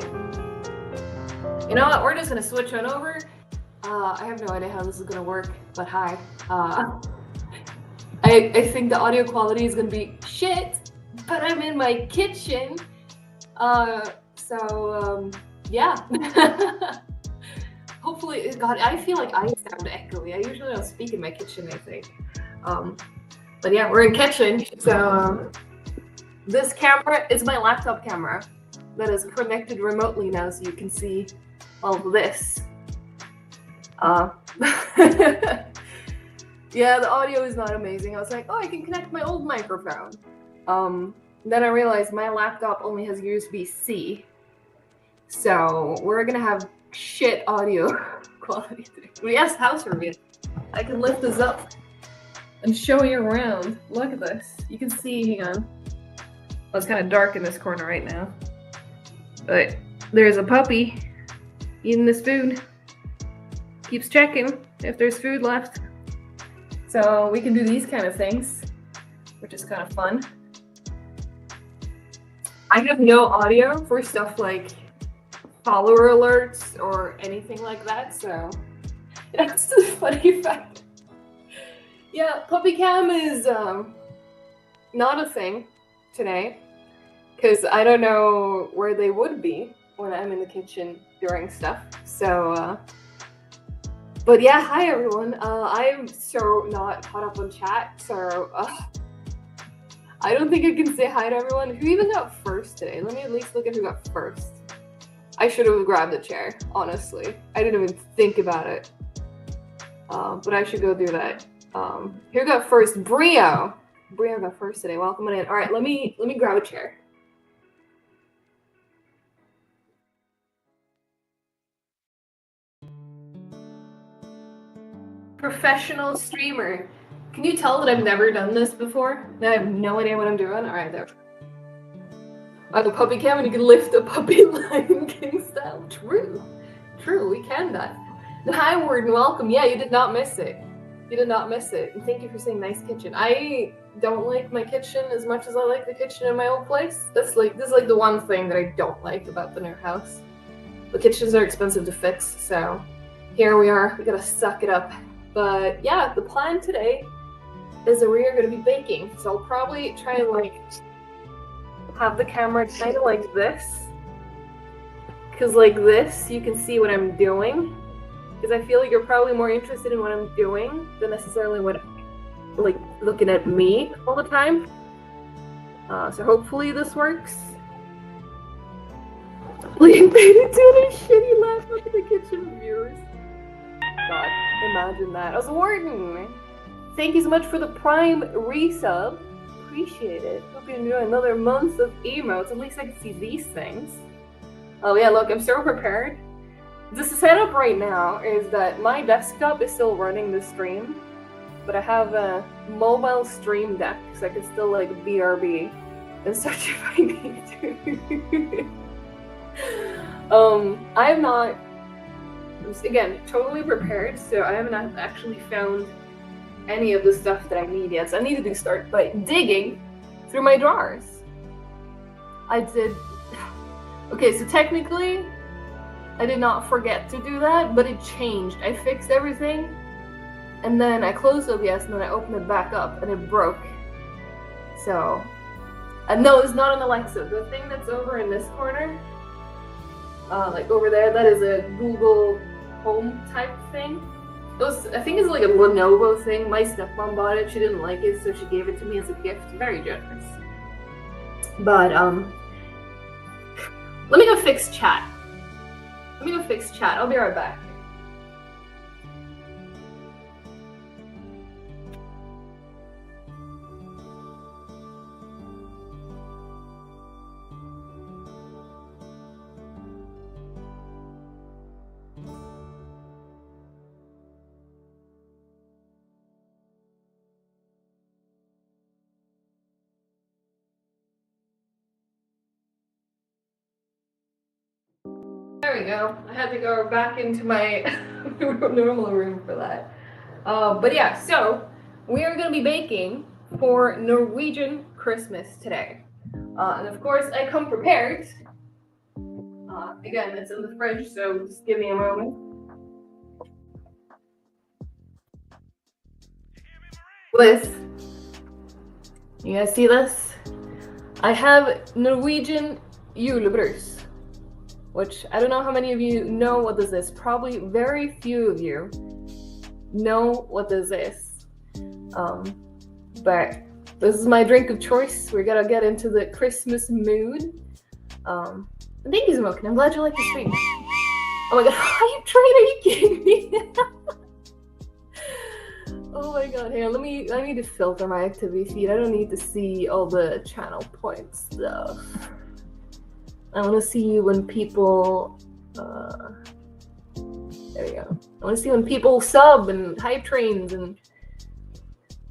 Alright. You know what? We're just gonna switch on over. I have no idea how this is gonna work, but hi. I think the audio quality is gonna be shit, but I'm in my kitchen. Yeah. Hopefully, God, I feel like I sound echoey. I usually don't speak in my kitchen, I think. But yeah, we're in kitchen. So this camera is my laptop camera that is connected remotely now, so you can see all of this. Yeah, the audio is not amazing. I was like, oh, I can connect my old microphone. Then I realized my laptop only has USB-C. So we're gonna have shit audio quality today. But yes, house review. I can lift this up and show you around. Look at this. You can see, hang on. Well, it's kind of dark in this corner right now. But there's a puppy eating this food. Keeps checking if there's food left. So we can do these kind of things, which is kind of fun. I have no audio for stuff like follower alerts or anything like that, so that's the funny fact. Yeah, puppy cam is not a thing today, because I don't know where they would be when I'm in the kitchen doing stuff. So, but yeah, hi everyone. I'm so not caught up on chat, so I don't think I can say hi to everyone. Who even got first today? Let me at least look at who got first. I should have grabbed the chair, honestly. I didn't even think about it. But I should go do that. Who got first? Brio. Brio got first today. Welcome on in. All right, let me grab a chair. Professional streamer. Can you tell that I've never done this before? That I have no idea what I'm doing? All right, there. The puppy cam, and you can lift a puppy Lion King style. True, we can that. And hi, Warden, welcome. Yeah, you did not miss it. You did not miss it. And thank you for saying nice kitchen. I don't like my kitchen as much as I like the kitchen in my old place. This is like the one thing that I don't like about the new house. The kitchens are expensive to fix, so here we are. We gotta suck it up. But yeah, the plan today is that we are gonna be baking. So I'll probably try and like have the camera kind of like this, because like this you can see what I'm doing, because I feel like you're probably more interested in what I'm doing than necessarily what like looking at me all the time. So hopefully this works. Liam Bailey doing a shitty laugh at the kitchen viewers. God, imagine that. I was Warden. Thank you so much for the Prime resub. Appreciate it. Hope you enjoy another month of emotes. At least I can see these things. Oh yeah, look, I'm so prepared. The setup right now is that my desktop is still running the stream, but I have a mobile stream deck, so I can still like BRB and search if I need to. I'm not, again, totally prepared, so I haven't actually found any of the stuff that I need yet. So I need to start by digging through my drawers. I did. Okay, so technically, I did not forget to do that, but it changed. I fixed everything, and then I closed OBS, and then I opened it back up, and it broke. So, no, it's not an Alexa. The thing that's over in this corner, like over there, that is a Google Home type thing. I think it's like a Lenovo thing. My stepmom bought it. She didn't like it, so she gave it to me as a gift. Very generous. But let me go fix chat. I'll be right back. There we go. I had to go back into my normal room for that. But yeah, so we are going to be baking for Norwegian Christmas today. And of course, I come prepared. Again, it's in the fridge, so just give me a moment. With, you guys see this? I have Norwegian julebrus, which I don't know how many of you know what this is. Probably very few of you know what this is. But this is my drink of choice. We're gonna get into the Christmas mood. Thank you, Smokin. I'm glad you like the stream. Oh my god, hype train, are you kidding me? Oh my god, hang on, I need to filter my activity feed. I don't need to see all the channel point stuff. I wanna see when people there we go. I wanna see when people sub and hype trains and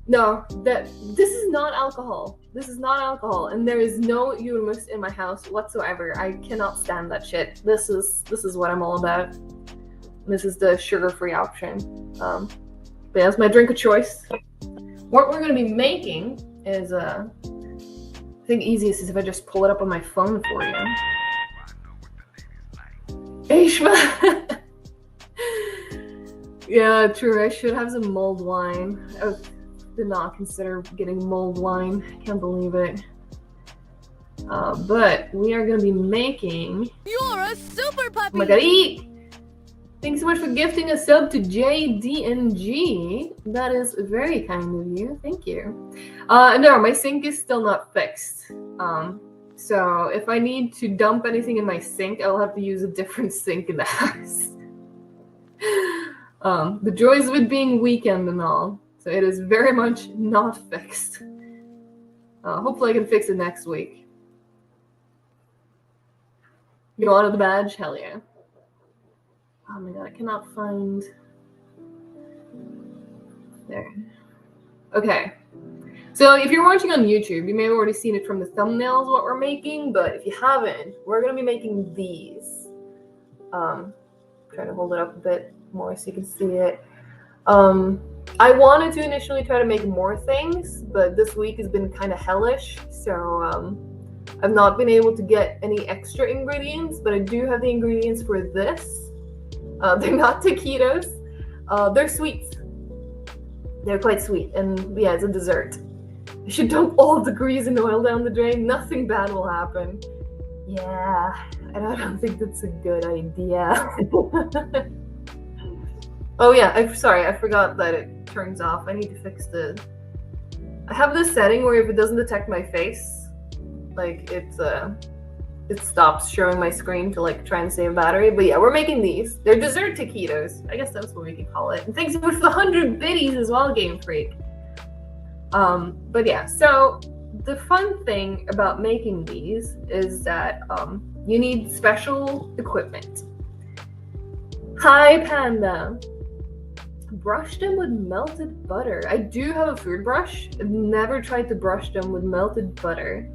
no, this is not alcohol. This is not alcohol, and there is no Julmus in my house whatsoever. I cannot stand that shit. This is what I'm all about. This is the sugar-free option. But that's my drink of choice. What we're gonna be making is I think easiest is if I just pull it up on my phone for you. Ishma. Yeah, true. I should have some mulled wine. I did not consider getting mulled wine. I can't believe it. But we are gonna be making. You're a super puppy. Oh my god, eat! Thanks so much for gifting a sub to JDNG. That is very kind of you. Thank you. No, my sink is still not fixed. So if I need to dump anything in my sink, I'll have to use a different sink in the house. The joys of it being weekend and all. So it is very much not fixed. Hopefully I can fix it next week. You wanted the badge? Hell yeah. Oh my god, I cannot find... There. Okay. So if you're watching on YouTube, you may have already seen it from the thumbnails what we're making, but if you haven't, we're going to be making these. Try to hold it up a bit more so you can see it. I wanted to initially try to make more things, but this week has been kind of hellish, so I've not been able to get any extra ingredients, but I do have the ingredients for this. They're not taquitos. They're sweets. They're quite sweet, and yeah, it's a dessert. I should dump all the grease and oil down the drain. Nothing bad will happen. Yeah, I don't think that's a good idea. Oh yeah, I forgot that it turns off. I need to fix I have this setting where if it doesn't detect my face, like it stops showing my screen to like try and save battery. But yeah, we're making these. They're dessert taquitos. I guess that's what we can call it. And thanks so much for the 100 biddies as well, Game Freak. But yeah, so the fun thing about making these is that you need special equipment. Hi, Panda. Brush them with melted butter. I do have a food brush. I've never tried to brush them with melted butter.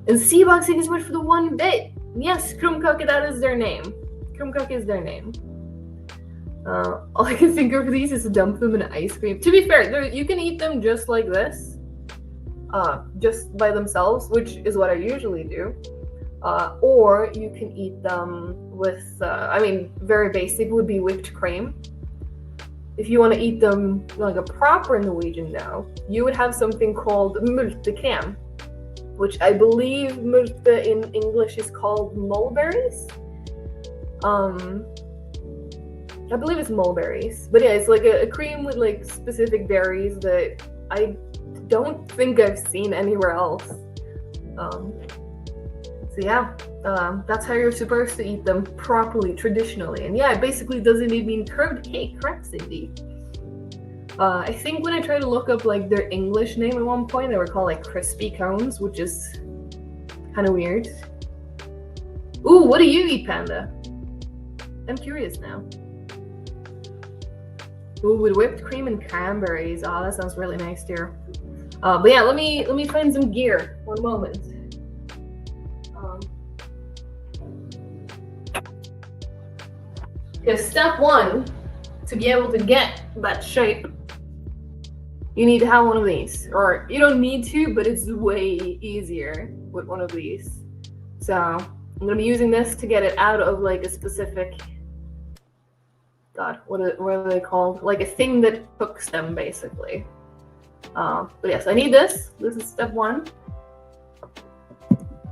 And Seabox, thank you so much for the 1 bit. Yes, Krumkake, that is their name. Krumkake is their name. All I can think of for these is to dump them in ice cream. To be fair, you can eat them just like this. Just by themselves, which is what I usually do. Or you can eat them with, very basic would be whipped cream. If you want to eat them like a proper Norwegian now, you would have something called multekrem, which I believe multe in English is called mulberries. I believe it's mulberries. But yeah, it's like a cream with like specific berries that I don't think I've seen anywhere else. So yeah, that's how you're supposed to eat them properly, traditionally. And yeah, it basically doesn't even mean curd cake, correct, Cindy? I think when I tried to look up like their English name at one point, they were called like crispy cones, which is kind of weird. Ooh, what do you eat, Panda? I'm curious now. Ooh, with whipped cream and cranberries. Oh, that sounds really nice, dear. But yeah, let me find some gear. One moment. Because step one, to be able to get that shape, you need to have one of these. Or you don't need to, but it's way easier with one of these. So I'm gonna be using this to get it out of like a specific, God, what are they called? Like a thing that hooks them, basically. But yes, I need this. This is step one.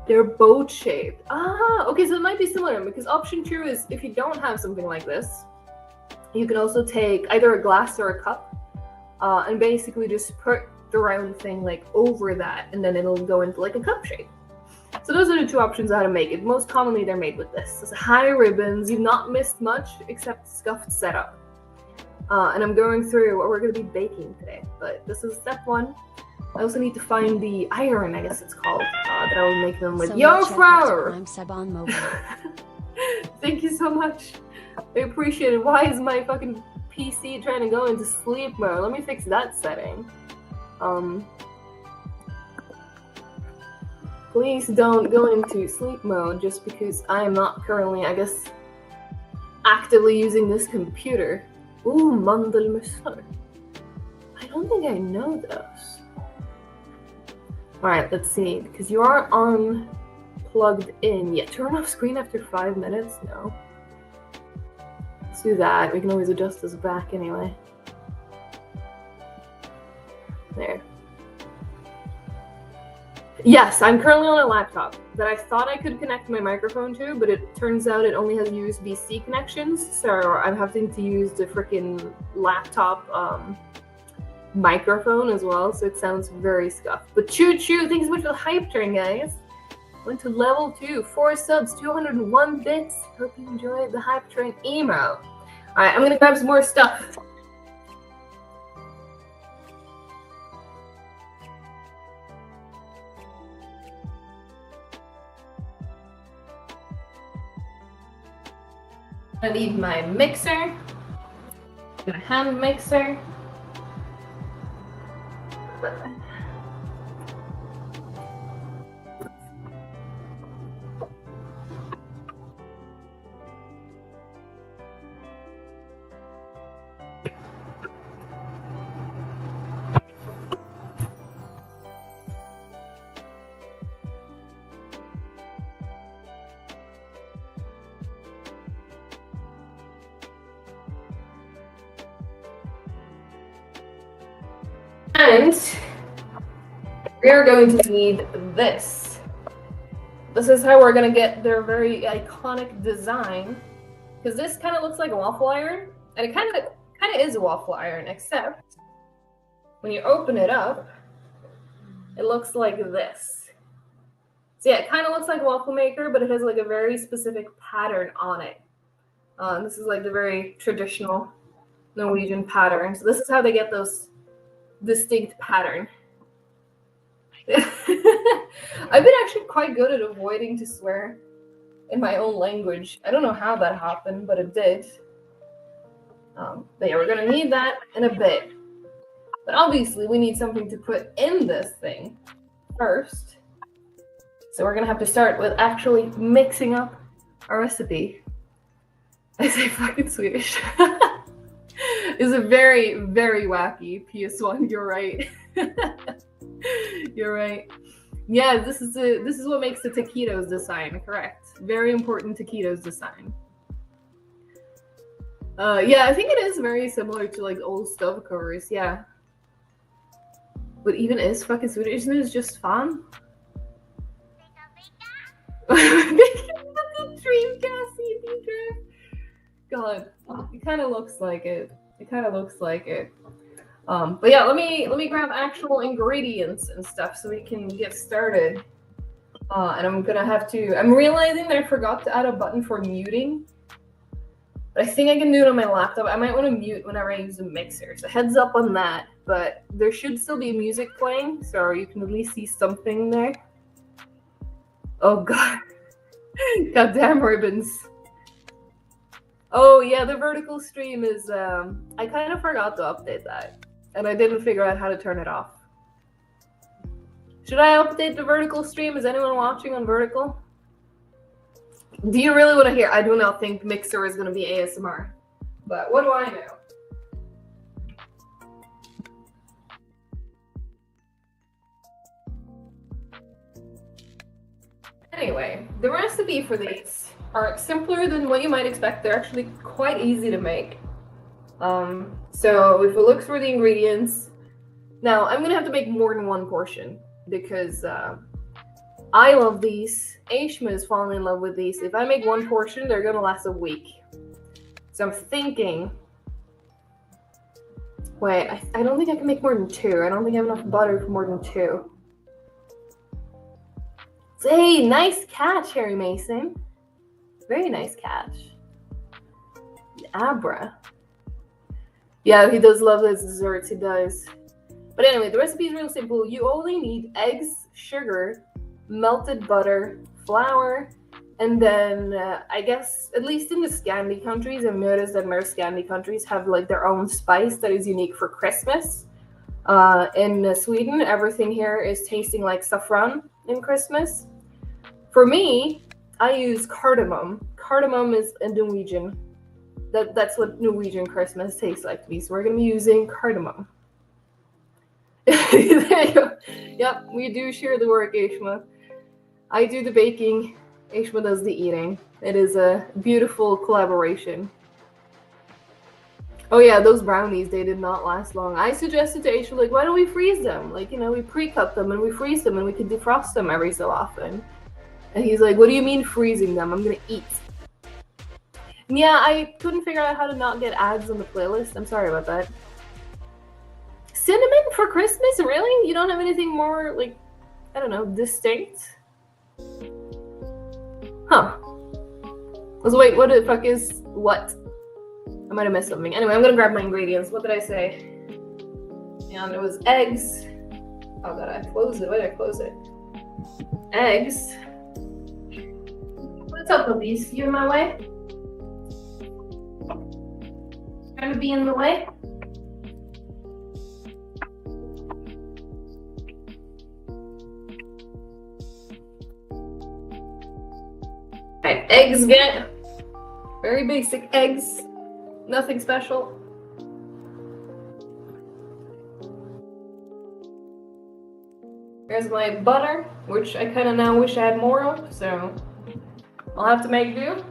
They're boat shaped. Ah, okay, so it might be similar because option two is if you don't have something like this, you can also take either a glass or a cup and basically just put the round thing like over that, and then it'll go into like a cup shape. So those are the two options how to make it. Most commonly they're made with this. It's high ribbons. You've not missed much except scuffed setup. And I'm going through what we're going to be baking today. But this is step one. I also need to find the iron, I guess it's called, that I will make them with. Yo, flour! Thank you so much. I appreciate it. Why is my fucking PC trying to go into sleep mode? Let me fix that setting. Please don't go into sleep mode just because I am not currently, I guess, actively using this computer. Ooh, mandelmusser. I don't think I know those. Alright, let's see. Because you are unplugged in. Yeah, turn off screen after 5 minutes? No. Let's do that. We can always adjust this back anyway. There. Yes, I'm currently on a laptop that I thought I could connect my microphone to, but it turns out it only has USB-C connections, so I'm having to use the freaking laptop microphone as well, so it sounds very scuffed. But choo-choo, thanks so much for the hype train, guys. Went to level 2, 4 subs, 201 bits. Hope you enjoyed the hype train emo. Alright, I'm gonna grab some more stuff. I need my mixer, my hand mixer. And we are going to need this. This is how we're going to get their very iconic design. Because this kind of looks like a waffle iron. And it kind of is a waffle iron, except when you open it up, it looks like this. So yeah, it kind of looks like a waffle maker, but it has like a very specific pattern on it. This is like the very traditional Norwegian pattern. So this is how they get those distinct pattern. I've been actually quite good at avoiding to swear in my own language. I don't know how that happened, but it did. But yeah, we're gonna need that in a bit. But obviously we need something to put in this thing first. So we're gonna have to start with actually mixing up our recipe. I say fucking Swedish. It's a very, very wacky PS1. You're right. You're right. Yeah, this is what makes the taquitos design correct. Very important taquitos design. Yeah, I think it is very similar to like old stove covers. Yeah. But even is fucking Swedish is just fun. God, it kind of looks like it. It kind of looks like it. But yeah, let me grab actual ingredients and stuff so we can get started. And I'm realizing that I forgot to add a button for muting. But I think I can do it on my laptop. I might want to mute whenever I use the mixer. So heads up on that. But there should still be music playing, so you can at least see something there. Oh god. Goddamn ribbons. Oh yeah, the vertical stream is I kind of forgot to update that. And I didn't figure out how to turn it off. Should I update the vertical stream? Is anyone watching on vertical? Do you really want to hear? I do not think Mixer is going to be ASMR. But what do I know? Anyway, the recipe for these are simpler than what you might expect. They're actually quite easy to make. So if we look through the ingredients, now I'm gonna have to make more than one portion because I love these. Aishma is falling in love with these. If I make one portion, they're gonna last a week. So I'm thinking, wait, I don't think I can make more than 2. I don't think I have enough butter for more than 2. Hey, nice catch, Harry Mason. Very nice catch. Abra. Yeah, he does love those desserts, he does. But anyway, the recipe is real simple. You only need eggs, sugar, melted butter, flour, and then I guess, at least in the Scandi countries, I've noticed that most Scandi countries have like their own spice that is unique for Christmas. In Sweden, everything here is tasting like saffron in Christmas. For me, I use cardamom. Cardamom is a Norwegian. That's what Norwegian Christmas tastes like to me. So we're gonna be using cardamom. There you go. Yep, we do share the work, Aishma. I do the baking, Aishma does the eating. It is a beautiful collaboration. Oh yeah, those brownies, they did not last long. I suggested to Aishma, like, why don't we freeze them? Like, you know, we pre-cut them and we freeze them and we can defrost them every so often. And he's like, what do you mean freezing them? I'm gonna eat. And yeah, I couldn't figure out how to not get ads on the playlist. I'm sorry about that. Cinnamon for Christmas? Really? You don't have anything more, like, I don't know, distinct? Huh. So wait, what the fuck is what? I might have missed something. Anyway, I'm gonna grab my ingredients. What did I say? And it was eggs. Oh god, I closed it. Why did I close it? Eggs. What's up with these? You in my way? Trying to be in the way? Alright, eggs again. Very basic eggs. Nothing special. Here's my butter, which I kind of now wish I had more of, so I'll have to make do.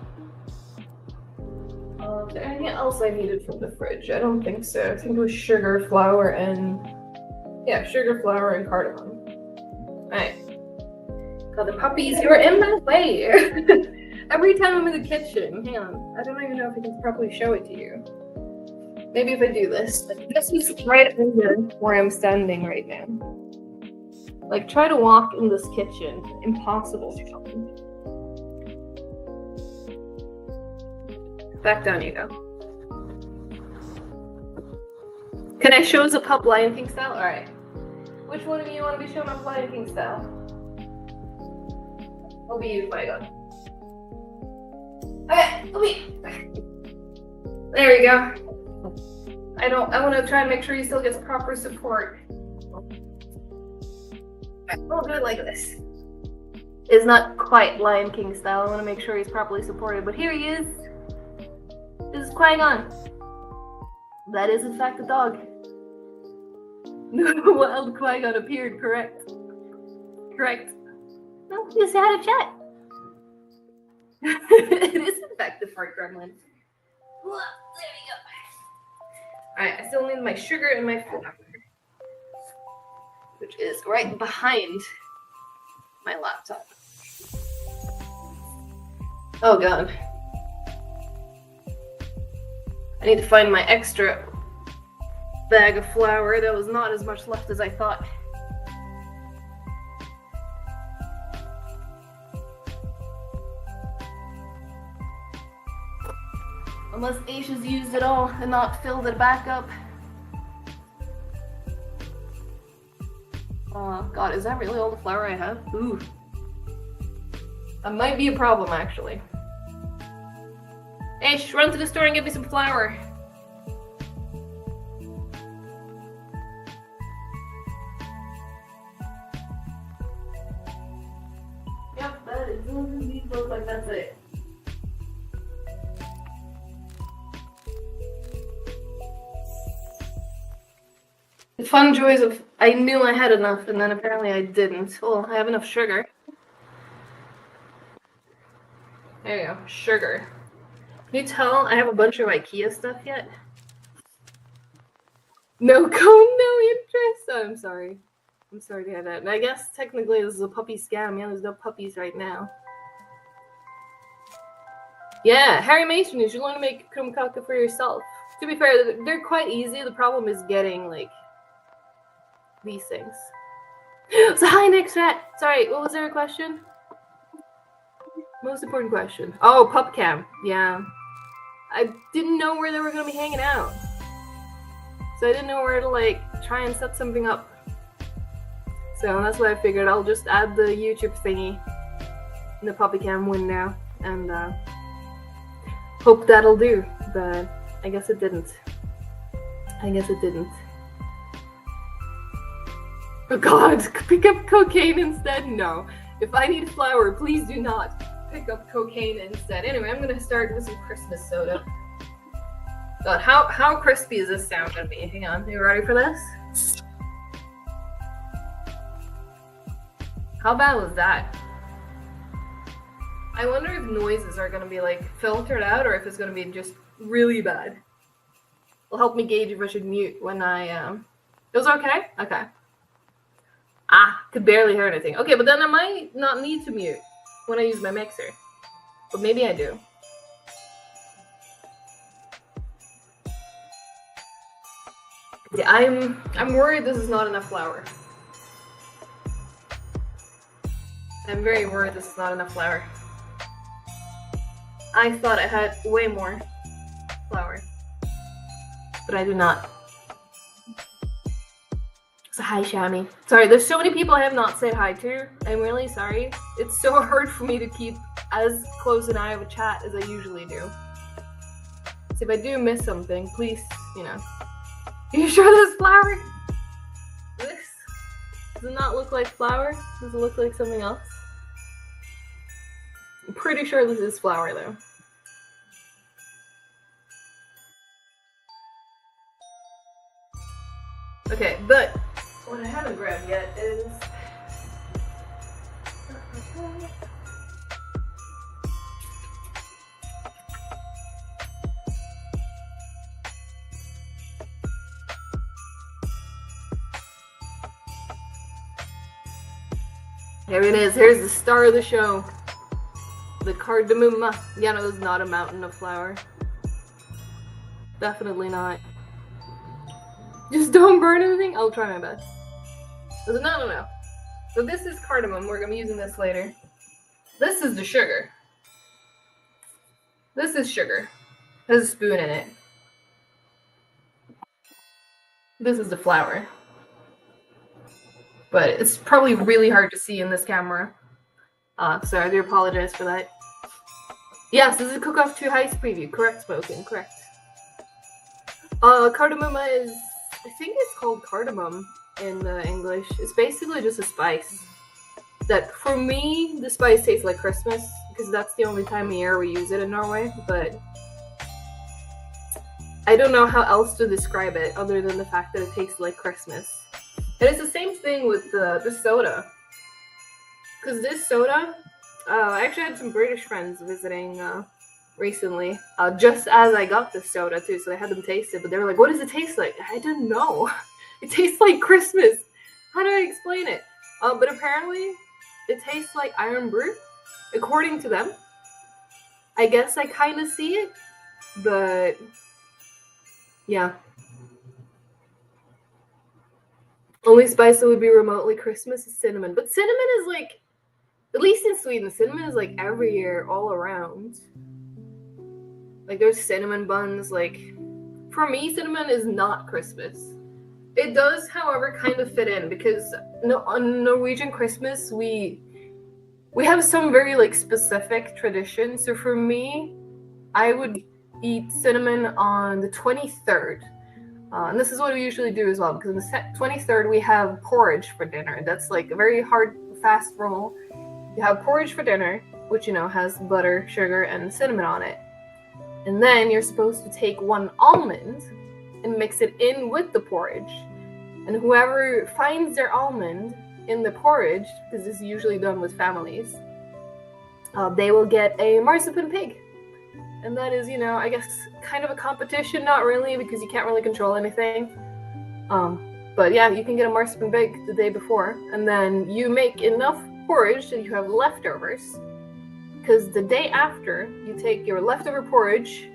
Is there anything else I needed from the fridge? I don't think so. I think it was sugar, flour, and... yeah, sugar, flour, and cardamom. Alright. God, the puppies, you're in my way! Every time I'm in the kitchen, hang on. I don't even know if I can properly show it to you. Maybe if I do this. Like, this is right over where I'm standing right now. Like, try to walk in this kitchen. Impossible to come. Back down you go. Can I show us a pup Lion King style? Alright. Which one of you want to be shown up Lion King style? I'll be you, my god. Okay, let me. There we go. I want to try and make sure he still gets proper support. We'll do it like this. It's not quite Lion King style. I want to make sure he's properly supported, but here he is. This is Qui-Gon. That is in fact a dog. Wild Qui-Gon appeared, correct. Correct. No, you just had a chat. It is in fact the fart gremlin. There we go. Alright, I still need my sugar and my flour, which is right behind my laptop. Oh god. I need to find my extra bag of flour. There was not as much left as I thought. Unless Aisha's used it all and not filled it back up. Oh god, is that really all the flour I have? Ooh. That might be a problem, actually. Aish, run to the store and get me some flour. Yep, that is indeed looks like that's it. The fun joys of I knew I had enough and then apparently I didn't. Well, I have enough sugar. There you go. Sugar. Can you tell I have a bunch of IKEA stuff yet? No cone, no interest. Oh, I'm sorry. I'm sorry to hear that. And I guess technically this is a puppy scam. Yeah, there's no puppies right now. Yeah, Harry Mason, you should learn to make kumkaka for yourself. To be fair, they're quite easy. The problem is getting, like, these things. So, hi, Nick Rat. Sorry, what was their question? Most important question. Oh, pup cam. Yeah. I didn't know where they were going to be hanging out. So I didn't know where to, like, try and set something up. So that's why I figured I'll just add the YouTube thingy in the puppy cam window and hope that'll do. But I guess it didn't. Oh god, pick up cocaine instead? No. If I need flour, please do not pick up cocaine instead. Anyway, I'm gonna start with some Christmas soda. God, how crispy is this sound gonna be? Hang on, you ready for this? How bad was that? I wonder if noises are gonna be like filtered out or if it's gonna be just really bad. It'll help me gauge if I should mute when I It was okay? Okay. Could barely hear anything. Okay, but then I might not need to mute when I use my mixer. But maybe I do. Yeah, I'm worried this is not enough flour. I'm very worried this is not enough flour. I thought I had way more flour. But I do not. So hi, Shami. Sorry, there's so many people I have not said hi to. I'm really sorry. It's so hard for me to keep as close an eye of a chat as I usually do. So if I do miss something, please, Are you sure this flour? This does not look like flour. Does it look like something else? I'm pretty sure this is flour, though. Okay, but what I haven't grabbed yet is... Here it is. Here's the star of the show. The cardamom. Yeah, no, it's not a mountain of flour. Definitely not. Just don't burn anything? I'll try my best. No. So this is cardamom. We're going to be using this later. This is the sugar. This is sugar. There's a spoon in it. This is the flour. But it's probably really hard to see in this camera. So I do apologize for that. Yes, this is Cook Off 2 Heist preview. Correct, Smoking. Correct. Cardamom is... I think it's called cardamom in English. It's basically just a spice. That, for me, the spice tastes like Christmas. Because that's the only time of year we use it in Norway. But I don't know how else to describe it other than the fact that it tastes like Christmas. And it's the same thing with the soda. Because this soda, I actually had some British friends visiting recently, just as I got this soda too, so I had them taste it, but they were like, what does it taste like? I don't know. It tastes like Christmas. How do I explain it? But apparently, it tastes like Iron Brew, according to them. I guess I kind of see it, but yeah. Only spice that would be remotely Christmas is cinnamon. But cinnamon is like, at least in Sweden, cinnamon is like every year, all around. Like there's cinnamon buns, like, for me, cinnamon is not Christmas. It does, however, kind of fit in because on Norwegian Christmas, we have some very like specific traditions. So for me, I would eat cinnamon on the 23rd. And this is what we usually do as well, because on the 23rd we have porridge for dinner. That's like a very hard, fast rule. You have porridge for dinner, which, has butter, sugar, and cinnamon on it. And then you're supposed to take one almond and mix it in with the porridge. And whoever finds their almond in the porridge, because this is usually done with families, they will get a marzipan pig. And that is, you know, I guess kind of a competition, not really, because you can't really control anything. But yeah, you can get a marzipan pig the day before, and then you make enough porridge that you have leftovers. Because the day after, you take your leftover porridge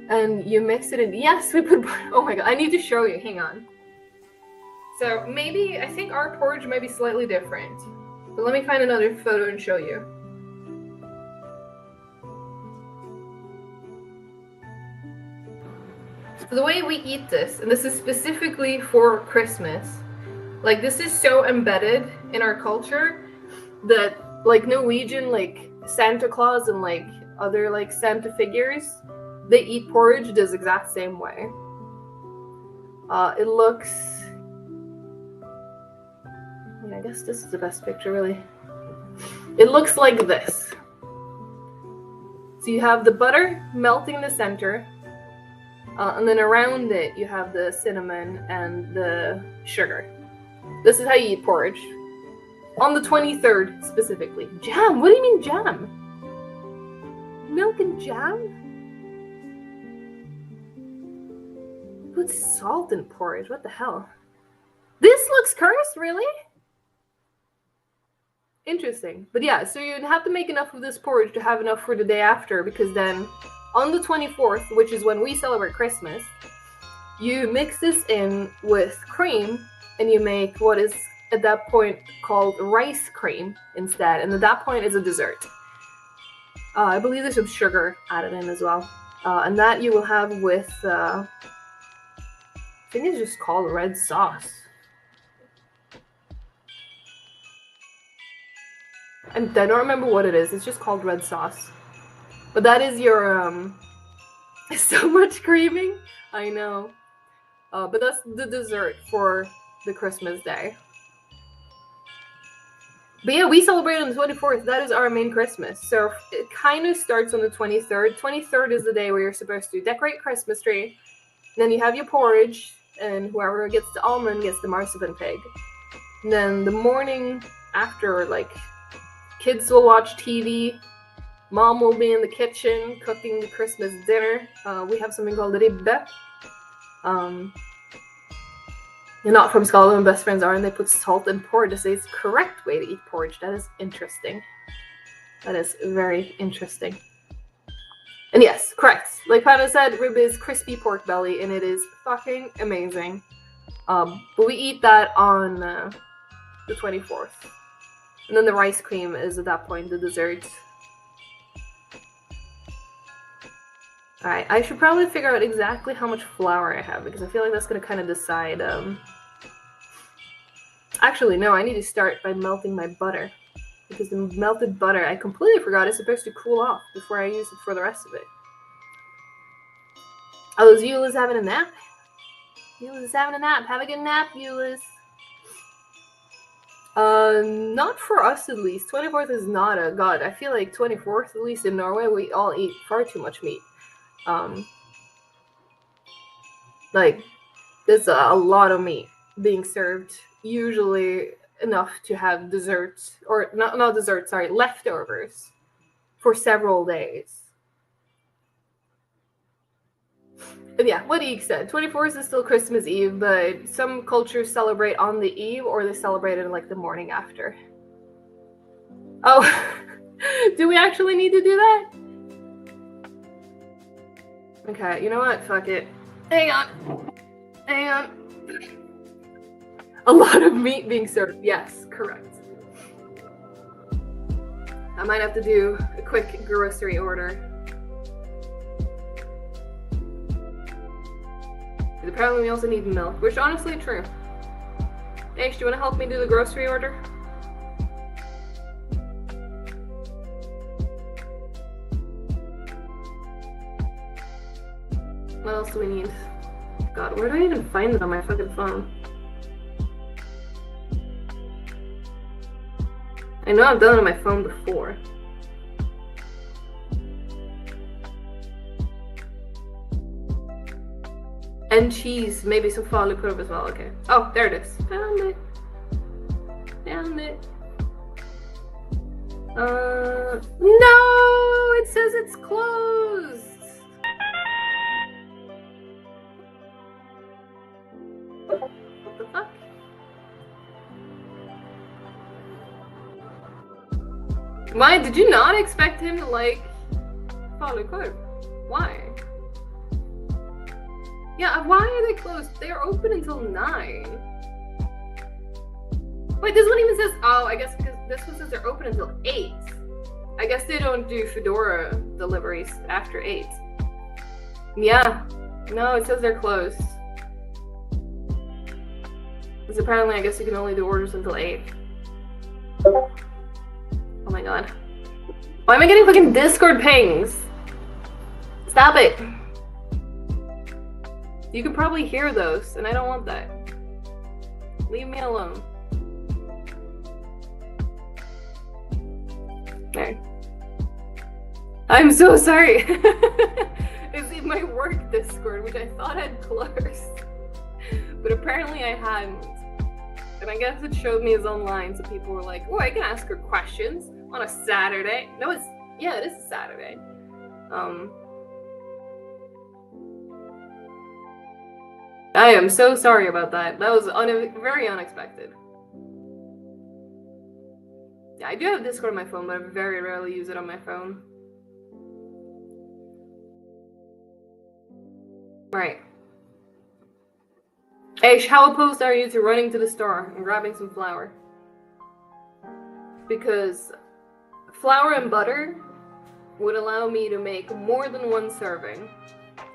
and you mix it in. Yes, we put. Oh my god, I need to show you. Hang on. So maybe, I think our porridge might be slightly different. But let me find another photo and show you. So the way we eat this, and this is specifically for Christmas, like this is so embedded in our culture that like Norwegian, like Santa Claus and like other like Santa figures, they eat porridge this exact same way. It looks, I guess this is the best picture really. It looks like this. So you have the butter melting in the center, and then around it you have the cinnamon and the sugar. This is how you eat porridge. On the 23rd specifically. Jam? What do you mean jam? Milk and jam? Put salt in porridge, what the hell? This looks cursed, really? Interesting. But yeah, so you'd have to make enough of this porridge to have enough for the day after, because then on the 24th, which is when we celebrate Christmas, you mix this in with cream and you make what is at that point called rice cream instead, and at that point it's a dessert. I believe there's some sugar added in as well, and that you will have with I think it's just called red sauce. And I don't remember what it is. It's just called red sauce. But that is your so much creaming. I know. But that's the dessert for the Christmas day. But yeah, we celebrate on the 24th. That is our main Christmas. So it kind of starts on the 23rd. 23rd is the day where you're supposed to decorate Christmas tree. Then you have your porridge, and whoever gets the almond gets the marzipan pig. And then the morning after, like, kids will watch TV. Mom will be in the kitchen cooking the Christmas dinner. We have something called ribbe. You're not from Scotland, best friends are, and they put salt in porridge. This is the correct way to eat porridge. That is interesting. That is very interesting. And yes, correct. Like Panda said, ribbe is crispy pork belly, and it is fucking amazing. But we eat that on the 24th. And then the rice cream is at that point the dessert. Alright, I should probably figure out exactly how much flour I have, because I feel like that's going to kind of decide. Actually, no, I need to start by melting my butter. Because the melted butter, I completely forgot, is supposed to cool off before I use it for the rest of it. Oh, is Eula's having a nap? Eula's having a nap. Have a good nap, Eula's. Not for us at least. 24th is not a god. I feel like 24th, at least in Norway, we all eat far too much meat. Like, there's a lot of meat being served, usually enough to have desserts, or not desserts, sorry, leftovers for several days. And yeah, what Eek said, 24th is still Christmas Eve, but some cultures celebrate on the eve, or they celebrate it like the morning after. Oh, do we actually need to do that? Okay, you know what? Fuck it. Hang on. Hang on. A lot of meat being served. Yes, correct. I might have to do a quick grocery order. Apparently we also need milk, which honestly is true. Ash, do you want to help me do the grocery order? What else do we need? God, where do I even find it on my fucking phone? I know I've done it on my phone before. And cheese, maybe some falukorv as well, okay. Oh, there it is. Found it. Found it. No! It says it's closed! What the fuck? Why? Did you not expect him to, like, follow code? Why? Yeah, why are they closed? They're open until 9. Wait, this one even says, oh, I guess because this one says they're open until 8. I guess they don't do Fedora deliveries after 8. Yeah. No, it says they're closed. Because apparently I guess you can only do orders until 8. Oh my god. Why am I getting fucking Discord pings? Stop it. You can probably hear those, and I don't want that. Leave me alone. There. I'm so sorry. It's in my work Discord, which I thought I'd closed. But apparently I hadn't. And I guess it showed me as online, so people were like, oh, I can ask her questions on a Saturday. No, it is a Saturday. I am so sorry about that. That was very unexpected. Yeah, I do have Discord on my phone, but I very rarely use it on my phone. Right. Aish, how opposed are you to running to the store and grabbing some flour? Because flour and butter would allow me to make more than one serving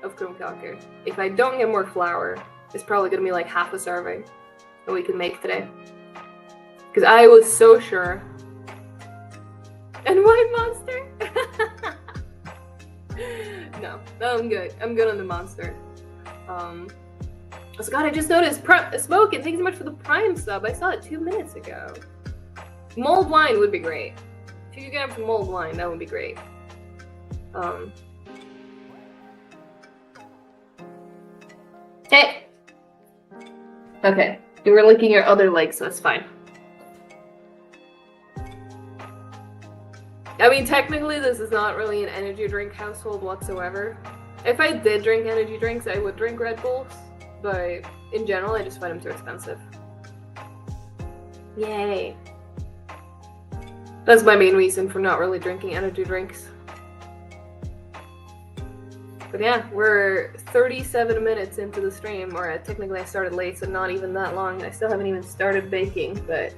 of Krummkake. If I don't get more flour, it's probably gonna be like half a serving that we can make today. Because I was so sure. And White Monster? No, I'm good. I'm good on the Monster. Oh god, I just noticed Smoke, and thanks so much for the Prime sub. I saw it 2 minutes ago. Mulled wine would be great. If you could get some mulled wine, that would be great. Hey! Okay, you were licking your other leg, so that's fine. I mean, technically, this is not really an energy drink household whatsoever. If I did drink energy drinks, I would drink Red Bulls, but in general, I just find them too expensive. Yay. That's my main reason for not really drinking energy drinks. But yeah, we're 37 minutes into the stream, or technically I started late, so not even that long. I still haven't even started baking, but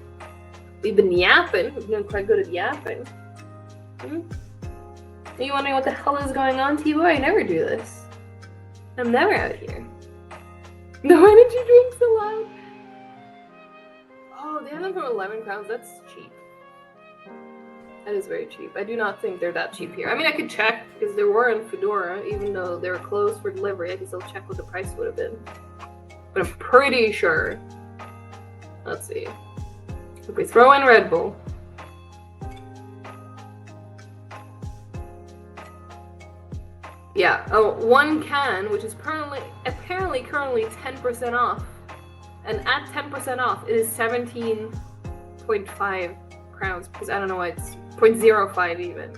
we've been yapping. We've been quite good at yapping. Are you wondering what the hell is going on, T-Boy? I never do this. I'm never out here. No energy drinks allowed? Oh, they have them for 11 crowns. That's cheap. That is very cheap. I do not think they're that cheap here. I mean, I could check, because they were in Fedora, even though they were closed for delivery. I could still check what the price would have been. But I'm pretty sure. Let's see. If we throw in Red Bull. Yeah, one can, which is apparently currently 10% off. And at 10% off, it is 17.5 crowns, because I don't know why it's 0.05 even.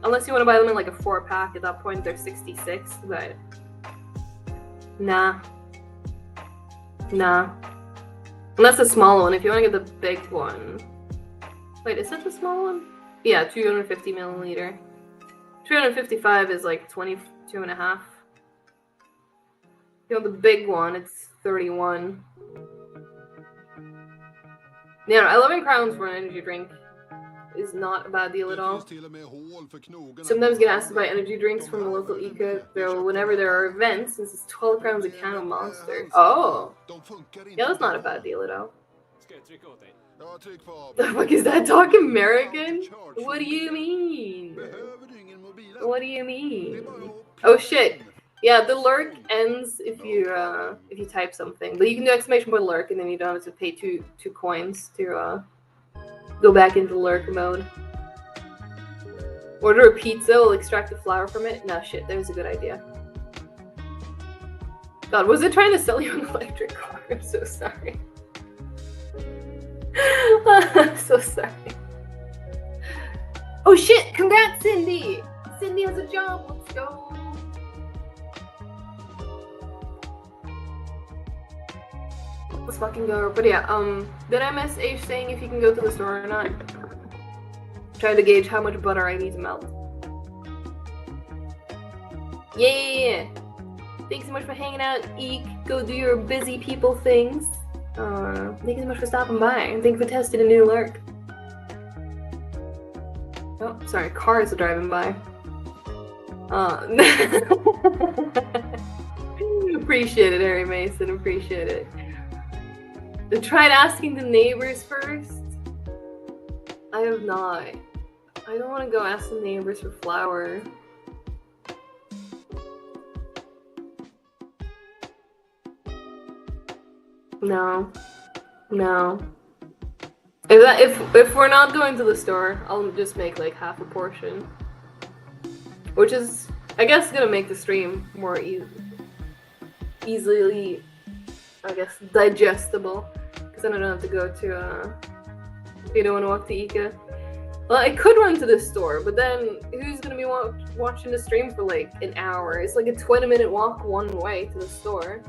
Unless you want to buy them in like a 4-pack, at that point they're 66, but nah. Unless the small one, if you want to get the big one. Wait, is that the small one? Yeah, 250 milliliter. 355 is like 22 and a half. You know, the big one, it's 31. Yeah, no, 11 crowns for an energy drink is not a bad deal at all. Sometimes get asked to buy energy drinks from a local Ica, though whenever there are events, since it's 12 crowns a can of Monster. Oh! Yeah, that's not a bad deal at all. The fuck is that? Talk American? What do you mean? What do you mean? Oh shit. Yeah, the lurk ends if you type something. But you can do exclamation point lurk and then you don't have to pay two coins to go back into lurk mode. Order a pizza, we'll extract the flour from it. No shit, that was a good idea. God, was it trying to sell you an electric car? I'm so sorry. I'm so sorry. Oh shit! Congrats, Cindy! Cindy has a job. Let's go. Let's fucking go. But yeah, did I miss H saying if you can go to the store or not? Try to gauge how much butter I need to melt. Yeah. Thanks so much for hanging out, Eek. Go do your busy people things. Thank you so much for stopping by, and thank you for testing a new lurk. Oh, sorry, cars are driving by. Appreciate it, Harry Mason. Appreciate it. I tried asking the neighbors first. I have not. I don't want to go ask the neighbors for flour. No. If we're not going to the store, I'll just make like half a portion, which is, I guess, gonna make the stream more easily, I guess, digestible, because then I don't have to go to you don't want to walk to Ica. Well, I could run to the store, but then who's gonna be watching the stream for like an hour? It's like a 20-minute walk one way to the store.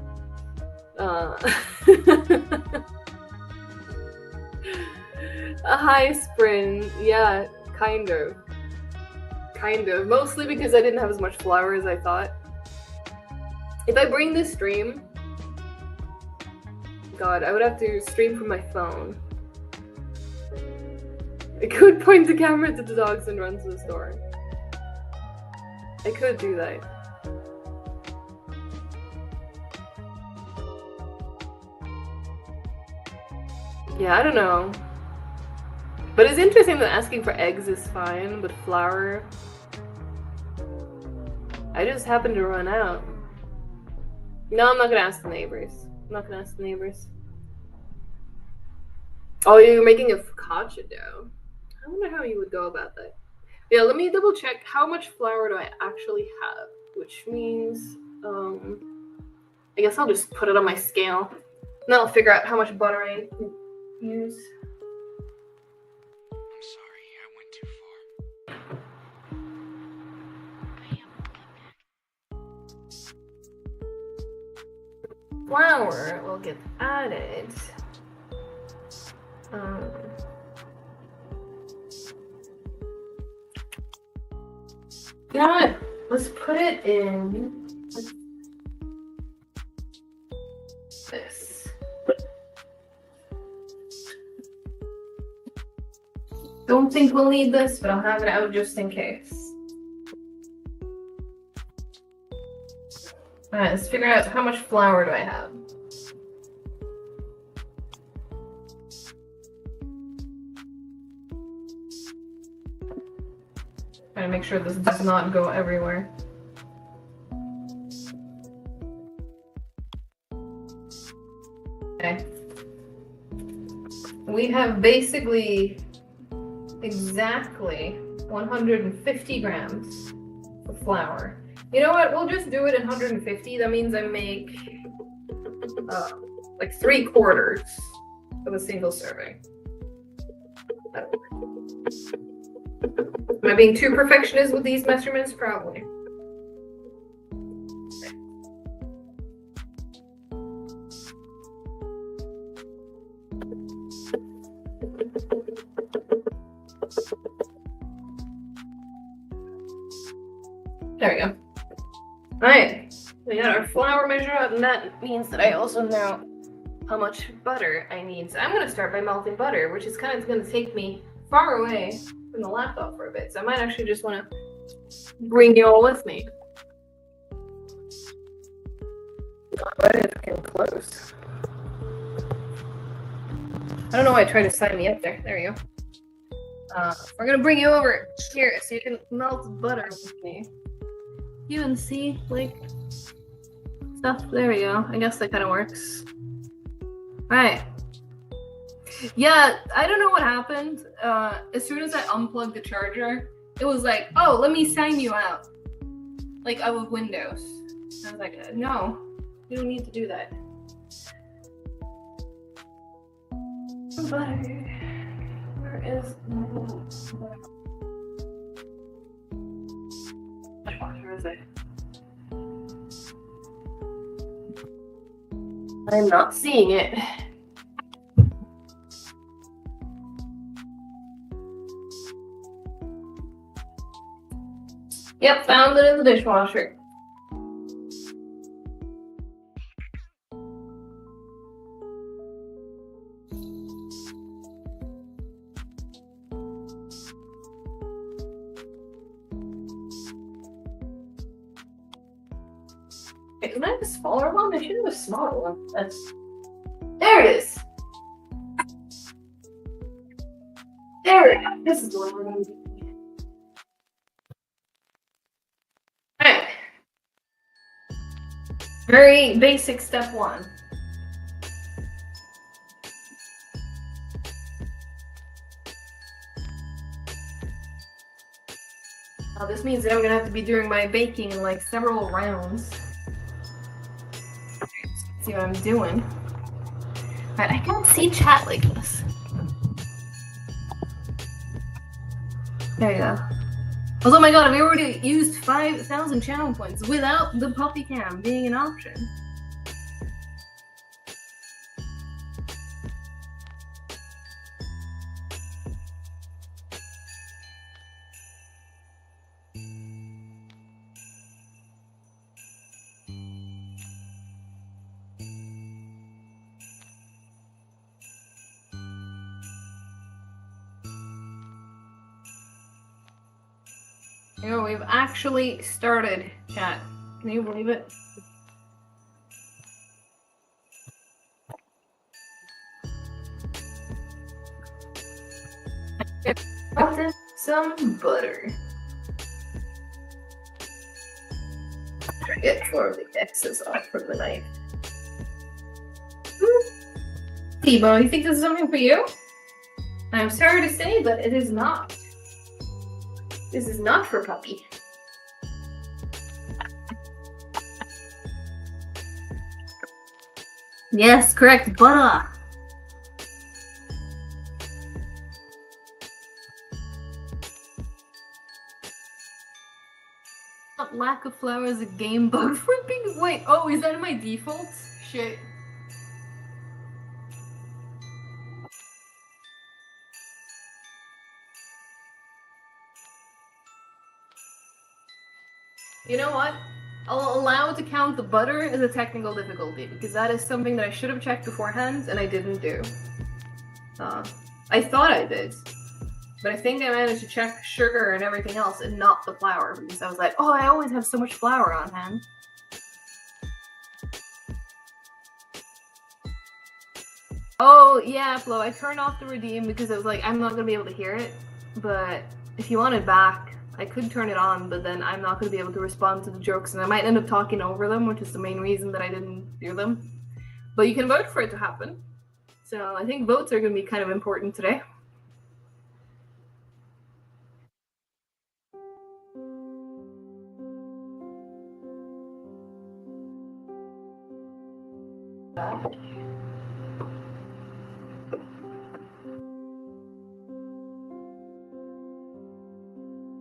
A high sprint, yeah, kind of. Mostly because I didn't have as much flour as I thought. If I bring this stream, God, I would have to stream from my phone. I could point the camera to the dogs and run to the store. I could do that. Yeah, I don't know. But it's interesting that asking for eggs is fine, but flour... I just happened to run out. No, I'm not gonna ask the neighbors. Oh, you're making a focaccia dough. I wonder how you would go about that. Yeah, let me double check how much flour do I actually have, which means, I guess I'll just put it on my scale. And then I'll figure out how much butter I use. I'm sorry, I went too far. Flour will get added. You know what? Let's put it in this. Don't think we'll need this, but I'll have it out just in case. Alright, let's figure out how much flour do I have. Trying to make sure this does not go everywhere. Okay. We have basically exactly 150 grams of flour. You know what? We'll just do it in 150. That means I make like 3/4 of a single serving. Am I being too perfectionist with these measurements? Probably. There we go. Alright, we got our flour measure out, and that means that I also know how much butter I need. So I'm going to start by melting butter, which is kind of going to take me far away from the laptop for a bit. So I might actually just want to bring you all with me. But it's getting close. I don't know why I tried to sign me up there. There you go. We're going to bring you over here so you can melt butter with me. You can see, like, stuff. There we go. I guess that kind of works. Alright. Yeah, I don't know what happened. As soon as I unplugged the charger, it was like, oh, let me sign you out. Like, out of Windows. I was like, no, you don't need to do that. Butter. Where is is it? I'm not seeing it. Yep, found it in the dishwasher. Wait, didn't I have a smaller one? I should have a smaller one. There it is. There it is. This is the one we're going to do. Alright. Very basic step one. This means that I'm gonna have to be doing my baking in like several rounds. Let's see what I'm doing. Alright, I can't see chat like this. There you go. Oh my god, we already used 5,000 channel points without the puppy cam being an option. You know, we've actually started, chat. Can you believe it? Some butter. Try to get more of the excess off from the knife. T-Bo, you think this is something for you? I'm sorry to say, but it is not. This is not for puppy. Yes, correct, butter. Lack of flour is a game bug for being. Wait, oh, is that in my defaults? Shit. You know what? I'll allow it to count the butter as a technical difficulty because that is something that I should have checked beforehand and I didn't do. I thought I did, but I think I managed to check sugar and everything else and not the flour because I was like, oh, I always have so much flour on hand. Oh, yeah, Flo, I turned off the redeem because I was like, I'm not going to be able to hear it, but if you want it back, I could turn it on, but then I'm not going to be able to respond to the jokes, and I might end up talking over them, which is the main reason that I didn't do them. But you can vote for it to happen. So I think votes are going to be kind of important today.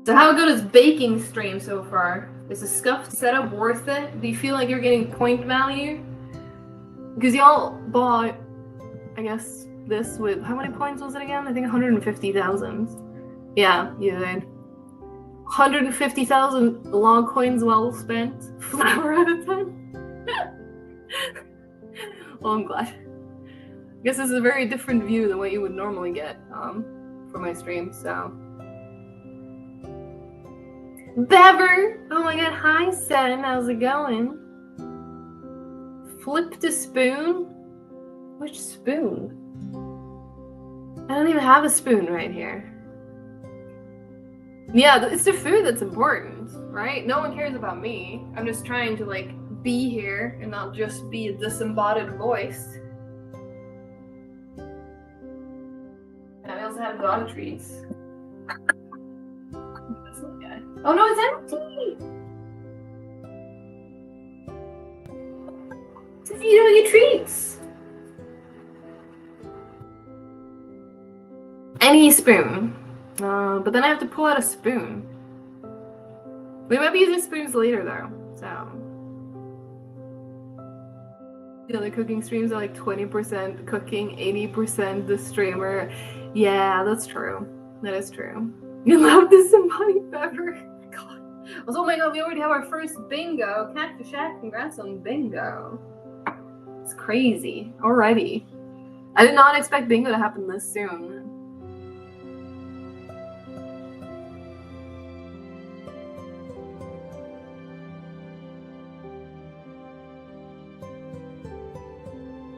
So how good is baking stream so far? Is the scuffed setup worth it? Do you feel like you're getting point value? Because y'all bought, I guess, this with, how many points was it again? I think 150,000. Yeah, you did. 150,000 log coins well spent. Flour out of 10. Well, I'm glad. I guess this is a very different view than what you would normally get for my stream, so. Bever! Oh my god, hi Sen, how's it going? Flipped a spoon? Which spoon? I don't even have a spoon right here. Yeah, it's the food that's important, right? No one cares about me. I'm just trying to, like, be here and not just be a disembodied voice. And I also have dog treats. Oh no, it's empty! It's if you don't get treats. Any spoon. But then I have to pull out a spoon. We might be using spoons later though, so. The other cooking streams are like 20% cooking, 80% the streamer. Yeah, that's true. That is true. You love this in my pepper. God. Oh my god, we already have our first bingo. Cactus Shack, congrats on bingo. It's crazy. Already. I did not expect bingo to happen this soon.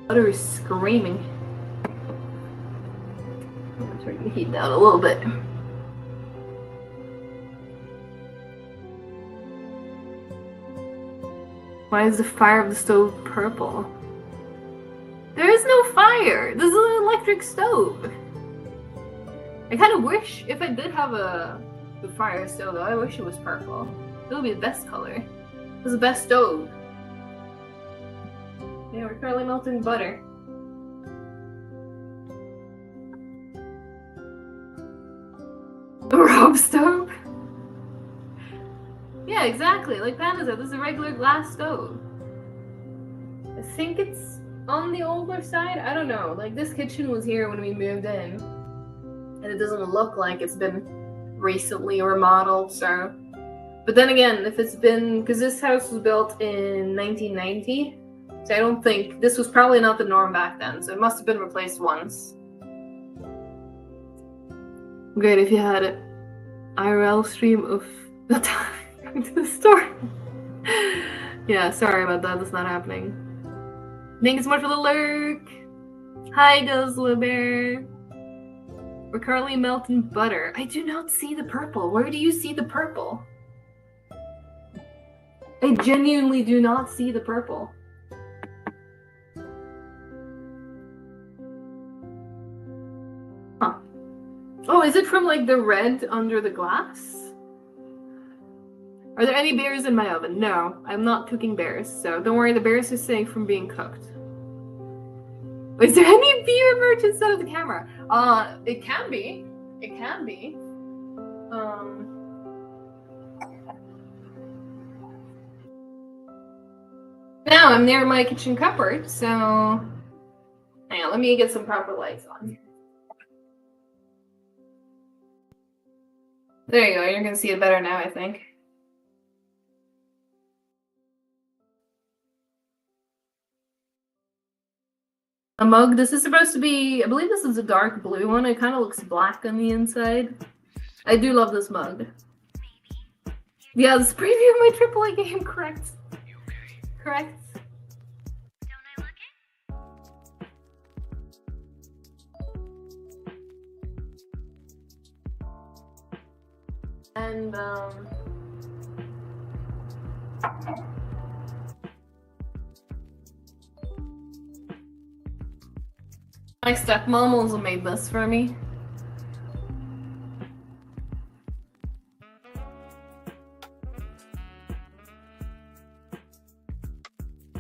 Butter is screaming. I'm gonna turn the heat down a little bit. Why is the fire of the stove purple? There is no fire! This is an electric stove! I kind of wish, if I did have the fire stove though, I wish it was purple. It would be the best color. It's the best stove. Yeah, we're currently melting butter. The Rob stove? Yeah, exactly. Like Panda said, this is a regular glass stove. I think it's on the older side. I don't know. Like, this kitchen was here when we moved in. And it doesn't look like it's been recently remodeled, so. But then again, if it's been, because this house was built in 1990. So I don't think, this was probably not the norm back then, so it must have been replaced once. Great if you had an IRL stream of the time going to the store. Yeah, sorry about that, that's not happening. Thank you so much for the lurk. Hi, Guzzler Bear. We're currently melting butter. I do not see the purple. Where do you see the purple? I genuinely do not see the purple. Huh. Oh, is it from like the red under the glass? Are there any bears in my oven? No, I'm not cooking bears, so don't worry, the bears are safe from being cooked. Is there any beer merch instead of the camera? It can be. It can be. Now I'm near my kitchen cupboard, so hang on, let me get some proper lights on. There you go, you're gonna see it better now, I think. A mug, this is supposed to be, I believe this is a dark blue one. It kind of looks black on the inside. I do love this mug. Yeah, this preview of my AAA game, correct. Correct. Don't I look it? And, my stepmom also made this for me.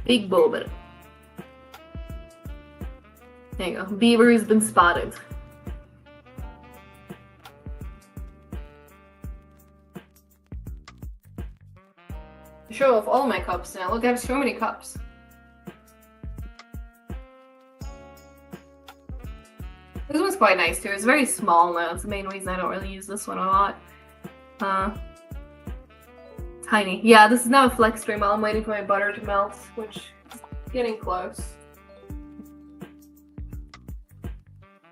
Big Boba. There you go. Beaver has been spotted. Show off all my cups now. Look, I have so many cups. This one's quite nice too. It's very small now. It's the main reason I don't really use this one a lot. Tiny. Yeah, this is now a flex stream while I'm waiting for my butter to melt, which is getting close.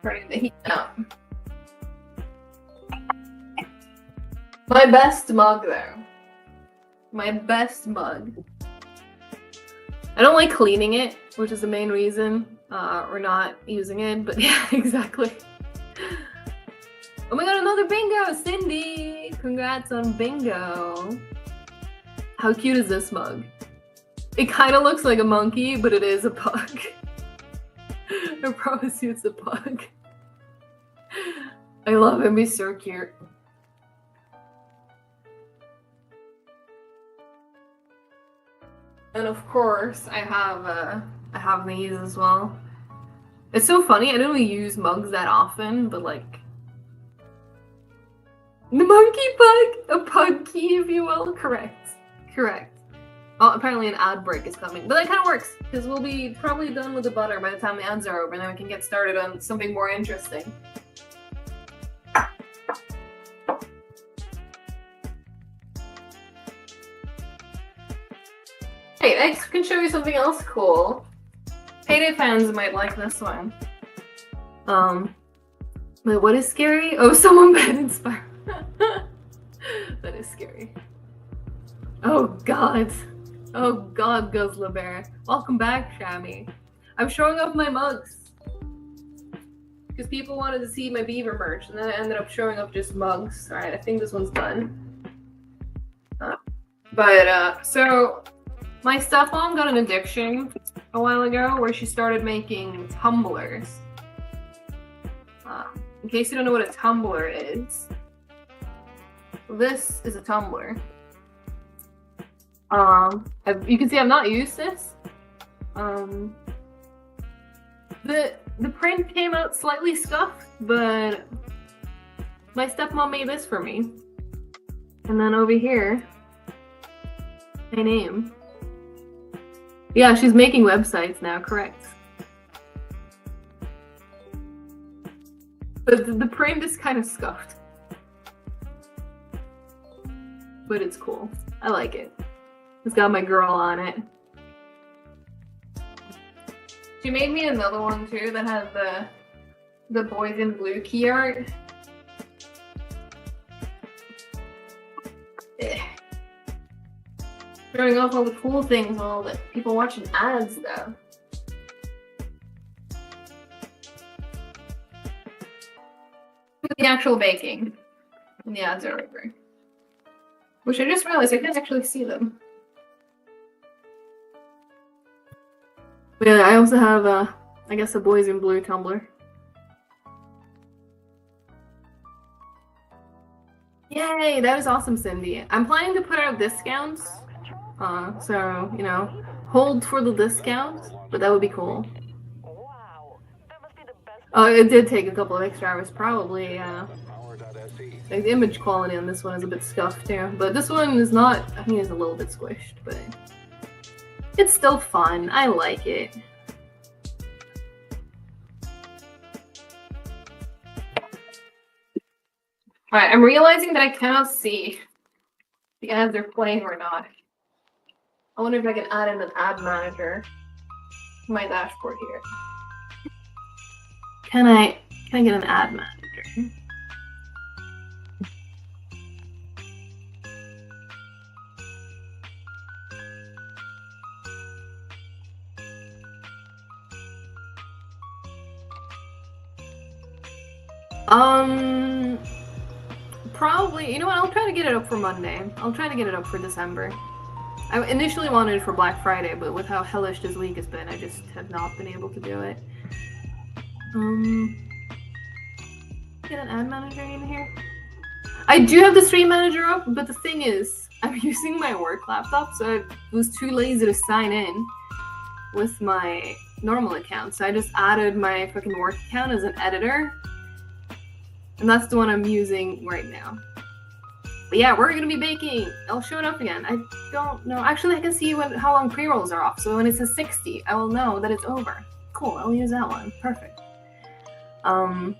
Turning the heat up. My best mug though. My best mug. I don't like cleaning it, which is the main reason we're not using it, but yeah, exactly. Oh my god, another bingo! Cindy! Congrats on bingo. How cute is this mug? It kind of looks like a monkey, but it is a pug. I promise you it's a pug. I love him, he's so cute. And of course, I have these as well. It's so funny, I don't really use mugs that often, but like... The monkey pug, a pug key, if you will. Correct. Oh, apparently an ad break is coming, but that kind of works because we'll be probably done with the butter by the time the ads are over, and then we can get started on something more interesting. Hey, I can show you something else cool. Payday fans might like this one. Wait, what is scary? Oh, someone bad inspired. That is scary. Oh God, Guzzler Bear. Welcome back, Shammy. I'm showing off my mugs because people wanted to see my beaver merch, and then I ended up showing up just mugs. All right, I think this one's done. So my stepmom got an addiction a while ago where she started making tumblers. In case you don't know what a tumbler is, this is a tumbler. You can see I've not used this. The print came out slightly scuffed, but my stepmom made this for me. And then over here, my name. Yeah, she's making websites now, correct. But the print is kind of scuffed. But it's cool. I like it. It's got my girl on it. She made me another one too that has the boys in blue key art. Showing off all the cool things, all the people watching ads though. The actual baking. And the ads are over. Which I just realized I can't actually see them. But yeah, I also have I guess a boys in blue tumbler. Yay, that is awesome, Cindy. I'm planning to put out discounts. So, you know, hold for the discounts, but that would be cool. Wow, that must be the best. It did take a couple of extra hours, probably. Like, the image quality on this one is a bit scuffed too, but this one is not. I think it's a little bit squished, but it's still fun. I like it. Alright, I'm realizing that I cannot see if the ads are playing or not. I wonder if I can add in an ad manager to my dashboard here. Can I get an ad manager? Probably, you know what, I'll try to get it up for Monday. I'll try to get it up for December. I initially wanted it for Black Friday, but with how hellish this week has been, I just have not been able to do it. Get an ad manager in here? I do have the stream manager up, but the thing is, I'm using my work laptop, so I was too lazy to sign in with my normal account, so I just added my fucking work account as an editor. And that's the one I'm using right now. But yeah, we're gonna be baking. I'll show it up again. I don't know. Actually, I can see how long pre-rolls are off. So when it says 60, I will know that it's over. Cool, I'll use that one. Perfect. But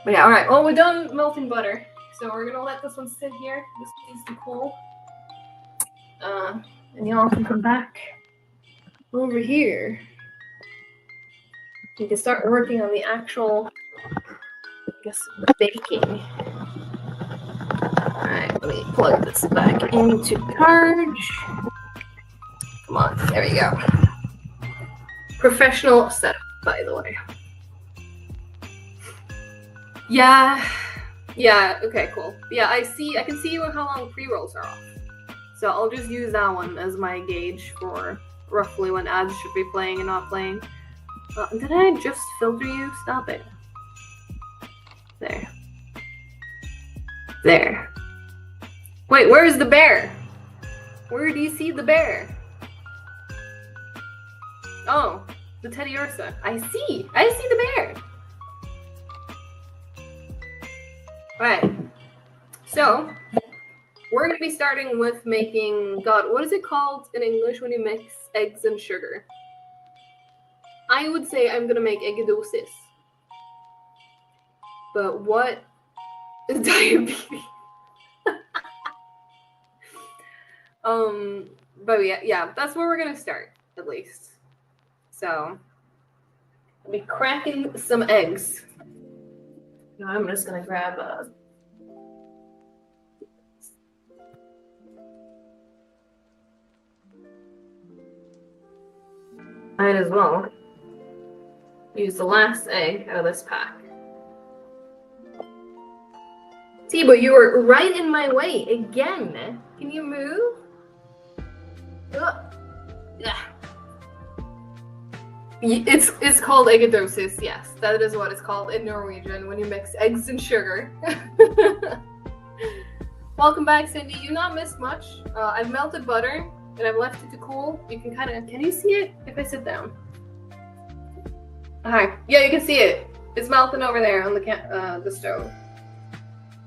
yeah, alright. Well, we're done melting butter. So we're gonna let this one sit here. This needs to cool. And y'all can come back over here. You can start working on the actual, I guess, baking. Alright, let me plug this back into charge. Come on, there we go. Professional setup, by the way. Yeah, okay, cool. Yeah, I can see how long pre-rolls are off. So I'll just use that one as my gauge for roughly when ads should be playing and not playing. Did I just filter you? Stop it. There. Wait, where is the bear? Where do you see the bear? Oh, the Teddy Ursa. I see the bear. Right. So, we're going to be starting with making, God, what is it called in English when you mix eggs and sugar? I would say I'm going to make eggidosis. But what is diabetes? But yeah, that's where we're going to start, at least. So, I'll be cracking some eggs. Now I'm just going to grab a... Might as well use the last egg out of this pack. Tibo, you were right in my way again. Can you move? Ugh. Yeah. It's called eggidosis. Yes, that is what it's called in Norwegian when you mix eggs and sugar. Welcome back, Cindy. You not missed much. I've melted butter and I've left it to cool. You can can you see it if I sit down? Hi. Yeah, you can see it. It's melting over there on the stove.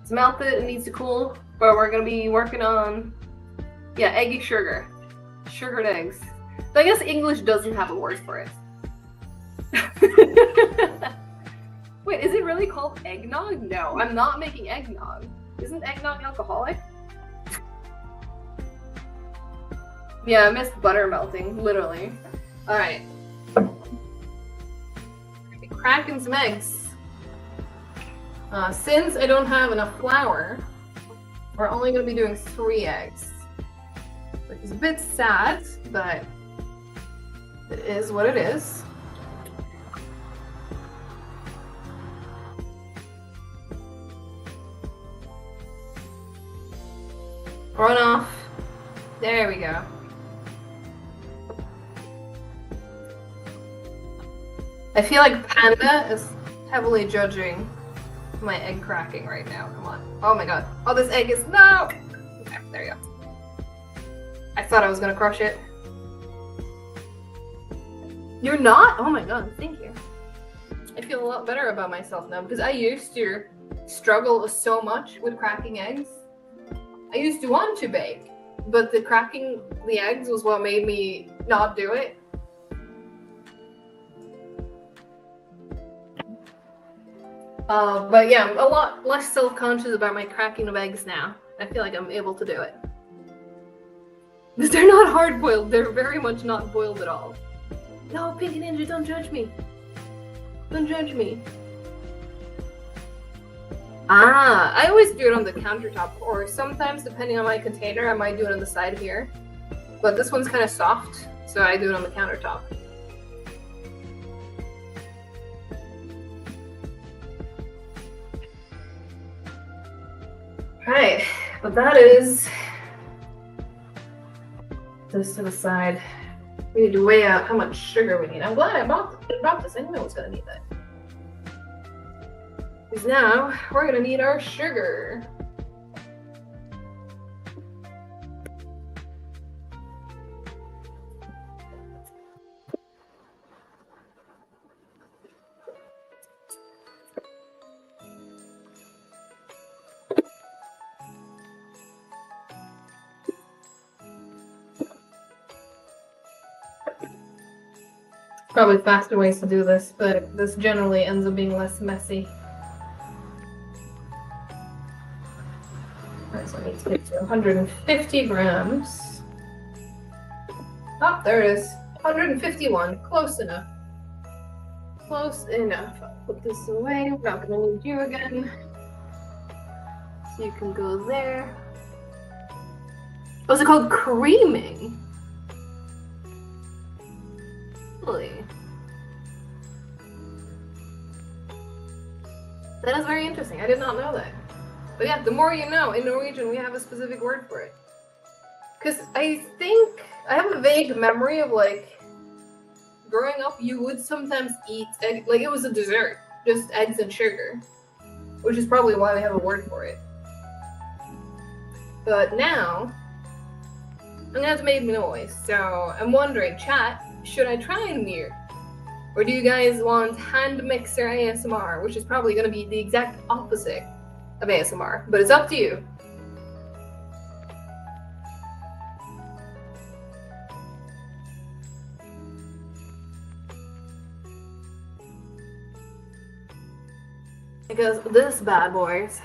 It's melted. It needs to cool. But we're gonna be working on, eggy sugar, sugared eggs. So I guess English doesn't have a word for it. Wait, is it really called eggnog? No, I'm not making eggnog. Isn't eggnog alcoholic? Yeah, I missed butter melting, literally. Alright. Cracking some eggs. Since I don't have enough flour, we're only going to be doing 3 eggs. Which is a bit sad, but it is what it is. Run off. There we go. I feel like Panda is heavily judging my egg cracking right now. Come on. Oh my god. Oh, this egg is... No! Okay, there you go. I thought I was gonna crush it. You're not? Oh my god, thank you. I feel a lot better about myself now because I used to struggle so much with cracking eggs. I used to want to bake, but the cracking the eggs was what made me not do it. But yeah, I'm a lot less self-conscious about my cracking of eggs now. I feel like I'm able to do it. They're not hard-boiled. They're very much not boiled at all. No, Pinky Ninja, don't judge me. Don't judge me. Ah, I always do it on the countertop, or sometimes, depending on my container, I might do it on the side here. But this one's kind of soft, so I do it on the countertop. Right, but that is this to the side. We need to weigh out how much sugar we need. I'm glad I bought this. I knew I was gonna need that. Because now we're gonna need our sugar. Probably faster ways to do this, but this generally ends up being less messy. Alright, so I need to get to 150 grams. Oh, there it is. 151. Close enough. Close enough. I'll put this away. We're not going to need you again. So you can go there. Oh, is it called creaming? Really? That is very interesting. I did not know that. But yeah, the more you know. In Norwegian, we have a specific word for it. Because I think I have a vague memory of like growing up, you would sometimes eat egg, like it was a dessert, just eggs and sugar, which is probably why we have a word for it. But now, I'm gonna have to make noise. So I'm wondering, chat, should I try and mute? Or do you guys want hand mixer ASMR, which is probably going to be the exact opposite of ASMR, but it's up to you. Because this bad boys.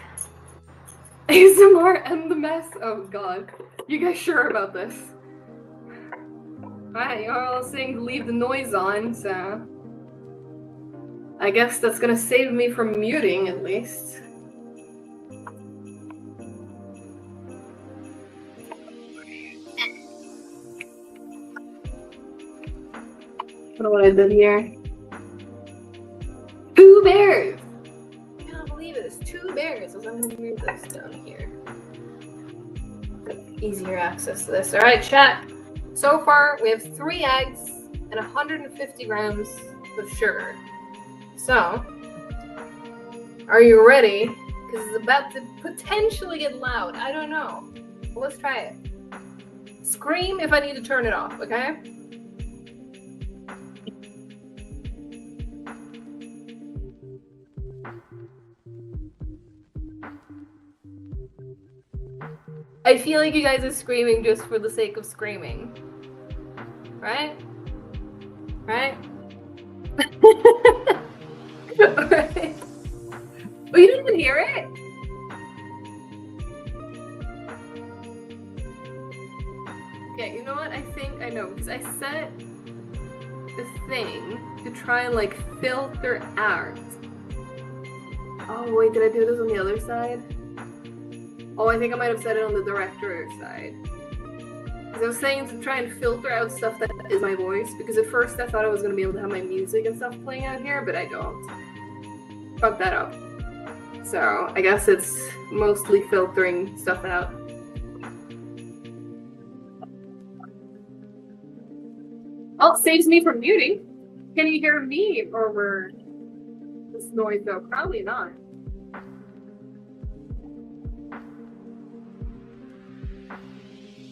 ASMR and the mess. Oh god. You guys sure about this? Alright, you're all saying to leave the noise on, so I guess that's gonna save me from muting at least. I don't know what I did here. 2 bears! I cannot believe it. It's 2 bears. So I'm gonna move this down here. Easier access to this. Alright, chat. So far, we have 3 eggs and 150 grams of sugar. So, are you ready? Because it's about to potentially get loud. I don't know. Well, let's try it. Scream if I need to turn it off, okay? I feel like you guys are screaming just for the sake of screaming. Right? Right? Alright. Oh, you didn't even hear it? Okay, you know what? I think I know, because I set the thing to try and like filter out. Oh wait, did I do this on the other side? Oh, I think I might have set it on the director side. Because I was saying to try and filter out stuff that is my voice, because at first I thought I was going to be able to have my music and stuff playing out here, but I don't. Fuck that up. So, I guess it's mostly filtering stuff out. Oh, it saves me from muting. Can you hear me over this noise though? Probably not.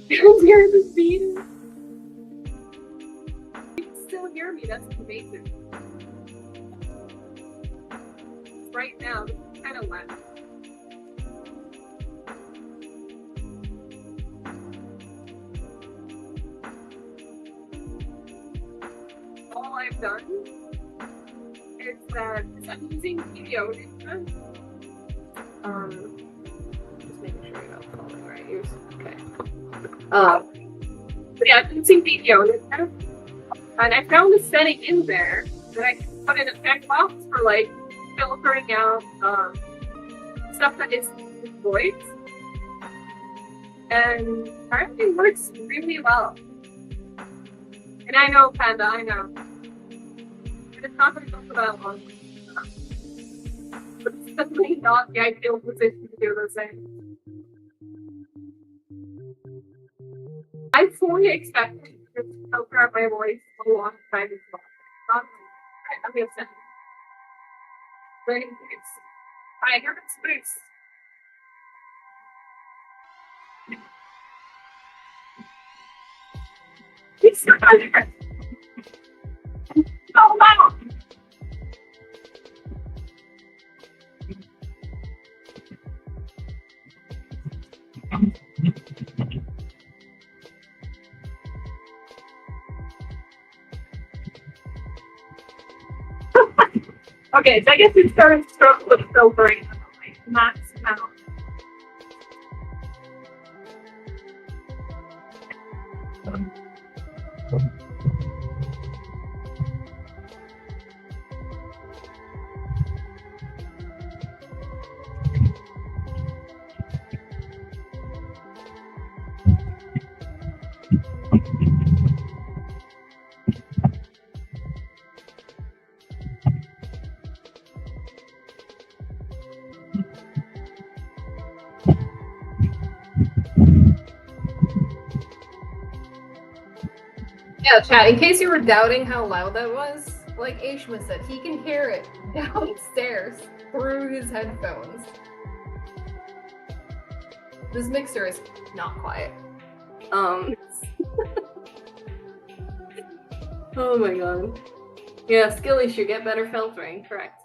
You can hear the beat. You can still hear me. That's amazing. Right now, it's kind of loud. All I've done is that I'm using video. Just making sure you're not following right ears. Okay. But yeah, I've been using video, and I found a setting in there that I can put in a checkbox for like filtering out stuff that is voice, and apparently it works really well. And I know, Panda, I know. But it's not going to go for that long. But it's definitely not the ideal position to do those things. I fully expected to filter out my voice a long time ago. I'm gonna send it. Learning boots. I hear it's boots. It's not different. Oh wow! Okay, so I guess we started struggle with filtering like max amount. Yeah, chat, in case you were doubting how loud that was, like Ashma said, he can hear it downstairs through his headphones. This mixer is not quiet. Oh my god. Yeah, Skilly should get better filtering, correct.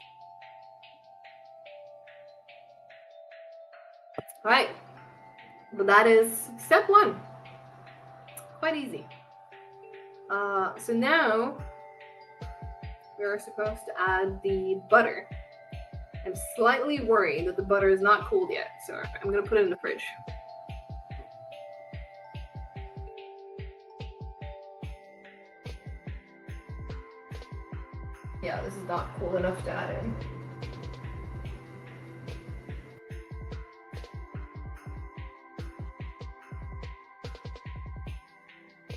Alright. But that is step 1. Quite easy. So now we're supposed to add the butter. I'm slightly worried that the butter is not cooled yet, so I'm gonna put it in the fridge. Yeah, this is not cool enough to add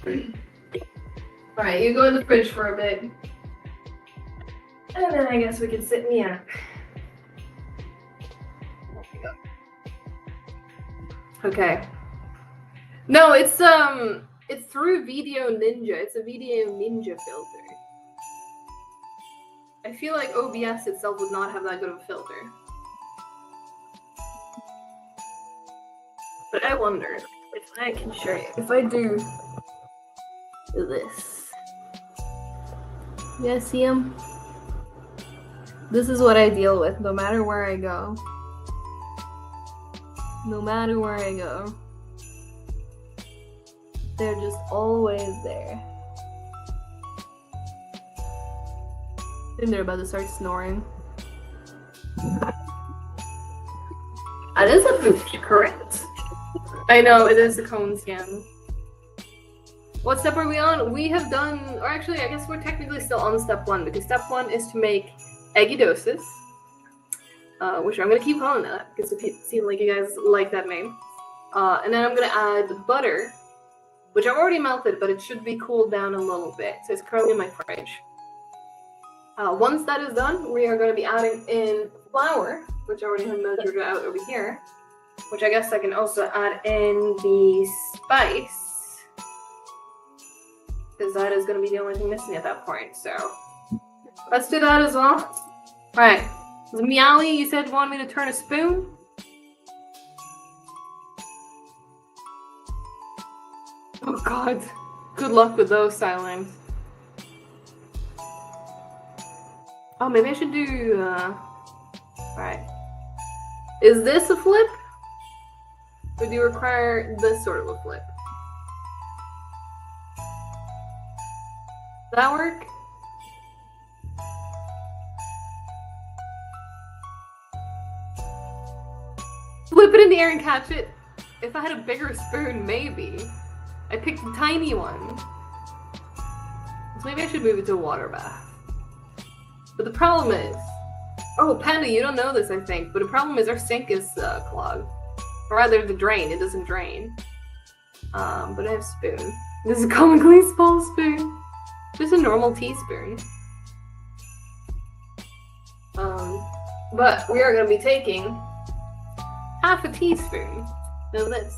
in. Alright, you go in the fridge for a bit. And then I guess we can sit in the app. Okay. No, it's through Video Ninja. It's a Video Ninja filter. I feel like OBS itself would not have that good of a filter. But I wonder if I can show you. If I do this. You guys see him? This is what I deal with no matter where I go. No matter where I go. They're just always there. And they're about to start snoring. That is a boost, correct? I know, it is a cone scan. What step are we on? We have done, or actually I guess we're technically still on step 1, because step 1 is to make Aegidosis, which I'm going to keep calling that, because it seems like you guys like that name. And then I'm going to add butter, which I've already melted, but it should be cooled down a little bit, so it's currently in my fridge. Once that is done, we are going to be adding in flour, which I already have measured out over here, which I guess I can also add in the spice, because that is going to be the only thing missing at that point, so let's do that as well. Alright, Meowly, you said you wanted me to turn a spoon? Oh god, good luck with those, Silent. Oh, maybe I should do, Alright. Is this a flip? Or do you require this sort of a flip? Does that work? Flip it in the air and catch it. If I had a bigger spoon, maybe. I picked a tiny one. So maybe I should move it to a water bath. But the problem is... Oh, Panda, you don't know this, I think. But the problem is our sink is clogged. Or rather, the drain. It doesn't drain. But I have a spoon. This is a comically small spoon. Just a normal teaspoon. But we are going to be taking half a teaspoon of this.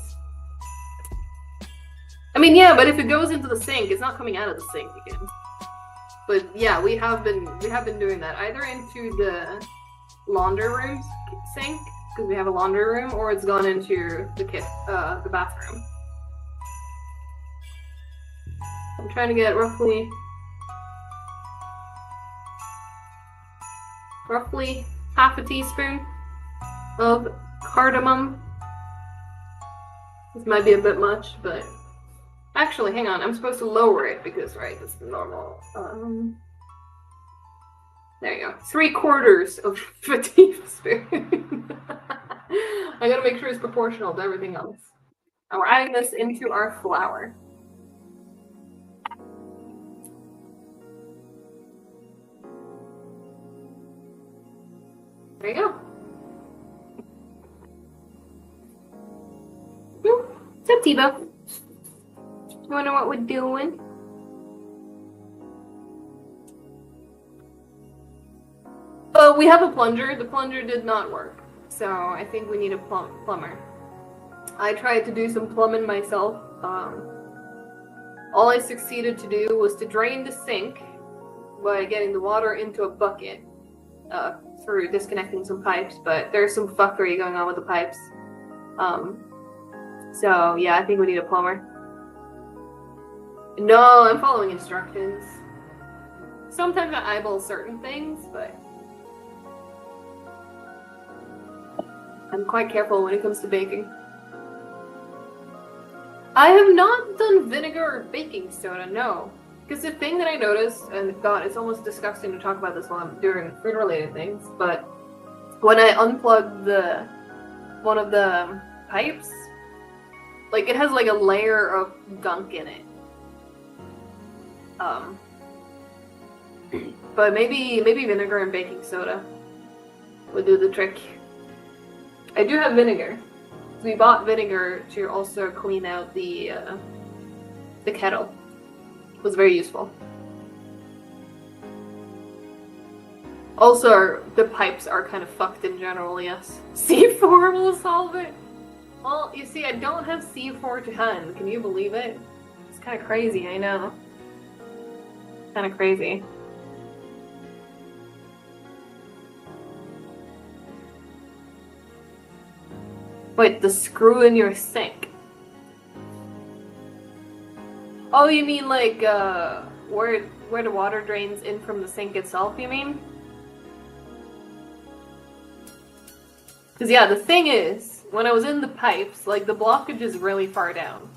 I mean, yeah, but if it goes into the sink, it's not coming out of the sink again. But yeah, we have been doing that either into the laundry room sink because we have a laundry room, or it's gone into the bathroom. I'm trying to get roughly half a teaspoon of cardamom. This might be a bit much, but actually, hang on. I'm supposed to lower it because, right, that's the normal. There you go. 3/4 of a teaspoon. I gotta make sure it's proportional to everything else. And we're adding this into our flour. There you go. What's up, Tebow? You wanna know what we're doing? We have a plunger. The plunger did not work, so I think we need a plumber. I tried to do some plumbing myself. All I succeeded to do was to drain the sink by getting the water into a bucket through disconnecting some pipes, but there's some fuckery going on with the pipes. So yeah, I think we need a plumber. No, I'm following instructions. Sometimes I eyeball certain things, but I'm quite careful when it comes to baking. I have not done vinegar or baking soda, no. Because the thing that I noticed, and god, it's almost disgusting to talk about this while I'm doing food-related things, but when I unplugged one of the pipes, like it has like a layer of gunk in it. But maybe vinegar and baking soda would do the trick. I do have vinegar. We bought vinegar to also clean out the kettle. It was very useful. Also, the pipes are kind of fucked in general, yes. C4 will solve it. Well, you see, I don't have C4 to hand. Can you believe it? It's kind of crazy, I know. Kind of crazy. Wait, the screw in your sink. Oh, you mean like where the water drains in from the sink itself, you mean? Because yeah, the thing is, when I was in the pipes, like the blockage is really far down.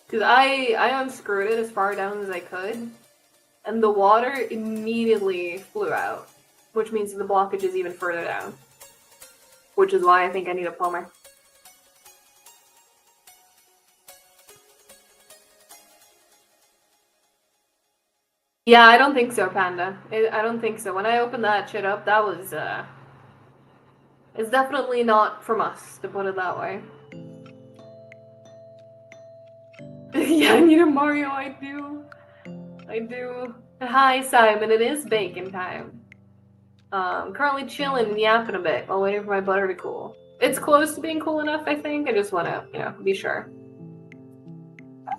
Because I unscrewed it as far down as I could, and the water immediately flew out, which means the blockage is even further down. Which is why I think I need a plumber. Yeah, I don't think so, Panda. I don't think so. When I opened that shit up, that was, it's definitely not from us, to put it that way. Yeah, I need a Mario, I do. I do. Hi, Simon, it is bacon time. Currently chilling and yapping a bit while waiting for my butter to cool. It's close to being cool enough, I think. I just want to, you know, be sure.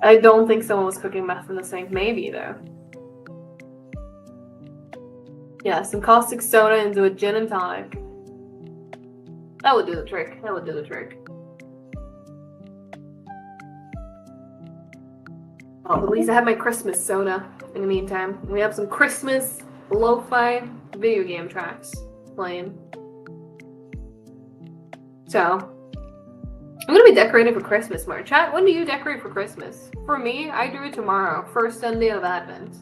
I don't think someone was cooking meth in the sink. Maybe, though. Yeah, some caustic soda into a gin and tonic. That would do the trick. That would do the trick. Oh, at least I have my Christmas soda in the meantime. We have some Christmas lo-fi video game tracks playing. So, I'm gonna be decorating for Christmas tomorrow. Chat, when do you decorate for Christmas? For me, I do it tomorrow, first Sunday of Advent.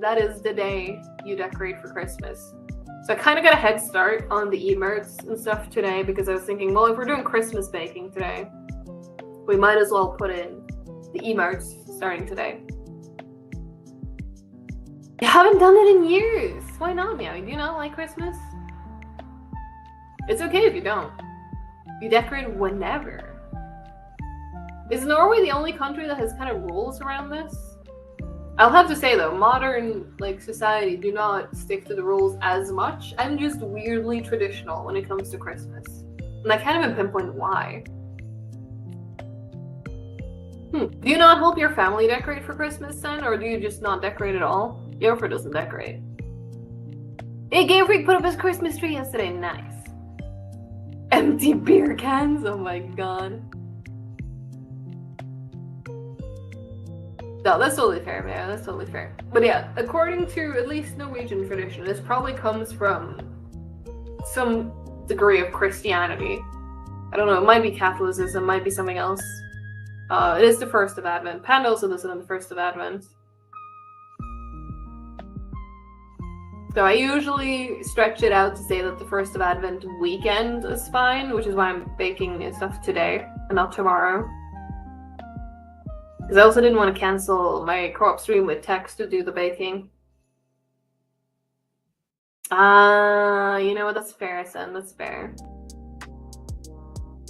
That is the day you decorate for Christmas. So I kind of got a head start on the emotes and stuff today because I was thinking, well, if we're doing Christmas baking today, we might as well put in the emotes starting today. You haven't done it in years. Why not, Meow? Do you not like Christmas? It's okay if you don't. You decorate whenever. Is Norway the only country that has kind of rules around this? I'll have to say though, modern society do not stick to the rules as much. I'm just weirdly traditional when it comes to Christmas. And I can't even pinpoint why. Do you not help your family decorate for Christmas then? Or do you just not decorate at all? Yofer doesn't decorate. Hey, Game Freak put up his Christmas tree yesterday. Nice. Empty beer cans? Oh my god. No, that's totally fair, man. That's totally fair. But yeah, according to at least Norwegian tradition, this probably comes from some degree of Christianity. I don't know, it might be Catholicism, it might be something else. It is the first of Advent. Panda also does it on the first of Advent. So I usually stretch it out to say that the first of Advent weekend is fine, which is why I'm baking stuff today and not tomorrow. Because I also didn't want to cancel my co-op stream with Tex to do the baking. You know what? That's fair, son. That's fair.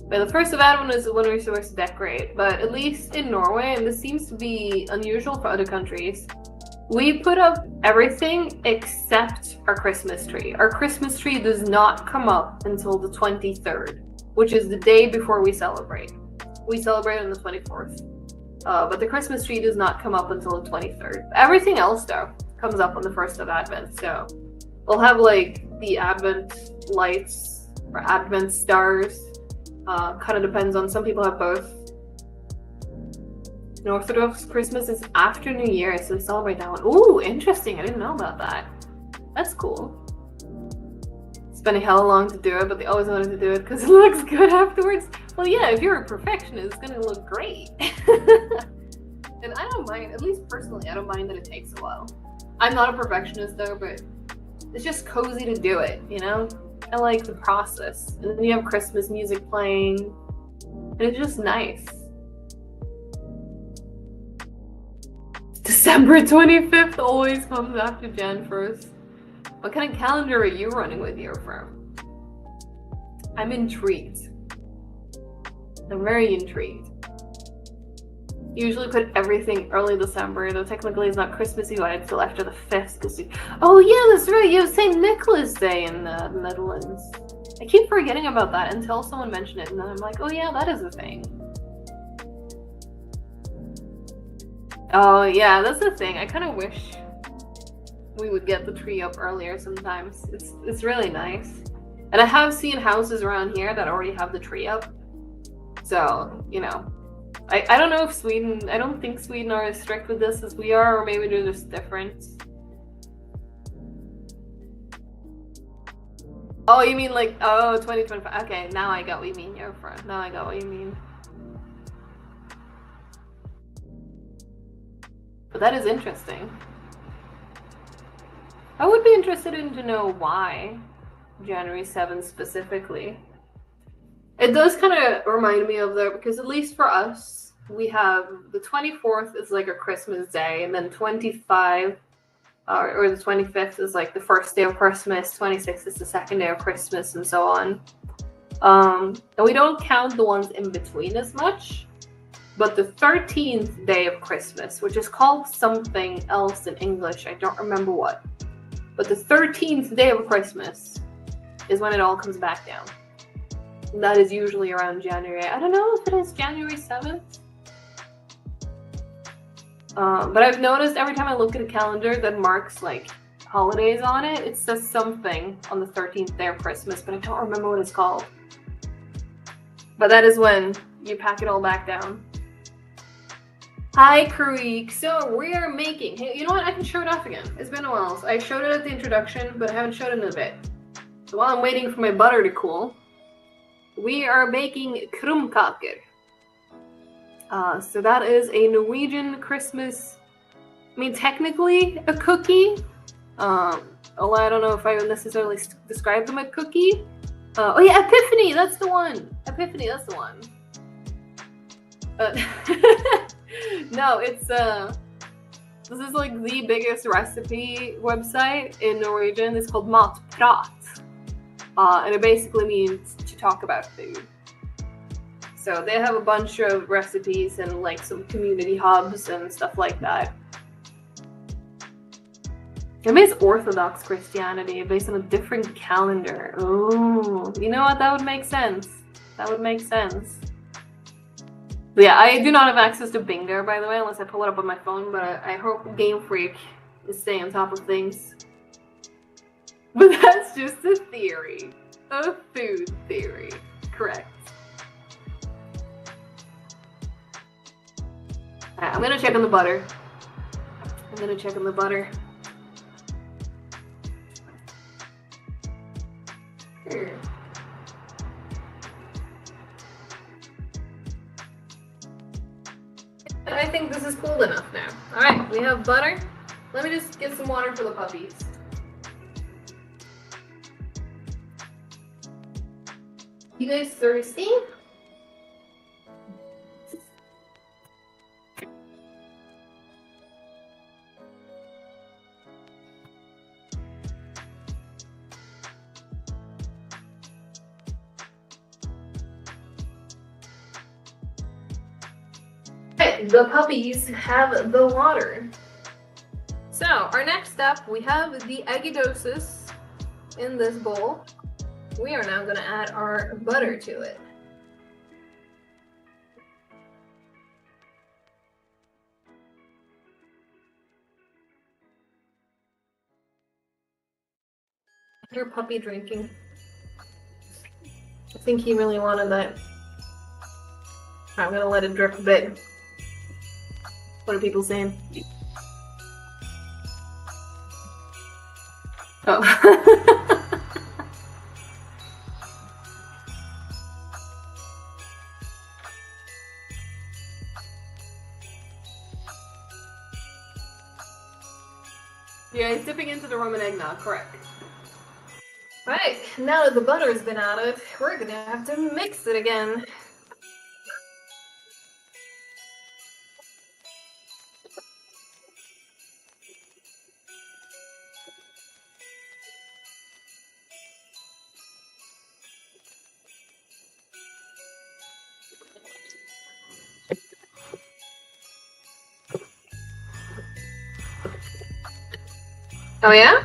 But the first of Advent is when we're supposed to decorate. But at least in Norway, and this seems to be unusual for other countries, we put up everything except our Christmas tree. Our Christmas tree does not come up until the 23rd, which is the day before we celebrate. We celebrate on the 24th. But the Christmas tree does not come up until the 23rd. Everything else, though, comes up on the 1st of Advent. So we'll have, like, the Advent lights or Advent stars. Kind of depends on, some people have both. In Orthodox, Christmas is after New Year, so they celebrate that one. Ooh, interesting. I didn't know about that. That's cool. Spending hella long to do it, but they always wanted to do it because it looks good afterwards. Well, yeah, if you're a perfectionist, it's gonna look great. And I don't mind, at least personally, I don't mind that it takes a while. I'm not a perfectionist though, but it's just cozy to do it, you know? I like the process. And then you have Christmas music playing, and it's just nice. December 25th always comes after Jan 1st. What kind of calendar are you running with your firm? I'm intrigued. I'm very intrigued. Usually put everything early December, though technically it's not Christmassy vibes till after the 5th. Oh yeah, that's right, you have St. Nicholas Day in the Netherlands. I keep forgetting about that until someone mentioned it, and then I'm like, oh yeah, that is a thing. Oh yeah, that's the thing. I kind of wish we would get the tree up earlier sometimes. It's really nice. And I have seen houses around here that already have the tree up. So, you know, I don't know if Sweden, I don't think Sweden are as strict with this as we are, or maybe they're just different. Oh, you mean like, oh, 2025. Okay, now I got what you mean, your friend. Now I got what you mean. But that is interesting. I would be interested in to know why January 7th specifically. It does kind of remind me of that, because at least for us, we have the 24th is like a Christmas day, and then 25 or the 25th is like the first day of Christmas, 26th is the second day of Christmas, and so on. And we don't count the ones in between as much, but the 13th day of Christmas, which is called something else in English, I don't remember what, but the 13th day of Christmas is when it all comes back down. And that is usually around January. I don't know if it is January 7th. But I've noticed every time I look at a calendar that marks like holidays on it, it says something on the 13th day of Christmas, but I don't remember what it's called. But that is when you pack it all back down. Hi, Creek. So we are making, hey, you know what? I can show it off again. It's been a while. So I showed it at the introduction, but I haven't showed it in a bit. So while I'm waiting for my butter to cool, we are making krumkaker. So that is a Norwegian Christmas, I mean, technically a cookie. Although I don't know if I would necessarily describe them as cookie. Oh yeah, Epiphany, that's the one. Epiphany, that's the one. No, it's this is like the biggest recipe website in Norwegian. It's called Matprat, and it basically means to talk about food. So they have a bunch of recipes and like some community hubs and stuff like that. It means Orthodox Christianity based on a different calendar. Oh, you know what? That would make sense. That would make sense. But yeah, I do not have access to Bingo, by the way, unless I pull it up on my phone, but I hope Game Freak is staying on top of things. But that's just a theory. A food theory. Correct. Alright, I'm gonna check on the butter. Here. And I think this is cool enough now. Alright, we have butter. Let me just get some water for the puppies. You guys thirsty? The puppies have the water. So our next step, we have the eggidosis in this bowl. We are now going to add our butter to it. Your puppy drinking. I think he really wanted that. I'm going to let it drip a bit. What are people saying? Oh. Yeah, he's dipping into the rum and eggnog, correct. Right, now that the butter's been added, we're gonna have to mix it again. Oh yeah?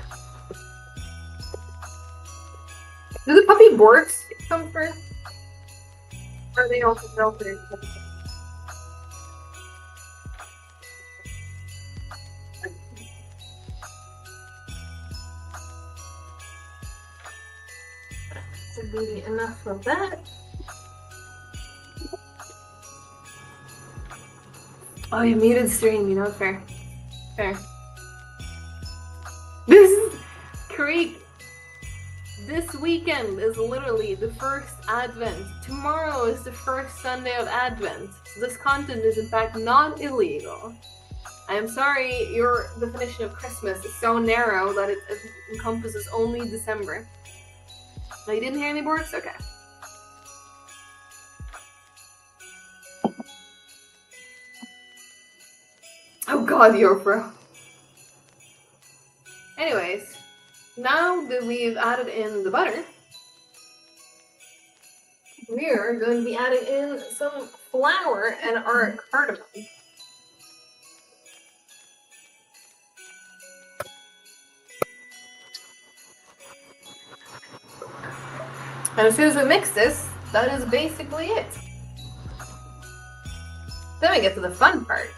Do the puppy boards come first? Or are they also filtered? Should be enough of that. Oh, you muted stream, you know, fair. Fair. This is Creek. This weekend is literally the first Advent. Tomorrow is the first Sunday of Advent. So this content is in fact not illegal. I am sorry, your definition of Christmas is so narrow that it encompasses only December. No, you didn't hear any Borks? Okay. Oh god, Yofro. Anyways, now that we've added in the butter, we're going to be adding in some flour and our cardamom. And as soon as we mix this, that is basically it. Then we get to the fun part.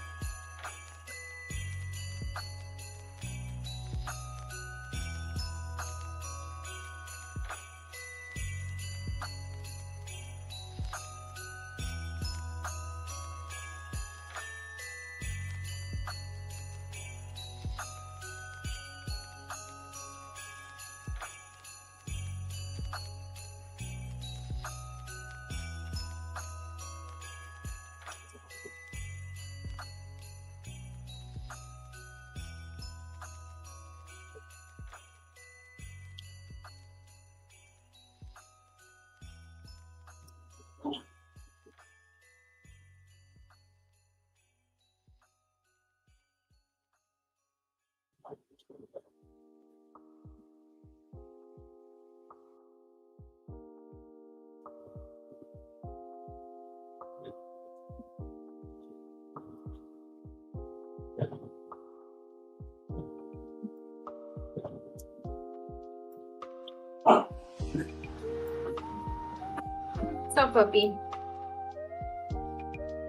Stop, puppy.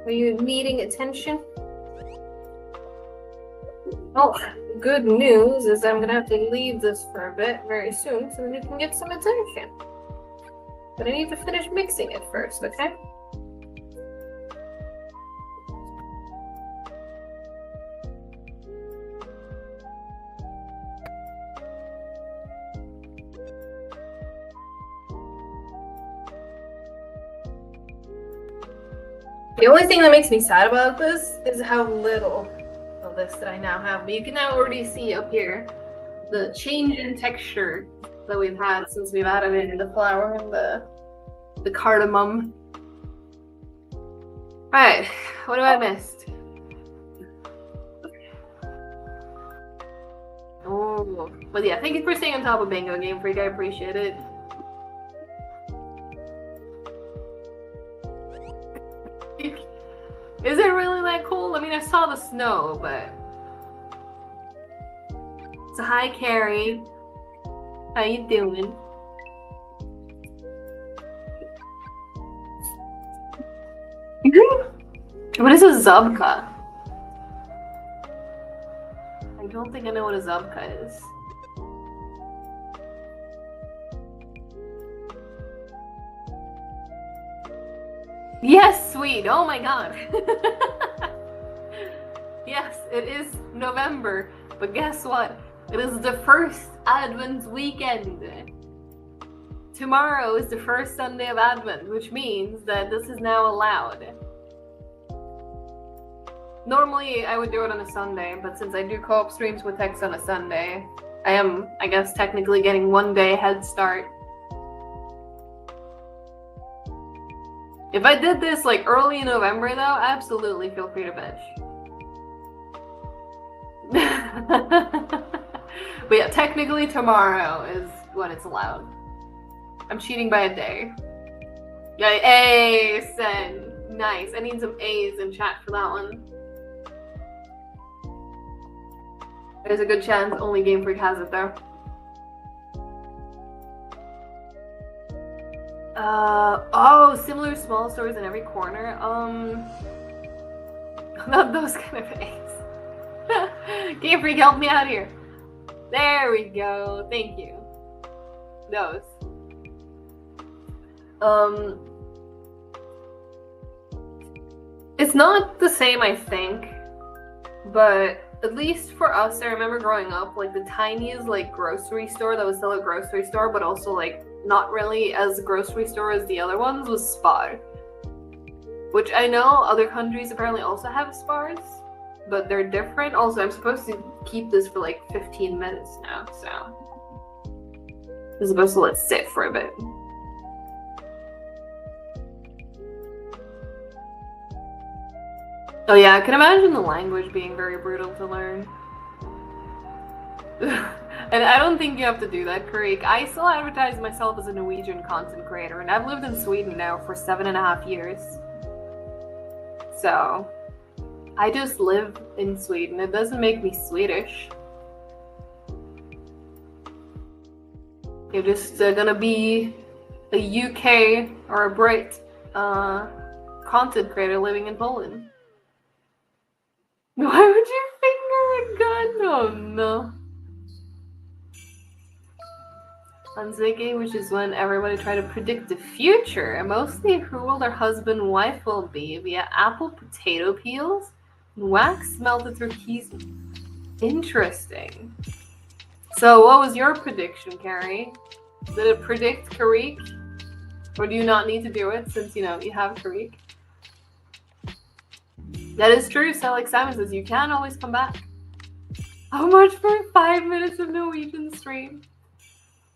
Are you needing attention? Oh, good news is I'm gonna have to leave this for a bit very soon so that you can get some attention. But I need to finish mixing it first, okay? The only thing that makes me sad about this is how little of this that I now have. But you can now already see up here the change in texture that we've had since we've added in the flour and the cardamom. Alright, what do I missed? Oh, but yeah, thank you for staying on top of Bingo Game Freak. I appreciate it. Is it really that cold? I mean, I saw the snow, but... So, hi, Carrie. How you doing? What is a Zubka? I don't think I know what a Zubka is. Yes, sweet. Oh my god. Yes, it is November, but guess what? It is the first Advent weekend. Tomorrow is the first Sunday of Advent, which means that this is now allowed. Normally, I would do it on a Sunday, but since I do co-op streams with Tex on a Sunday, I am, I guess, technically getting 1 day head start. If I did this like early in November though, absolutely feel free to bitch. But yeah, technically tomorrow is when it's allowed. I'm cheating by a day. Yeah, A, send. Nice. I need some A's in chat for that one. There's a good chance only Game Freak has it though. Oh, similar small stores in every corner. Not those kind of A's. Game Freak, help me out here. There we go. Thank you. Those. It's not the same, I think, but at least for us, I remember growing up, like the tiniest like grocery store that was still a grocery store, but also like not really as a grocery store as the other ones was Spar. Which I know other countries apparently also have Spars, but they're different. Also, I'm supposed to keep this for like 15 minutes now, so I'm supposed to let it sit for a bit. Oh yeah, I can imagine the language being very brutal to learn. And I don't think you have to do that, Karik. I still advertise myself as a Norwegian content creator, and I've lived in Sweden now for 7.5 years. So, I just live in Sweden. It doesn't make me Swedish. You're just gonna be a UK or a Brit content creator living in Poland. Why would you finger a gun? Oh no. Anzeki, which is when everybody try to predict the future, and mostly who will their husband and wife will be via apple potato peels and wax melted through keys. Interesting. So what was your prediction, Carrie? Did it predict Karik? Or do you not need to do it since, you know, you have Karik? That is true, so like Simon says, you can always come back. How much for 5 minutes of Norwegian stream?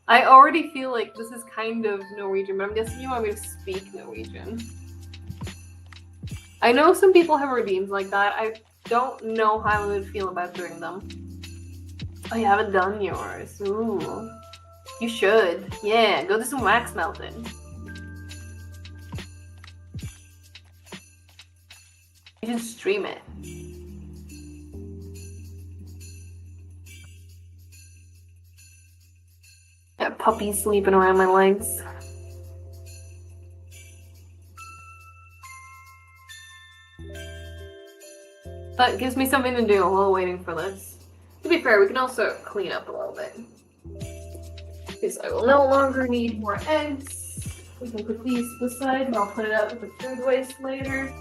I already feel like this is kind of Norwegian, but I'm guessing you want me to speak Norwegian. I know some people have redeems like that. I don't know how I would feel about doing them. Oh, you haven't done yours. Ooh. You should. Yeah, go do some wax melting. You should stream it. Got puppies sleeping around my legs. That gives me something to do while waiting for this. To be fair, we can also clean up a little bit. Because I will no longer need more eggs. We can put these to the side and I'll put it out with the food waste later.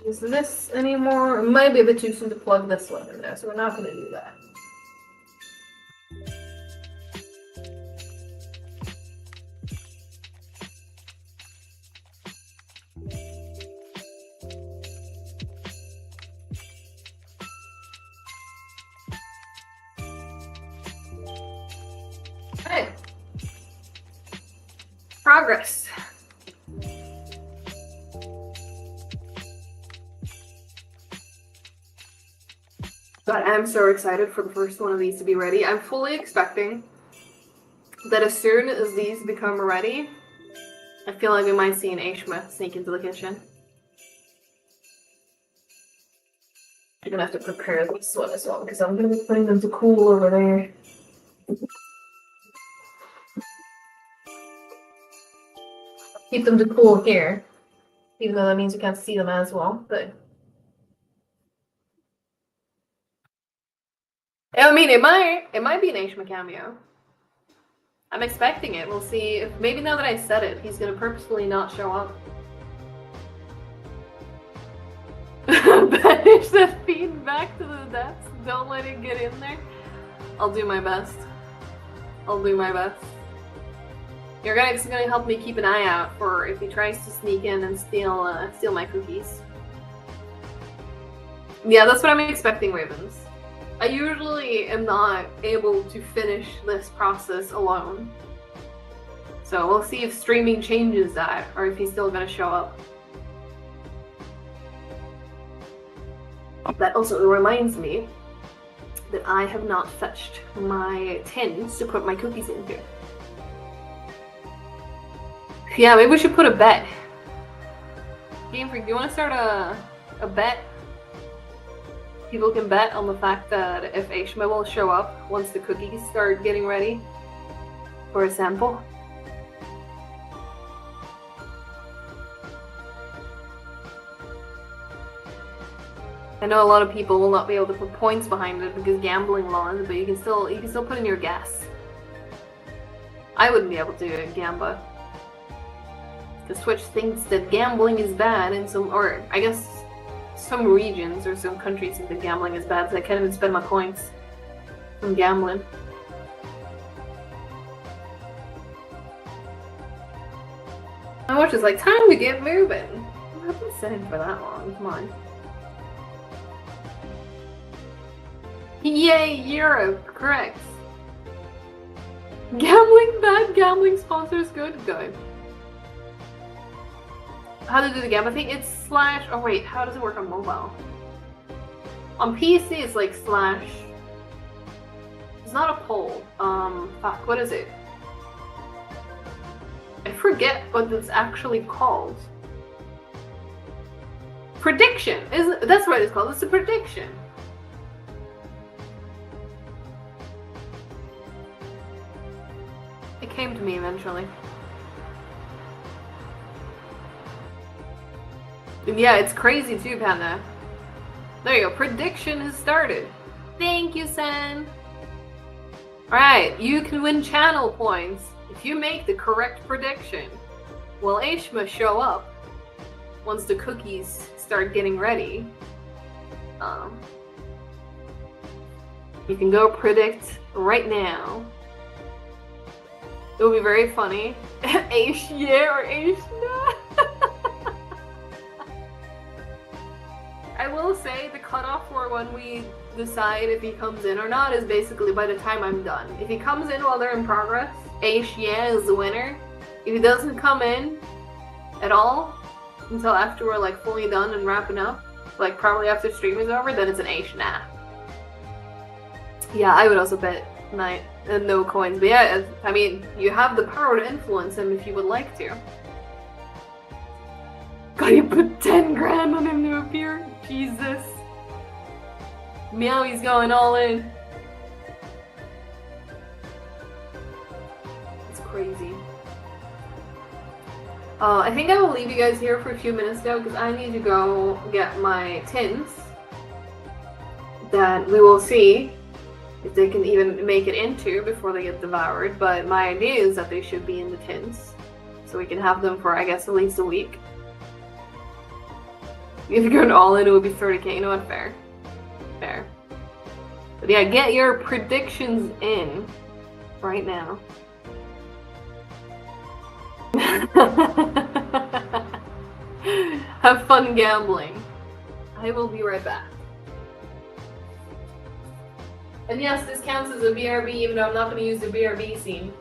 Use this anymore. It might be a bit too soon to plug this one in there, so we're not going to do that. Okay. Progress. But I'm so excited for the first one of these to be ready. I'm fully expecting that as soon as these become ready, I feel like we might see an Aishma sneak into the kitchen. You're gonna have to prepare this one as well, because I'm gonna be putting them to cool over there. Keep them to cool here, even though that means you can't see them as well, but... I mean, it might be an Aishma cameo. I'm expecting it. We'll see if maybe now that I said it, he's gonna purposefully not show up. Banish the feedback to the depths. Don't let it get in there. I'll do my best. I'll do my best. Your guy's gonna help me keep an eye out for if he tries to sneak in and steal my cookies. Yeah, that's what I'm expecting, Ravens. I usually am not able to finish this process alone. So we'll see if streaming changes that, or if he's still gonna show up. That also reminds me that I have not fetched my tins to put my cookies into. Yeah, maybe we should put a bet. Game Freak, do you want to start a bet? People can bet on the fact that if Aishma will show up once the cookies start getting ready for a sample. I know a lot of people will not be able to put points behind it because gambling laws, but you can still put in your guess. I wouldn't be able to gamba. Because Twitch thinks that gambling is bad in some, or I guess some regions or some countries think that gambling is bad, so I can't even spend my points from gambling. My watch is like, time to get moving. I've been sitting for that long, come on. Yay, Europe, correct. Gambling bad, gambling sponsors good, good. How to do the game? I think it's slash. Oh wait, how does it work on mobile? On PC, it's like slash. It's not a poll. Fuck, what is it? I forget what it's actually called. Prediction. That's what it's called. It's a prediction. It came to me eventually. Yeah, it's crazy too, Panda. There you go. Prediction has started. Thank you, Sen. Alright, you can win channel points if you make the correct prediction. Will Aishma show up once the cookies start getting ready? You can go predict right now. It will be very funny. Aish yeah or Aishna? I will say the cutoff for when we decide if he comes in or not is basically by the time I'm done. If he comes in while they're in progress, Aish yeah is the winner. If he doesn't come in at all until after we're like fully done and wrapping up, like probably after stream is over, then it's an Aish nah. Yeah, I would also bet no coins, but yeah, I mean, you have the power to influence him if you would like to. God, you put 10 grand on him to appear? Jesus. Meow, he's going all in. It's crazy. I think I will leave you guys here for a few minutes now because I need to go get my tins. That we will see if they can even make it into before they get devoured, but my idea is that they should be in the tins. So we can have them for, I guess, at least a week. If you're going all in, it would be 30k. You know what? Fair. Fair. But yeah, get your predictions in right now. Have fun gambling. I will be right back. And yes, this counts as a BRB, even though I'm not going to use the BRB scene.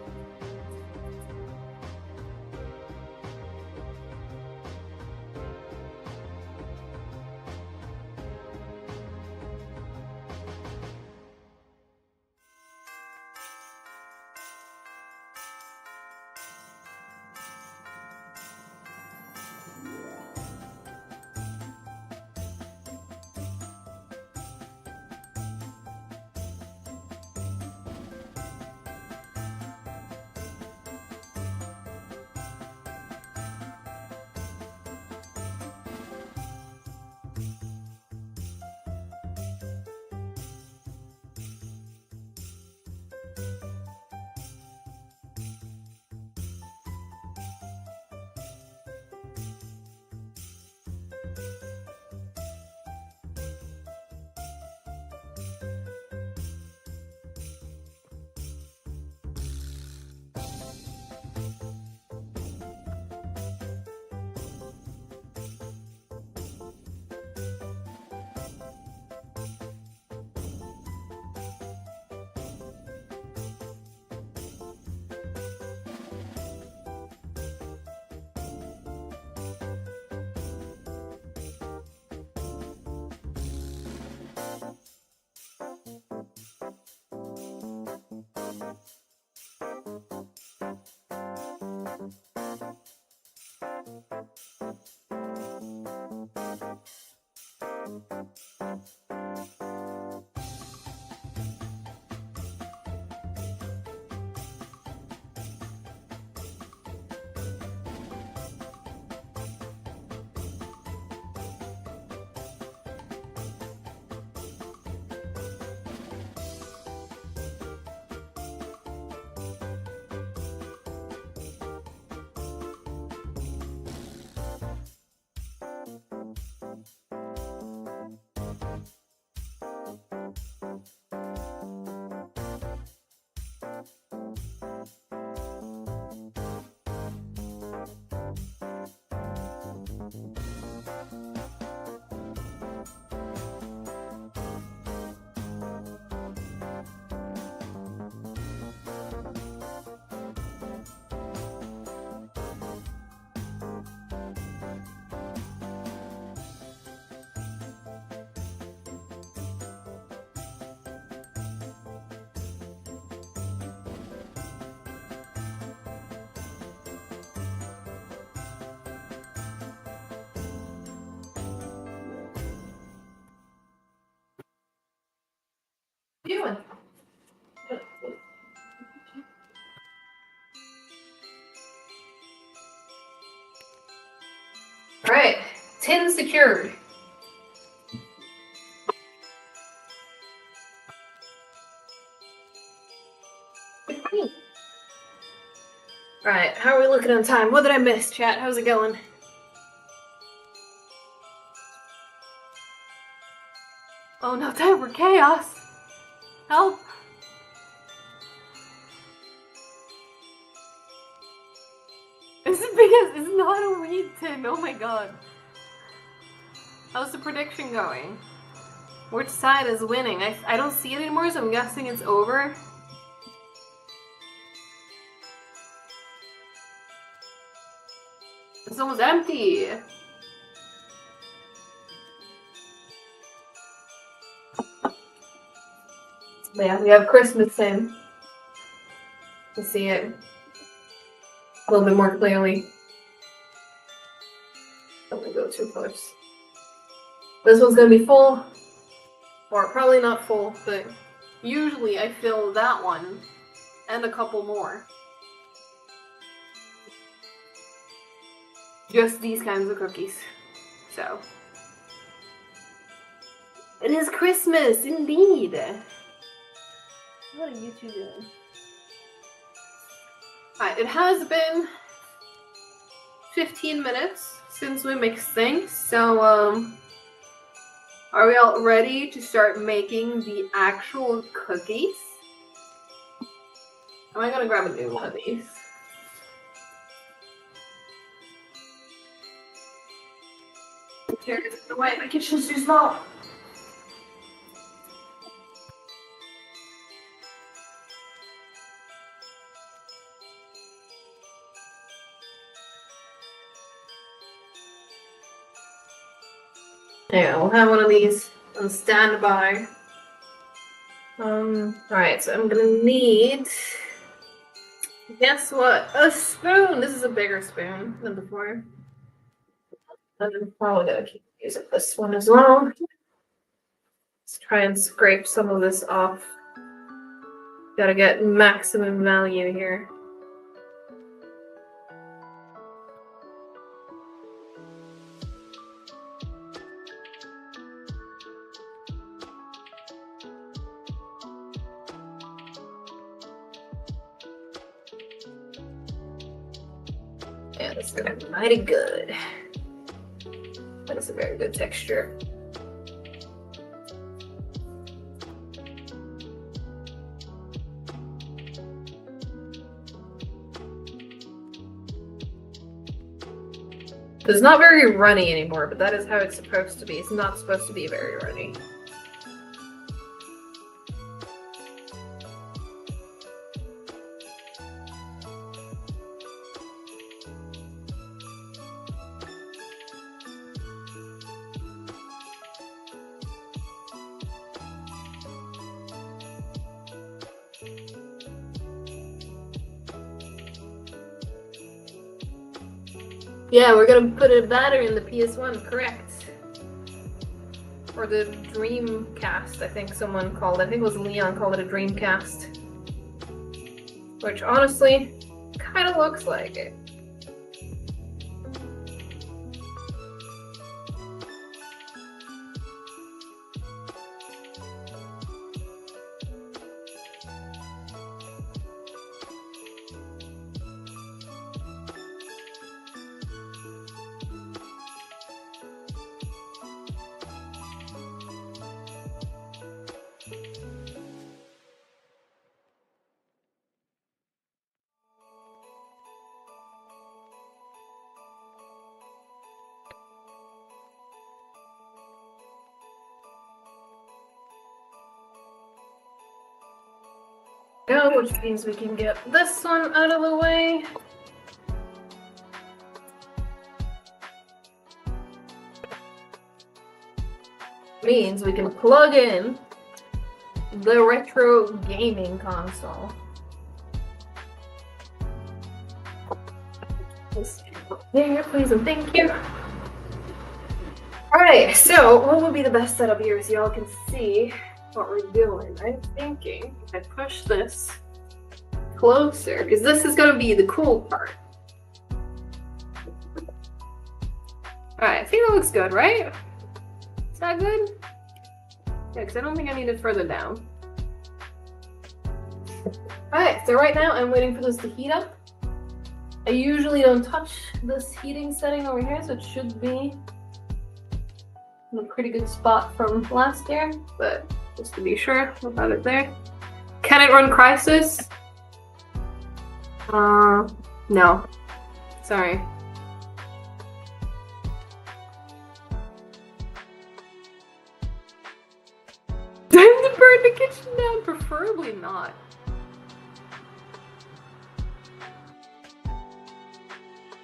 Doing? Alright, tin secured. Right, how are we looking on time? What did I miss, chat? How's it going? Oh no, time for chaos! Help! This is because it's not a read tin, oh my god. How's the prediction going? Which side is winning? I don't see it anymore, so I'm guessing it's over. It's almost empty! But yeah, we have Christmas in. To see it a little bit more clearly. Don't want to go too close. This one's gonna be full. Or probably not full, but usually I fill that one and a couple more. Just these kinds of cookies. So. It is Christmas, indeed! What are you two doing? Alright, it has been 15 minutes since we mixed things, so are we all ready to start making the actual cookies? Am I gonna grab a new one of these? Here, get the way, my kitchen's too small. Yeah, we'll have one of these on standby. Alright, so I'm gonna need, guess what? A spoon! This is a bigger spoon than before. And I'm probably gonna keep using this one as well. Let's try and scrape some of this off. Gotta get maximum value here. Yeah, this is gonna be mighty good. That is a very good texture. It's not very runny anymore, but that is how it's supposed to be. It's not supposed to be very runny. Yeah, we're gonna put a battery in the PS1, correct. Or the Dreamcast, I think someone called it. I think it was Leon called it a Dreamcast. Which honestly, kind of looks like it. Go, which means we can get this one out of the way. Means we can plug in the retro gaming console. There, please and thank you. Alright, so what would be the best setup here so y'all can see what we're doing? I'm thinking if I push this closer, because this is going to be the cool part. Alright, I think that looks good, right? Is that good? Yeah, because I don't think I need it further down. Alright, so right now I'm waiting for this to heat up. I usually don't touch this heating setting over here, so it should be in a pretty good spot from last year, but just to be sure about it there. Can it run Crysis? No. Sorry. Time to burn the kitchen down? Preferably not.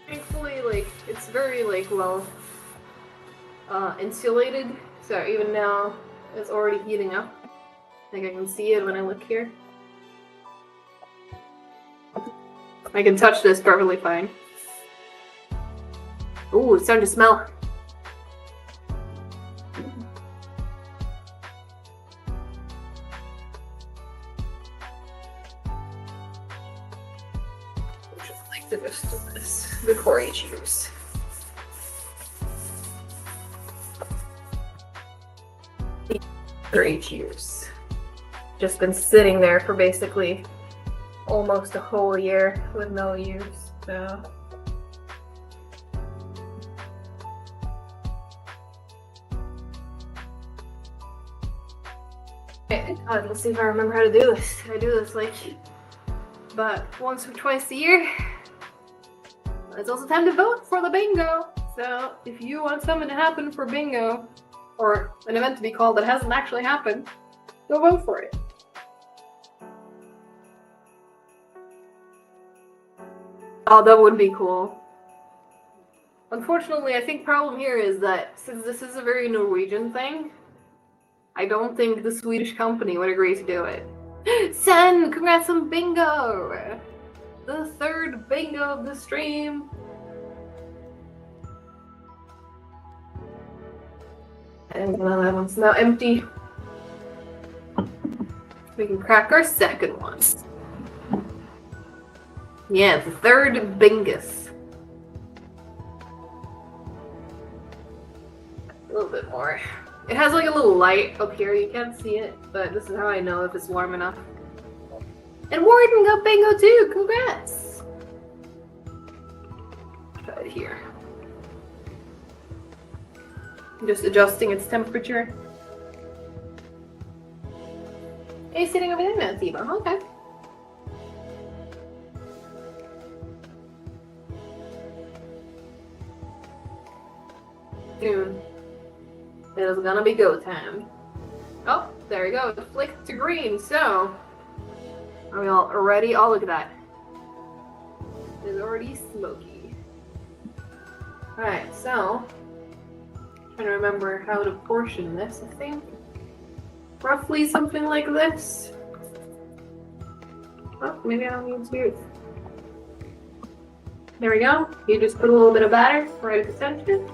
Thankfully, like, it's very, like, well insulated, so even now it's already heating up. I think I can see it when I look here. I can touch this perfectly fine. Ooh, it's starting to smell. I just like the rest of this before each use. For each use. Just been sitting there for basically almost a whole year with no use, so. Okay, God, let's see if I remember how to do this. I do this like about once or twice a year. It's also time to vote for the bingo. So if you want something to happen for bingo, or an event to be called that hasn't actually happened, go vote for it. Oh, that would be cool. Unfortunately, I think the problem here is that since this is a very Norwegian thing, I don't think the Swedish company would agree to do it. Sen, congrats on bingo! The third bingo of the stream. And that one's now empty. We can crack our second one. Yeah, the third bingus. A little bit more. It has like a little light up here. You can't see it, but this is how I know if it's warm enough. And Warden got bingo too. Congrats. Try it here. Just adjusting its temperature. Are you sitting over there now, T-Bone? Okay. Soon. It is gonna be go time. Oh, there we go. It flicked to green, so are we all ready? Oh, look at that. It's already smoky. Alright, so trying to remember how to portion this, I think. Roughly something like this. Oh, maybe I don't need to. There we go. You just put a little bit of batter right at the center.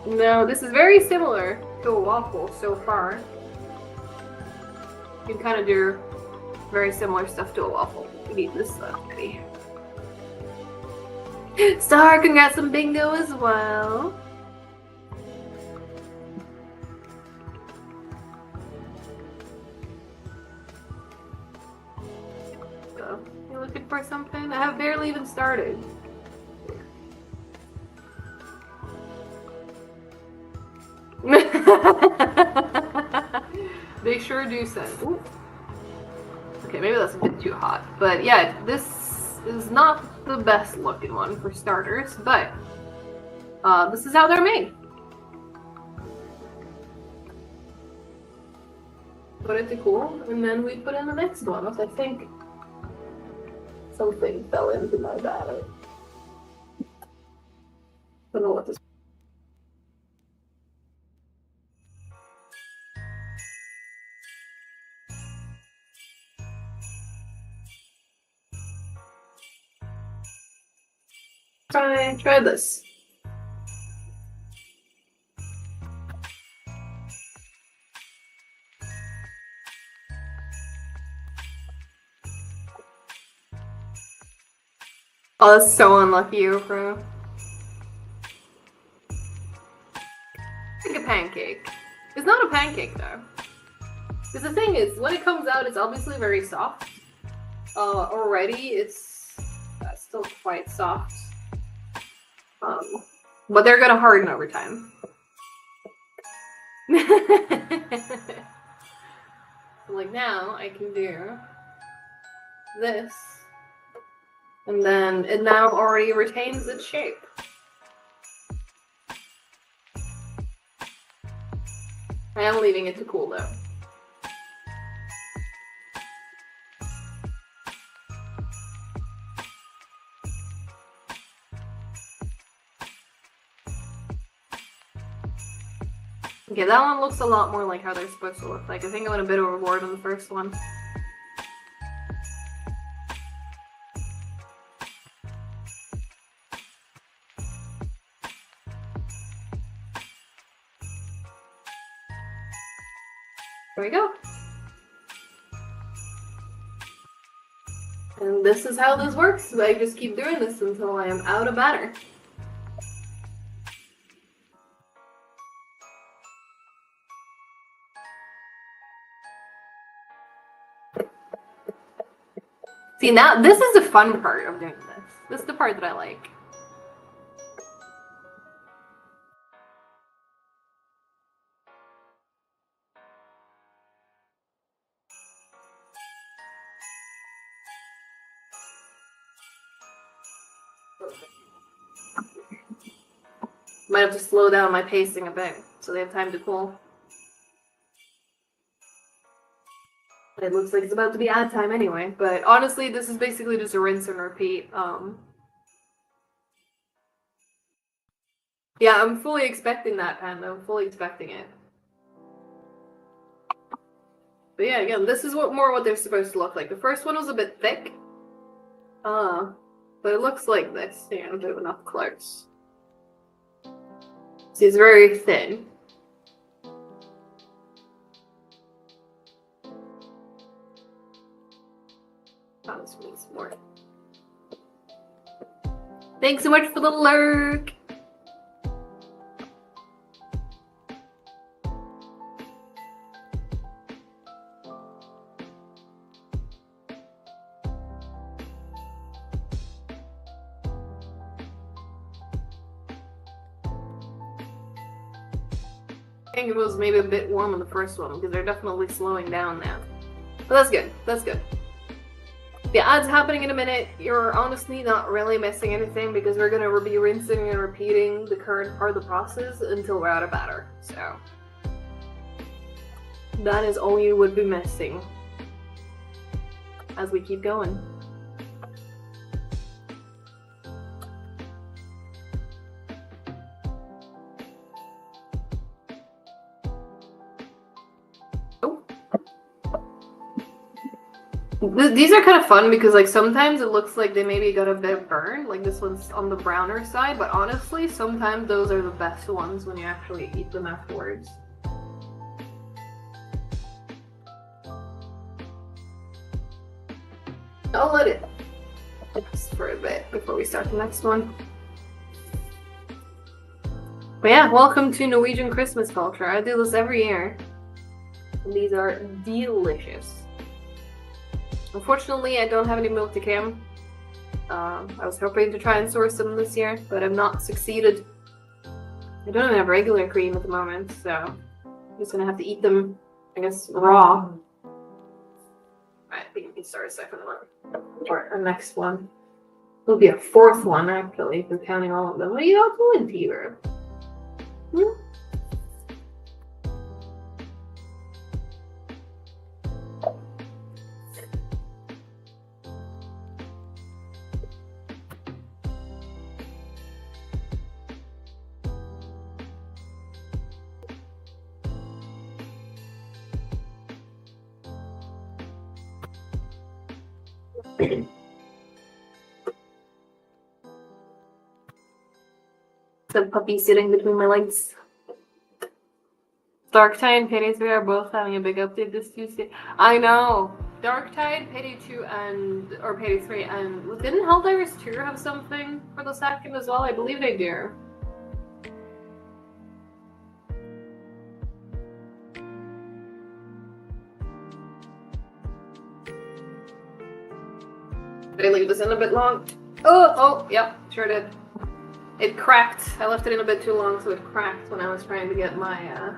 Now, this is very similar to a waffle so far. You can kind of do very similar stuff to a waffle. We need this ready. Star, congrats on bingo as well. So, you looking for something? I have barely even started. They sure do send. Ooh. Okay, maybe that's a bit too hot. But yeah, this is not the best looking one for starters, but this is how they're made. Put it to cool, and then we put in the next one, which I think something fell into my batter. Don't know what this. Try this. Oh, that's so unlucky, Oprah. Like a pancake. It's not a pancake though. Because the thing is, when it comes out, it's obviously very soft. Already, it's still quite soft. But they're gonna harden over time. Like now, I can do this. And then it now already retains its shape. I am leaving it to cool though. Okay, that one looks a lot more like how they're supposed to look like. I think I went a bit overboard on the first one. There we go. And this is how this works. I just keep doing this until I am out of batter. See, now this is the fun part of doing this. This is the part that I like. Might have to slow down my pacing a bit so they have time to cool. It looks like it's about to be ad time anyway, but honestly, this is basically just a rinse and repeat. Yeah, I'm fully expecting that, Panda. I'm fully expecting it. But yeah, again, this is what they're supposed to look like. The first one was a bit thick. But it looks like this. Yeah, I'm doing enough close. See, it's very thin. This needs more. Thanks so much for the lurk. I think it was maybe a bit warm on the first one because they're definitely slowing down now. But that's good. That's good. The ad's happening in a minute. You're honestly not really missing anything because we're going to be rinsing and repeating the current part of the process until we're out of batter. So that is all you would be missing as we keep going. These are kind of fun because like sometimes it looks like they maybe got a bit burned, like this one's on the browner side, but honestly, sometimes those are the best ones when you actually eat them afterwards. I'll let it rest for a bit before we start the next one. But yeah, welcome to Norwegian Christmas culture. I do this every year. And these are delicious. Unfortunately, I don't have any milk to cam. I was hoping to try and source some this year, but I've not succeeded. I don't even have regular cream at the moment, so I'm just gonna have to eat them, I guess, raw. Right, I think we can start a second one. Or a next one. It'll be a fourth one, actually, if we're counting all of them. What are you all doing, Peter? Hmm? The puppy sitting between my legs. Darktide and Payday 3 are both having a big update this Tuesday. I know! Darktide, Payday 2, or Payday 3, and didn't Helldivers 2 have something for the second as well? I believe they do. Did I leave this in a bit long? Oh, yep, sure did. It cracked. I left it in a bit too long, so it cracked when I was trying to get my,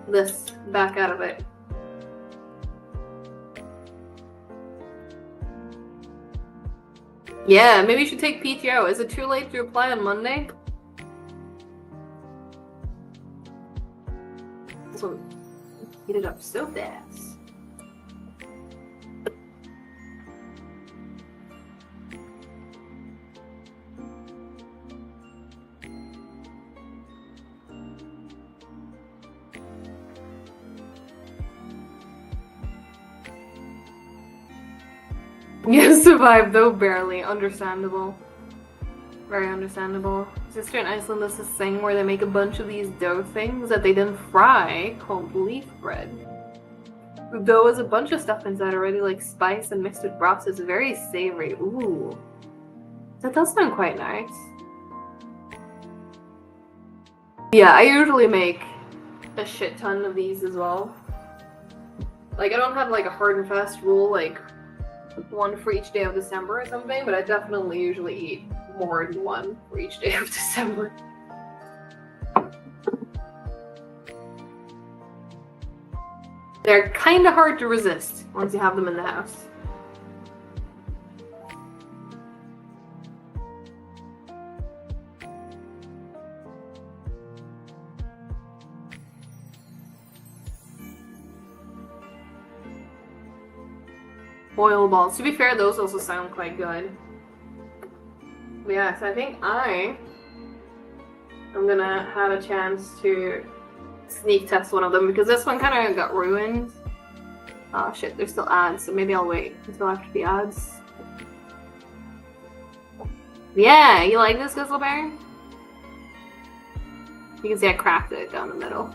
this back out of it. Yeah, maybe you should take PTO. Is it too late to apply on Monday? This one heated up so fast. You survived though, barely. Understandable. Very understandable. Sister in Iceland does this thing where they make a bunch of these dough things that they then fry called leaf bread. The dough has a bunch of stuff inside already, like spice and mixed with broth, so it's very savory. Ooh. That does sound quite nice. Yeah, I usually make a shit ton of these as well. Like, I don't have like a hard and fast rule, like one for each day of December or something, but I definitely usually eat more than one for each day of December. They're kind of hard to resist once you have them in the house. Oil balls. To be fair, those also sound quite good. But yeah, so I think I'm gonna have a chance to sneak test one of them because this one kind of got ruined. Oh shit, there's still ads, so maybe I'll wait until after the ads. Yeah, you like this, Grizzlebear? You can see I cracked it down the middle.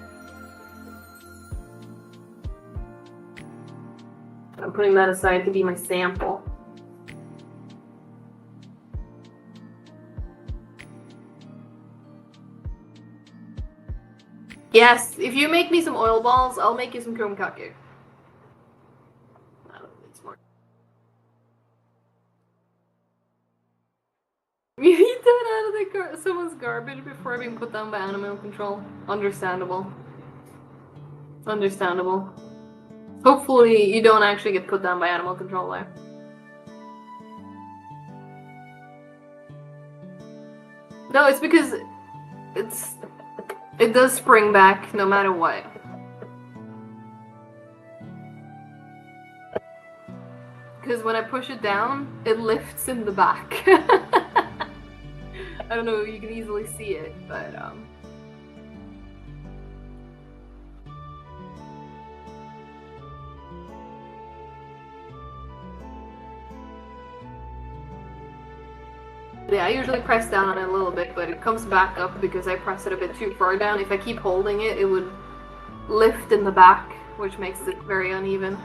I'm putting that aside to be my sample. Yes, if you make me some oil balls, I'll make you some krumkaker. It's more. You eat that out of someone's garbage before being put down by animal control. Understandable. Understandable. Hopefully you don't actually get put down by animal control there. No, it's because it does spring back no matter what. Because when I push it down, it lifts in the back. I don't know if you can easily see it, but Yeah, I usually press down on it a little bit, but it comes back up because I press it a bit too far down. If I keep holding it, it would lift in the back, which makes it very uneven.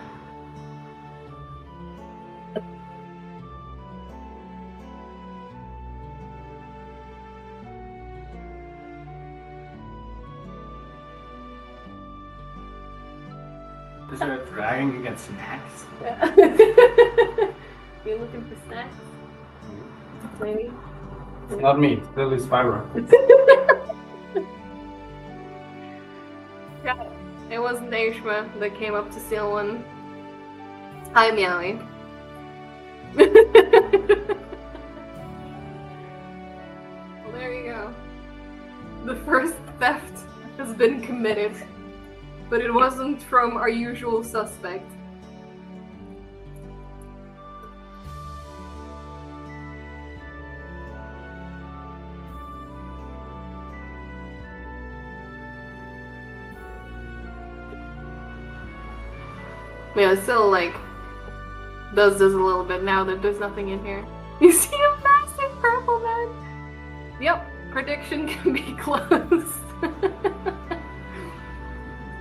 Is there a dragon you get snacks? Yeah. You looking for snacks? Maybe? Not me, Lily Spyro. Yeah, it wasn't Aishma that came up to steal one. Hi, Meowie. Well, there you go. The first theft has been committed, but it wasn't from our usual suspect. Yeah, it still, like, does this a little bit now that there's nothing in here. You see a massive purple man? Yep, prediction can be closed.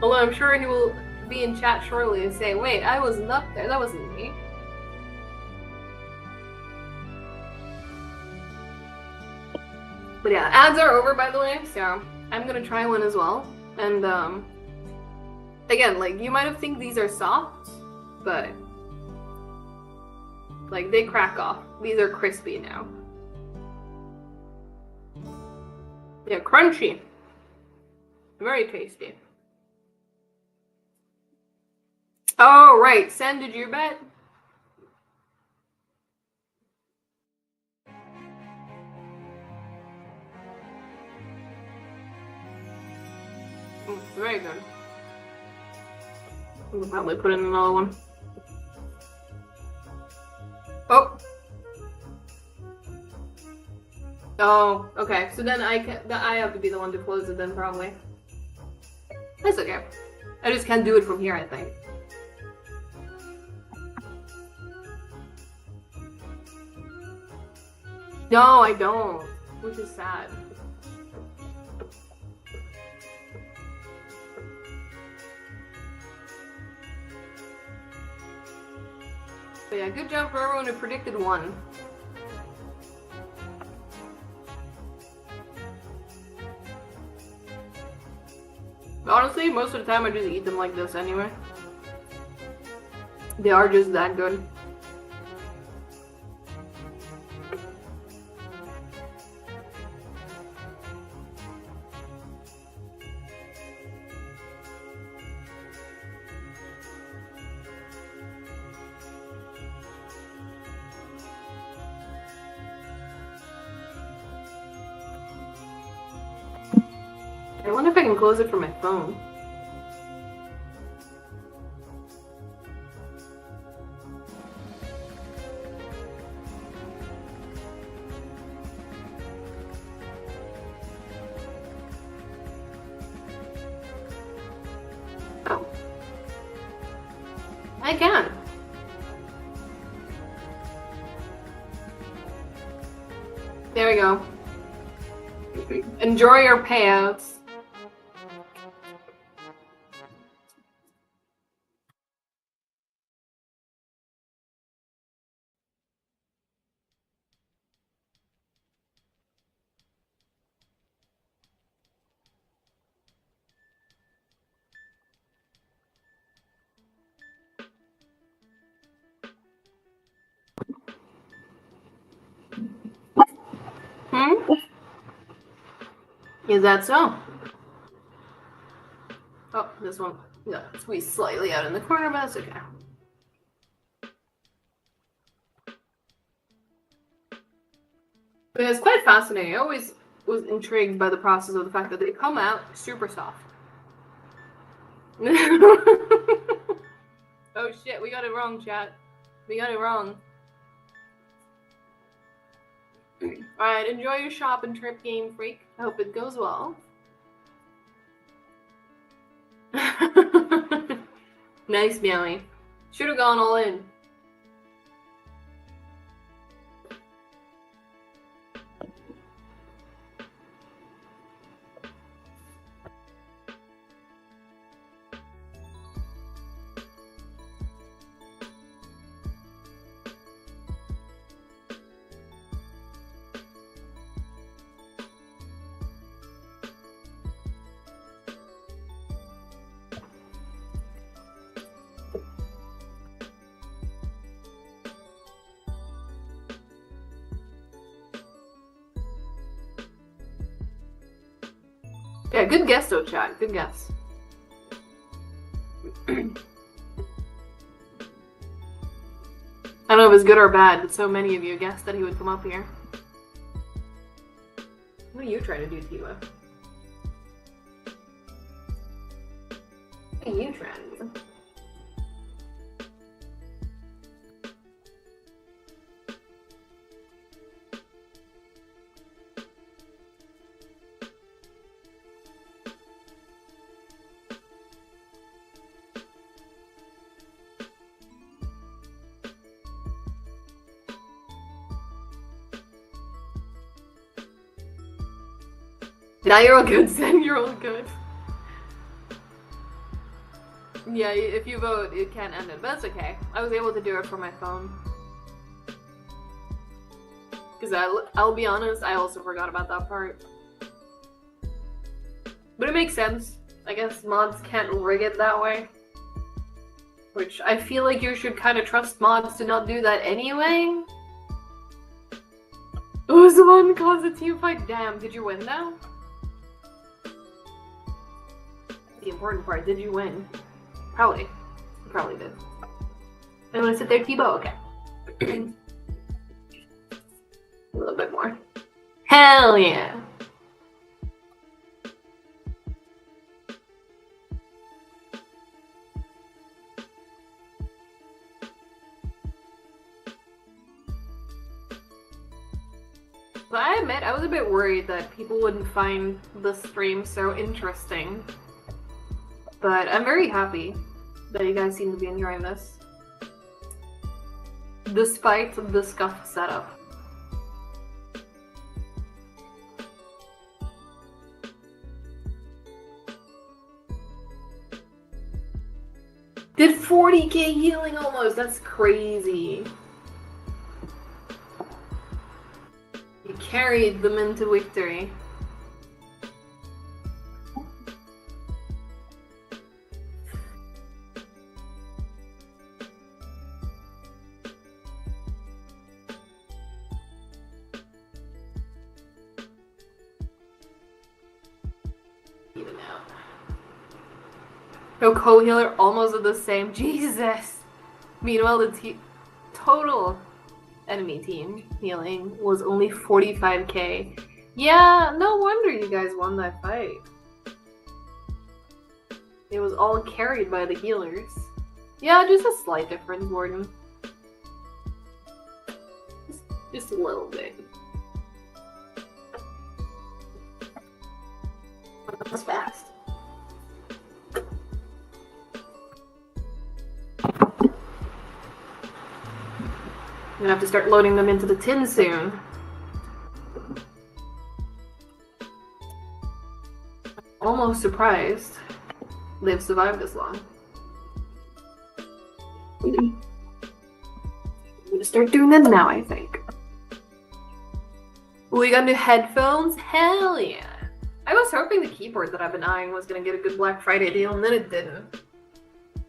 Although I'm sure he will be in chat shortly and say, wait, I wasn't up there, that wasn't me. But yeah, ads are over, by the way, so I'm gonna try one as well. And, again, like, you might have think these are soft, but, like, they crack off. These are crispy now. Yeah, crunchy. Very tasty. Oh, right. Sen, did you bet? Very good. We'll probably put in another one. Oh. Oh, okay. So then I have to be the one to close it then, probably. That's okay. I just can't do it from here, I think. No, I don't. Which is sad. But yeah, good job for everyone who predicted one. Honestly, most of the time I just eat them like this anyway. They are just that good. I wonder if I can close it from my phone. Oh. I can. There we go. Enjoy your payouts. Hmm? Is that so? Oh, this one got squeezed slightly out in the corner, but that's okay. But it's quite fascinating. I always was intrigued by the process of the fact that they come out super soft. Oh shit, we got it wrong, chat. We got it wrong. Alright, enjoy your shop and trip, Game Freak. I hope it goes well. Nice, Meowie. Should have gone all in. Yeah, good guess though, chat. Good guess. I don't know if it was good or bad, but so many of you guessed that he would come up here. What are you trying to do, Tiwa? What are you trying to do? Now you're all good, Sen. You're all good. Yeah, if you vote, it can't end it, but that's okay. I was able to do it from my phone. Because I'll be honest, I also forgot about that part. But it makes sense. I guess mods can't rig it that way. Which I feel like you should kind of trust mods to not do that anyway. Who's the one caused a team fight? Damn, did you win now? The important part, did you win? Probably. You probably did. I want to sit there, T-Bow? Okay. A little bit more. Hell yeah! But I admit, I was a bit worried that people wouldn't find the stream so interesting. But I'm very happy that you guys seem to be enjoying this. Despite the scuffed setup. Did 40k healing almost, that's crazy. You carried them into victory. No co-healer, almost at the same. Jesus! Meanwhile, the total enemy team healing was only 45k. Yeah, no wonder you guys won that fight. It was all carried by the healers. Yeah, just a slight difference, Gordon. Just a little bit. That's fast. I'm gonna have to start loading them into the tin soon. Almost surprised they've survived this long. I'm gonna start doing that now, I think. We got new headphones? Hell yeah! I was hoping the keyboard that I've been eyeing was gonna get a good Black Friday deal, and then it didn't.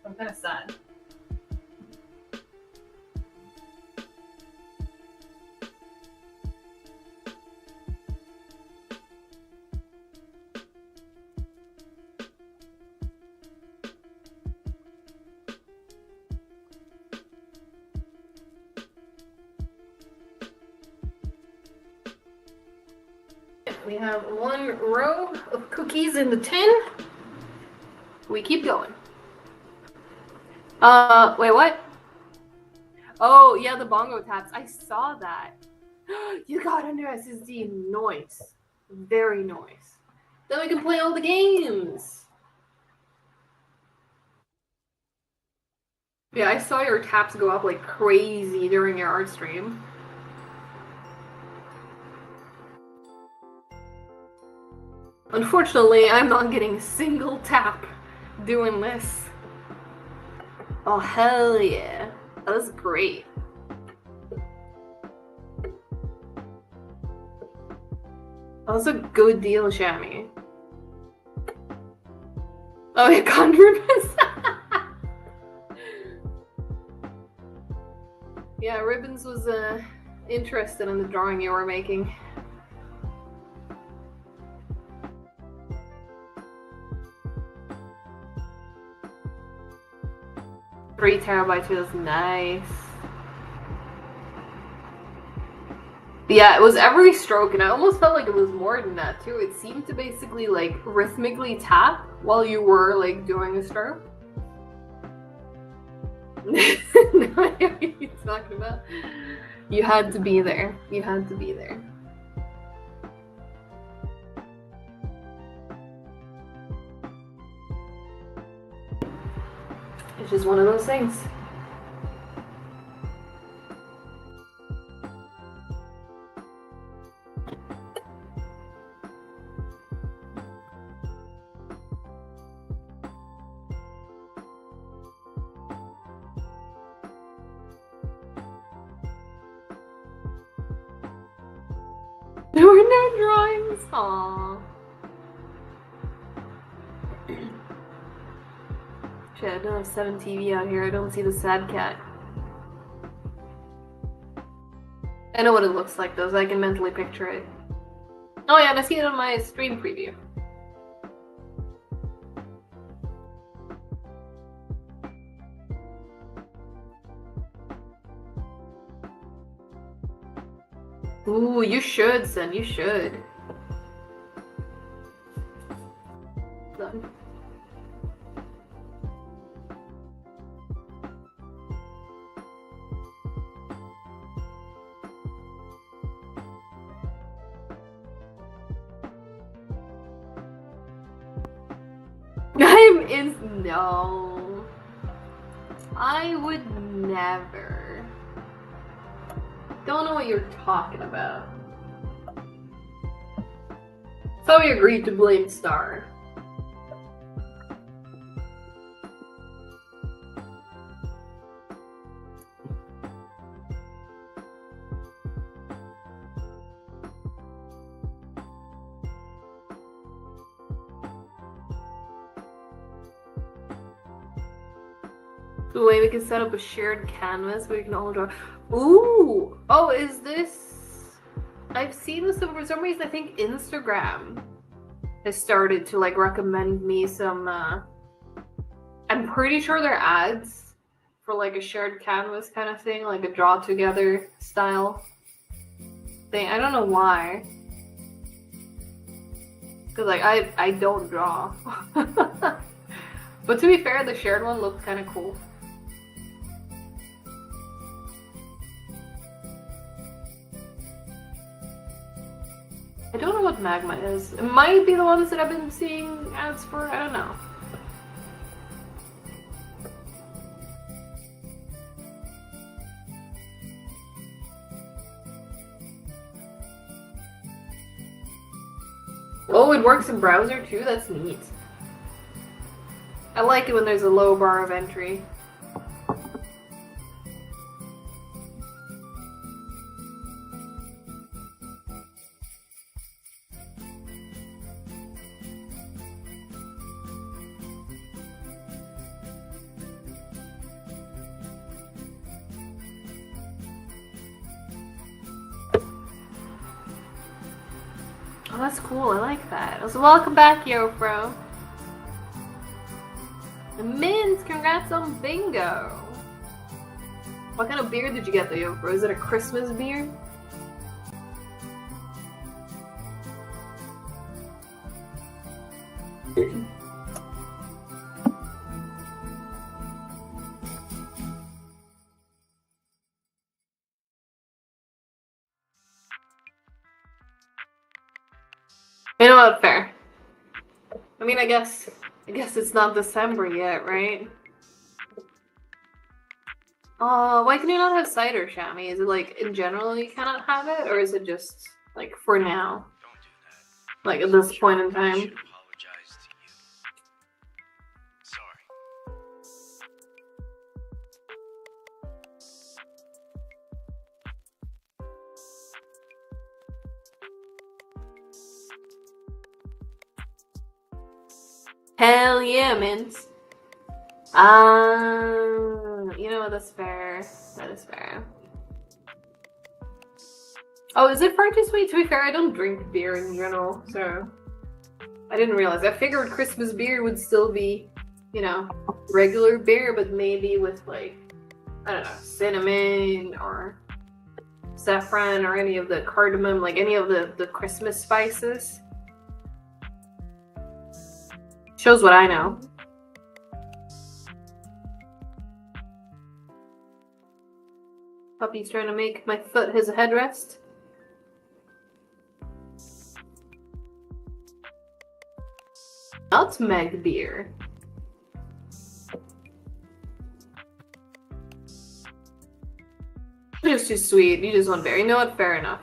I'm kinda sad. We have one row of cookies in the tin. We keep going. Wait, what? Oh, yeah, the bongo taps. I saw that. You got under SSD. Noise. Very noise. Then we can play all the games. Yeah, I saw your taps go up like crazy during your art stream. Unfortunately, I'm not getting a single tap doing this. Oh, hell yeah. That was great. That was a good deal, Shammy. Oh, yeah, Condribbons. Yeah, Ribbons was interested in the drawing you were making. 3 terabytes feels nice. Yeah, it was every stroke, and I almost felt like it was more than that too. It seemed to basically like rhythmically tap while you were like doing a stroke. No, I know what you're talking about. You had to be there. You had to be there. It's just one of those things. There were no drawings. Aww. Shit, I don't have 7 TV out here. I don't see the sad cat. I know what it looks like though, so I can mentally picture it. Oh yeah, and I see it on my stream preview. Ooh, you should, Sen. You should. Done. No. I would never. Don't know what you're talking about. So we agreed to blame Star. The way we can set up a shared canvas where we can all draw. Ooh! Oh, is this... I've seen this, for some reason I think Instagram has started to like recommend me some, I'm pretty sure they're ads for like a shared canvas kind of thing, like a draw together style thing. I don't know why. Cause like I don't draw. But to be fair, the shared one looked kind of cool. I don't know what Magma is. It might be the ones that I've been seeing ads for. I don't know. Oh, it works in browser too? That's neat. I like it when there's a low bar of entry. Oh, that's cool. I like that. So welcome back, Yofro. Mint, congrats on bingo. What kind of beer did you get, though, Yofro? Is it a Christmas beer? You know what? Fair. I mean, I guess it's not December yet, right? Why can you not have cider, Shammy? Is it like in general you cannot have it, or is it just like for now? Like at this point in time? Hell yeah, Mint. You know what, that's fair. That is fair. Oh, is it far too sweet? To be fair, I don't drink beer in general, so I didn't realize. I figured Christmas beer would still be, you know, regular beer, but maybe with like, I don't know, cinnamon or saffron or any of the cardamom, like any of the Christmas spices. Shows what I know. Puppy's trying to make my foot his headrest. Nutmeg beer. Just too sweet. You just want berry. You know what? Fair enough.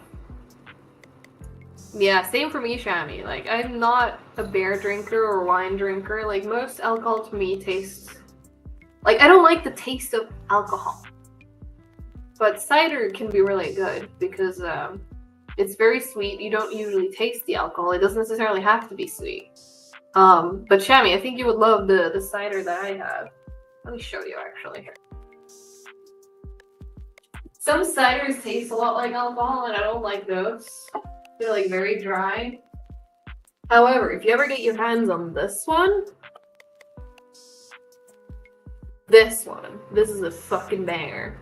Yeah, same for me, Shammy. Like, I'm not a beer drinker or wine drinker. Like, most alcohol to me tastes... Like, I don't like the taste of alcohol. But cider can be really good because it's very sweet. You don't usually taste the alcohol. It doesn't necessarily have to be sweet. But Shammy, I think you would love the cider that I have. Let me show you, actually. Some ciders taste a lot like alcohol, and I don't like those. They're like very dry. However, if you ever get your hands on this one, this is a fucking banger.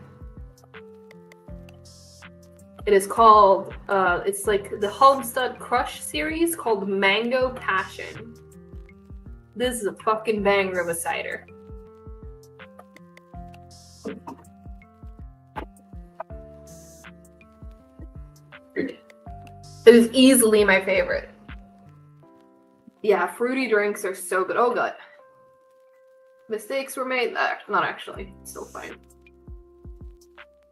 It is called, it's like the Homestead Crush series called Mango Passion. This is a fucking banger of a cider. It is easily my favorite. Yeah, fruity drinks are so good. Oh god. Mistakes were made. Not actually. It's still fine.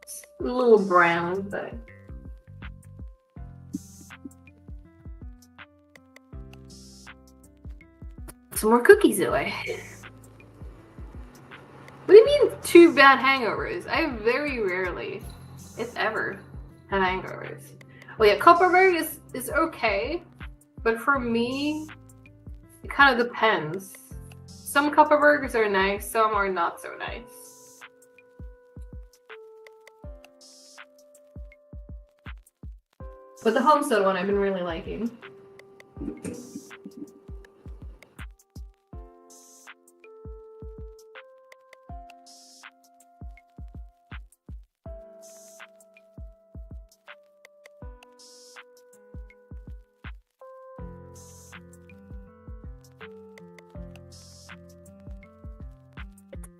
It's a little brown, but... Some more cookies away. What do you mean 2 bad hangovers? I very rarely, if ever, have hangovers. Well, yeah, Kopparberg is okay, but for me, it kind of depends. Some Kopparbergs are nice, some are not so nice. But the Homestead one I've been really liking.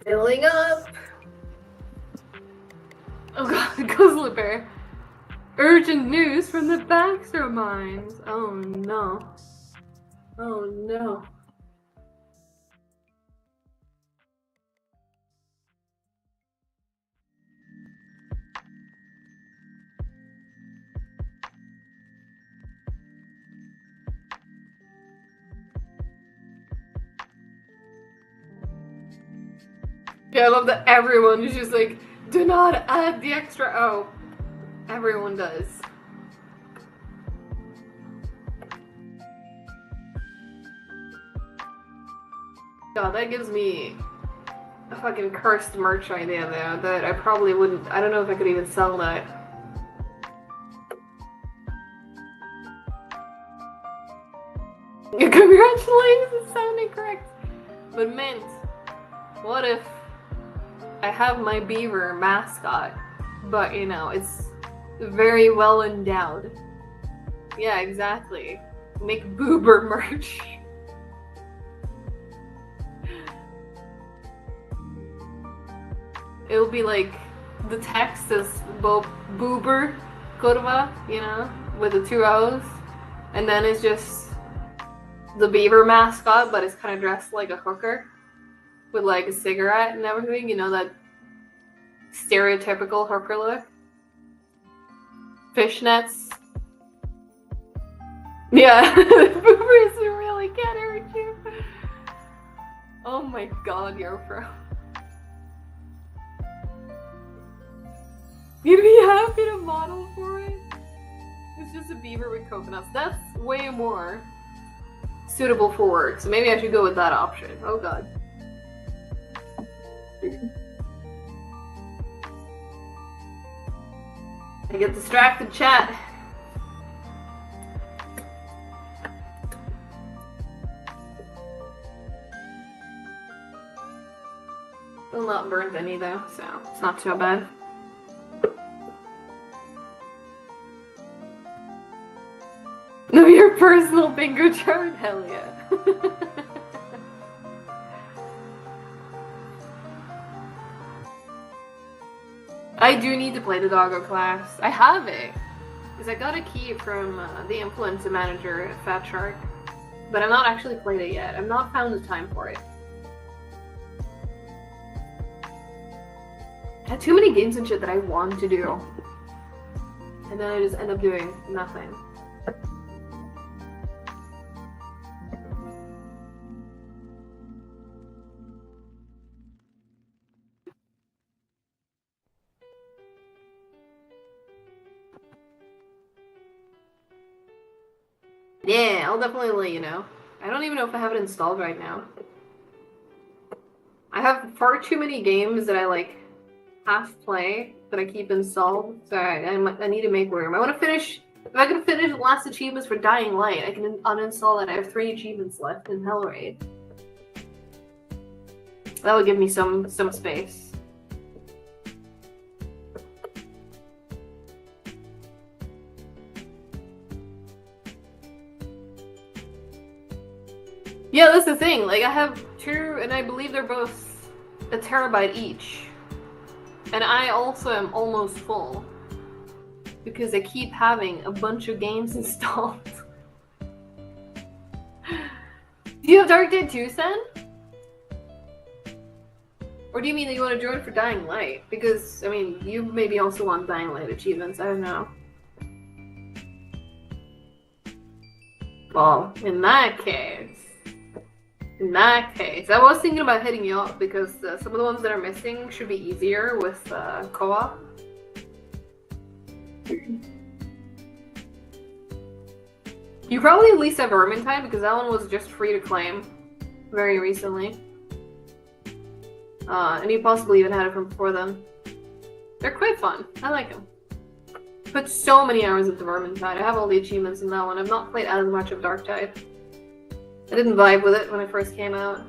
Filling up. Oh god, Guzzler Bear. Urgent news from the Baxter mines. Oh no. Oh no. Yeah, I love that everyone is just like, do not add the extra O. Everyone does. God, that gives me a fucking cursed merch idea there that I probably wouldn't, I don't know if I could even sell that. Congratulations, it's sounding correct. But mint, what if I have my beaver mascot, but you know, it's very well endowed. Yeah, exactly. Make boober merch. It'll be like the text is boober kurva, you know, with the 2 O's, and then it's just the beaver mascot, but it's kind of dressed like a hooker with like a cigarette and everything, you know, that stereotypical hooker look. Fishnets. Yeah, boomers really can't hurt you. Oh my god, Yofro. You'd be happy to model for it? It's just a beaver with coconuts. That's way more suitable for work, so maybe I should go with that option. Oh god. I get distracted, chat. burnt any though, so it's not too bad. No, your personal bingo chart? Hell yeah. I do need to play the doggo class. I have it. Because I got a key from the influencer manager at Fat Shark. But I've not actually played it yet. I've not found the time for it. I have too many games and shit that I want to do. And then I just end up doing nothing. Yeah, I'll definitely let you know. I don't even know if I have it installed right now. I have far too many games that I like half play that I keep installed. So I need to make room. I want to finish. If I can finish the last achievements for Dying Light, I can uninstall that. I have 3 achievements left in Hellraid. That would give me some space. Yeah, that's the thing. Like, I have 2, and I believe they're both a terabyte each. And I also am almost full. Because I keep having a bunch of games installed. Do you have Dark Dead 2, Sen? Or do you mean that you want to join for Dying Light? Because, I mean, you maybe also want Dying Light achievements, I don't know. Well, in that case, I was thinking about hitting you up because some of the ones that are missing should be easier with co-op. You probably at least have Vermintide because that one was just free to claim very recently. And you possibly even had it from before then. They're quite fun. I like them. Put so many hours into Vermintide. I have all the achievements in that one. I've not played as much of Darktide. I didn't vibe with it when it first came out.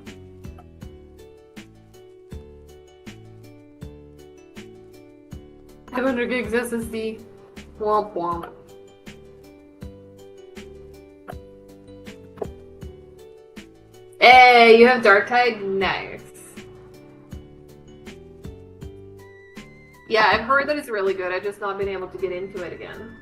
$200 gigs SSD. Womp womp. Hey, you have Darktide? Nice. Yeah, I've heard that it's really good. I've just not been able to get into it again.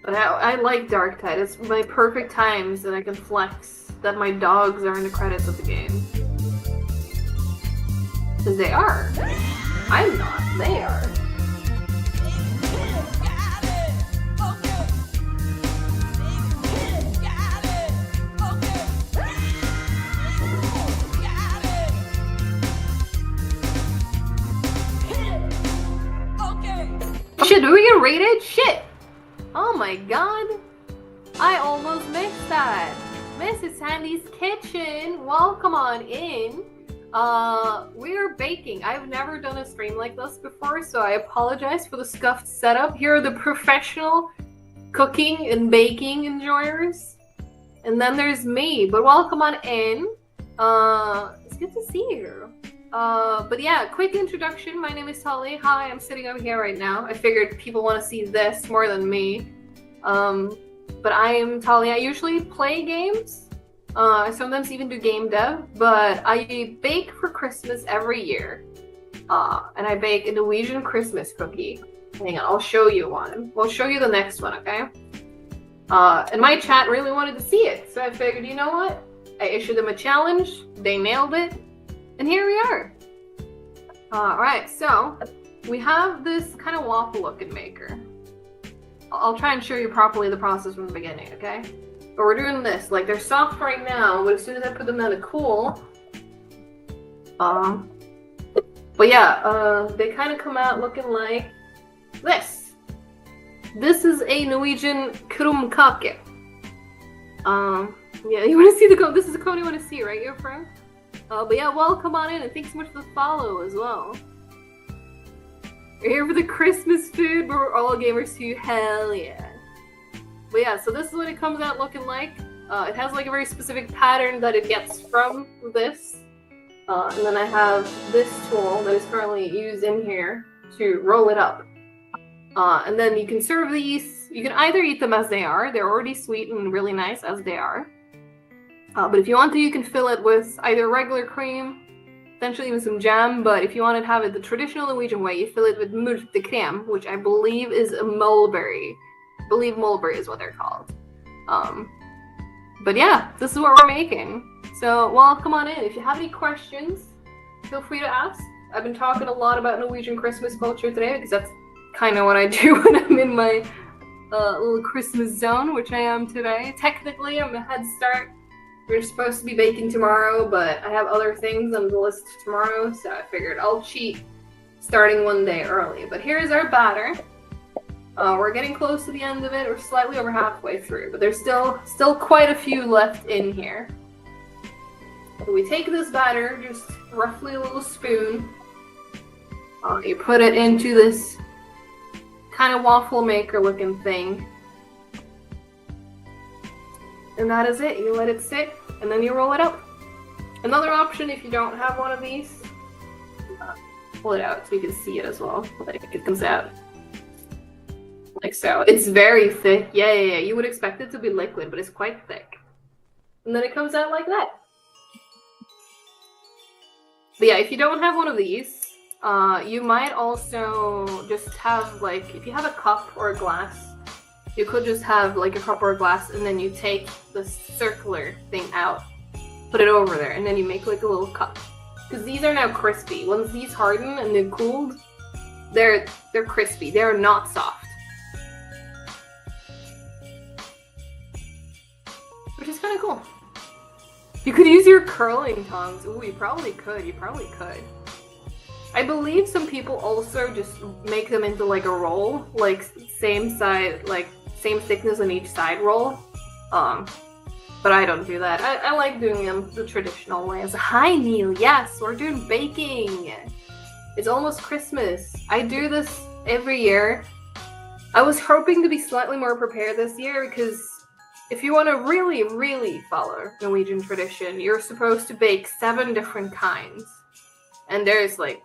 But I like Darktide. It's my perfect times that I can flex that my dogs are in the credits of the game. Because they are. I'm not. They are. Shit, did we get raided? Shit! Oh my god! I almost missed that! Mrs. Sandy's Kitchen! Welcome on in! We're baking. I've never done a stream like this before, so I apologize for the scuffed setup. Here are the professional cooking and baking enjoyers. And then there's me, but welcome on in. It's good to see you. But yeah, quick introduction. My name is Tali. Hi, I'm sitting over here right now. I figured people want to see this more than me. But I am Tali. I usually play games. I sometimes even do game dev, but I bake for Christmas every year. And I bake a Norwegian Christmas cookie. Hang on, I'll show you one. We'll show you the next one, okay? And my chat really wanted to see it, so I figured, you know what? I issued them a challenge. They nailed it. And here we are. Alright, so we have this kind of waffle looking maker. I'll try and show you properly the process from the beginning, okay? But we're doing this. Like, they're soft right now, but as soon as I put them down to cool... But yeah, they kind of come out looking like this. This is a Norwegian krumkake. Yeah, you want to see the code? This is the code you want to see, right, your friend? But yeah, welcome on in, and thanks so much for the follow as well. We're here for the Christmas food, but we're all gamers too. Hell yeah. But yeah, so this is what it comes out looking like. It has like a very specific pattern that it gets from this. And then I have this tool that is currently used in here to roll it up. And then you can serve these. You can either eat them as they are. They're already sweet and really nice as they are. But if you want to, you can fill it with either regular cream, potentially even some jam. But if you want to have it the traditional Norwegian way, you fill it with multekrem, which I believe is a mulberry. I believe mulberry is what they're called. But yeah, this is what we're making. So, well, come on in. If you have any questions, feel free to ask. I've been talking a lot about Norwegian Christmas culture today because that's kind of what I do when I'm in my little Christmas zone, which I am today. Technically, I'm a head start. We're supposed to be baking tomorrow, but I have other things on the list tomorrow, so I figured I'll cheat starting one day early. But here's our batter. We're getting close to the end of it. We're slightly over halfway through, but there's still quite a few left in here. So we take this batter, just roughly a little spoon. You put it into this kind of waffle maker looking thing. And that is it. You let it sit, and then you roll it up. Another option, if you don't have one of these, pull it out so you can see it as well. Like it comes out. Like so. It's very thick. Yeah. You would expect it to be liquid, but it's quite thick. And then it comes out like that. But yeah, if you don't have one of these, you might also just have, like, if you have a cup or a glass, you could just have like a cup or a glass, and then you take the circular thing out, put it over there, and then you make like a little cup. Because these are now crispy. Once these harden and they've cooled, they're crispy. They're not soft. Which is kind of cool. You could use your curling tongs. Ooh, you probably could. I believe some people also just make them into like a roll, like same side, like same thickness on each side roll. But I don't do that. I like doing them the traditional way. Hi Neil, yes, we're doing baking. It's almost Christmas. I do this every year. I was hoping to be slightly more prepared this year because if you want to really, really follow Norwegian tradition, you're supposed to bake 7 different kinds. And there's like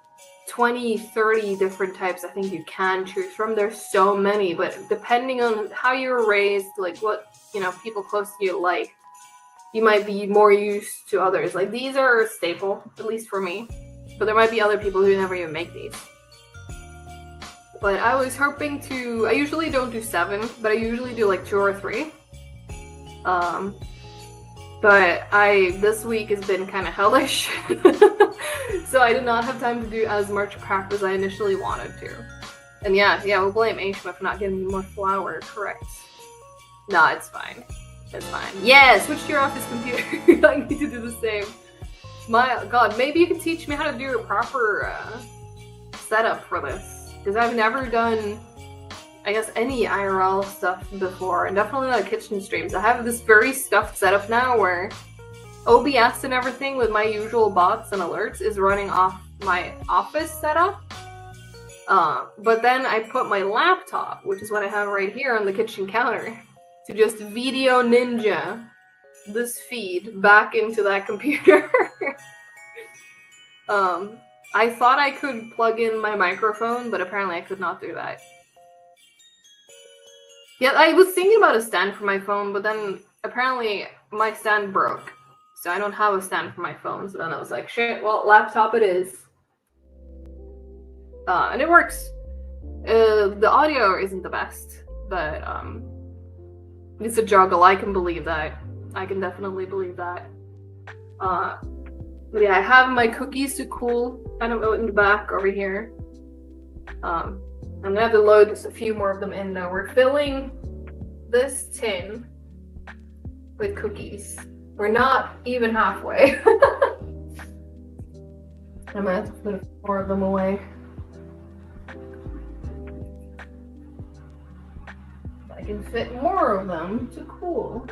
20, 30 different types I think you can choose from. There's so many, but depending on how you were raised, like what, people close to you like, you might be more used to others. Like these are a staple, at least for me. But there might be other people who never even make these. But I was hoping I usually don't do 7, but I usually do like 2 or 3. But this week has been kind of hellish. So I did not have time to do as much prep as I initially wanted to. And yeah, we'll blame Aishma for not giving me more flour, correct. Nah, it's fine. It's fine. Yeah, switch to your office computer. I need to do the same. My god, maybe you can teach me how to do a proper setup for this. Because I've never done, I guess, any IRL stuff before, and definitely not kitchen streams. I have this very stuffed setup now where OBS and everything with my usual bots and alerts is running off my office setup. But then I put my laptop, which is what I have right here on the kitchen counter, to just video ninja this feed back into that computer. I thought I could plug in my microphone, but apparently I could not do that. Yeah, I was thinking about a stand for my phone, but then apparently my stand broke. So I don't have a stand for my phone. So then I was like, shit, well, laptop it is. And it works. The audio isn't the best, but it's a juggle. I can believe that. I can definitely believe that. But yeah, I have my cookies to cool kind of out in the back over here. I'm gonna have to load just a few more of them in now. We're filling this tin with cookies. We're not even halfway. I'm gonna have to put 4 of them away. I can fit more of them to cool.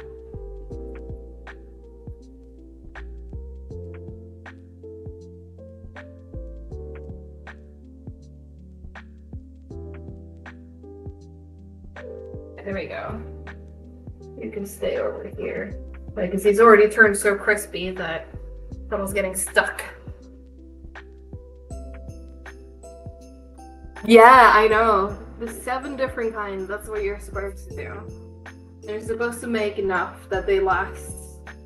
There we go. You can stay over here. Because he's already turned so crispy that I was getting stuck. Yeah, I know. The 7 different kinds, that's what you're supposed to do. You're supposed to make enough that they last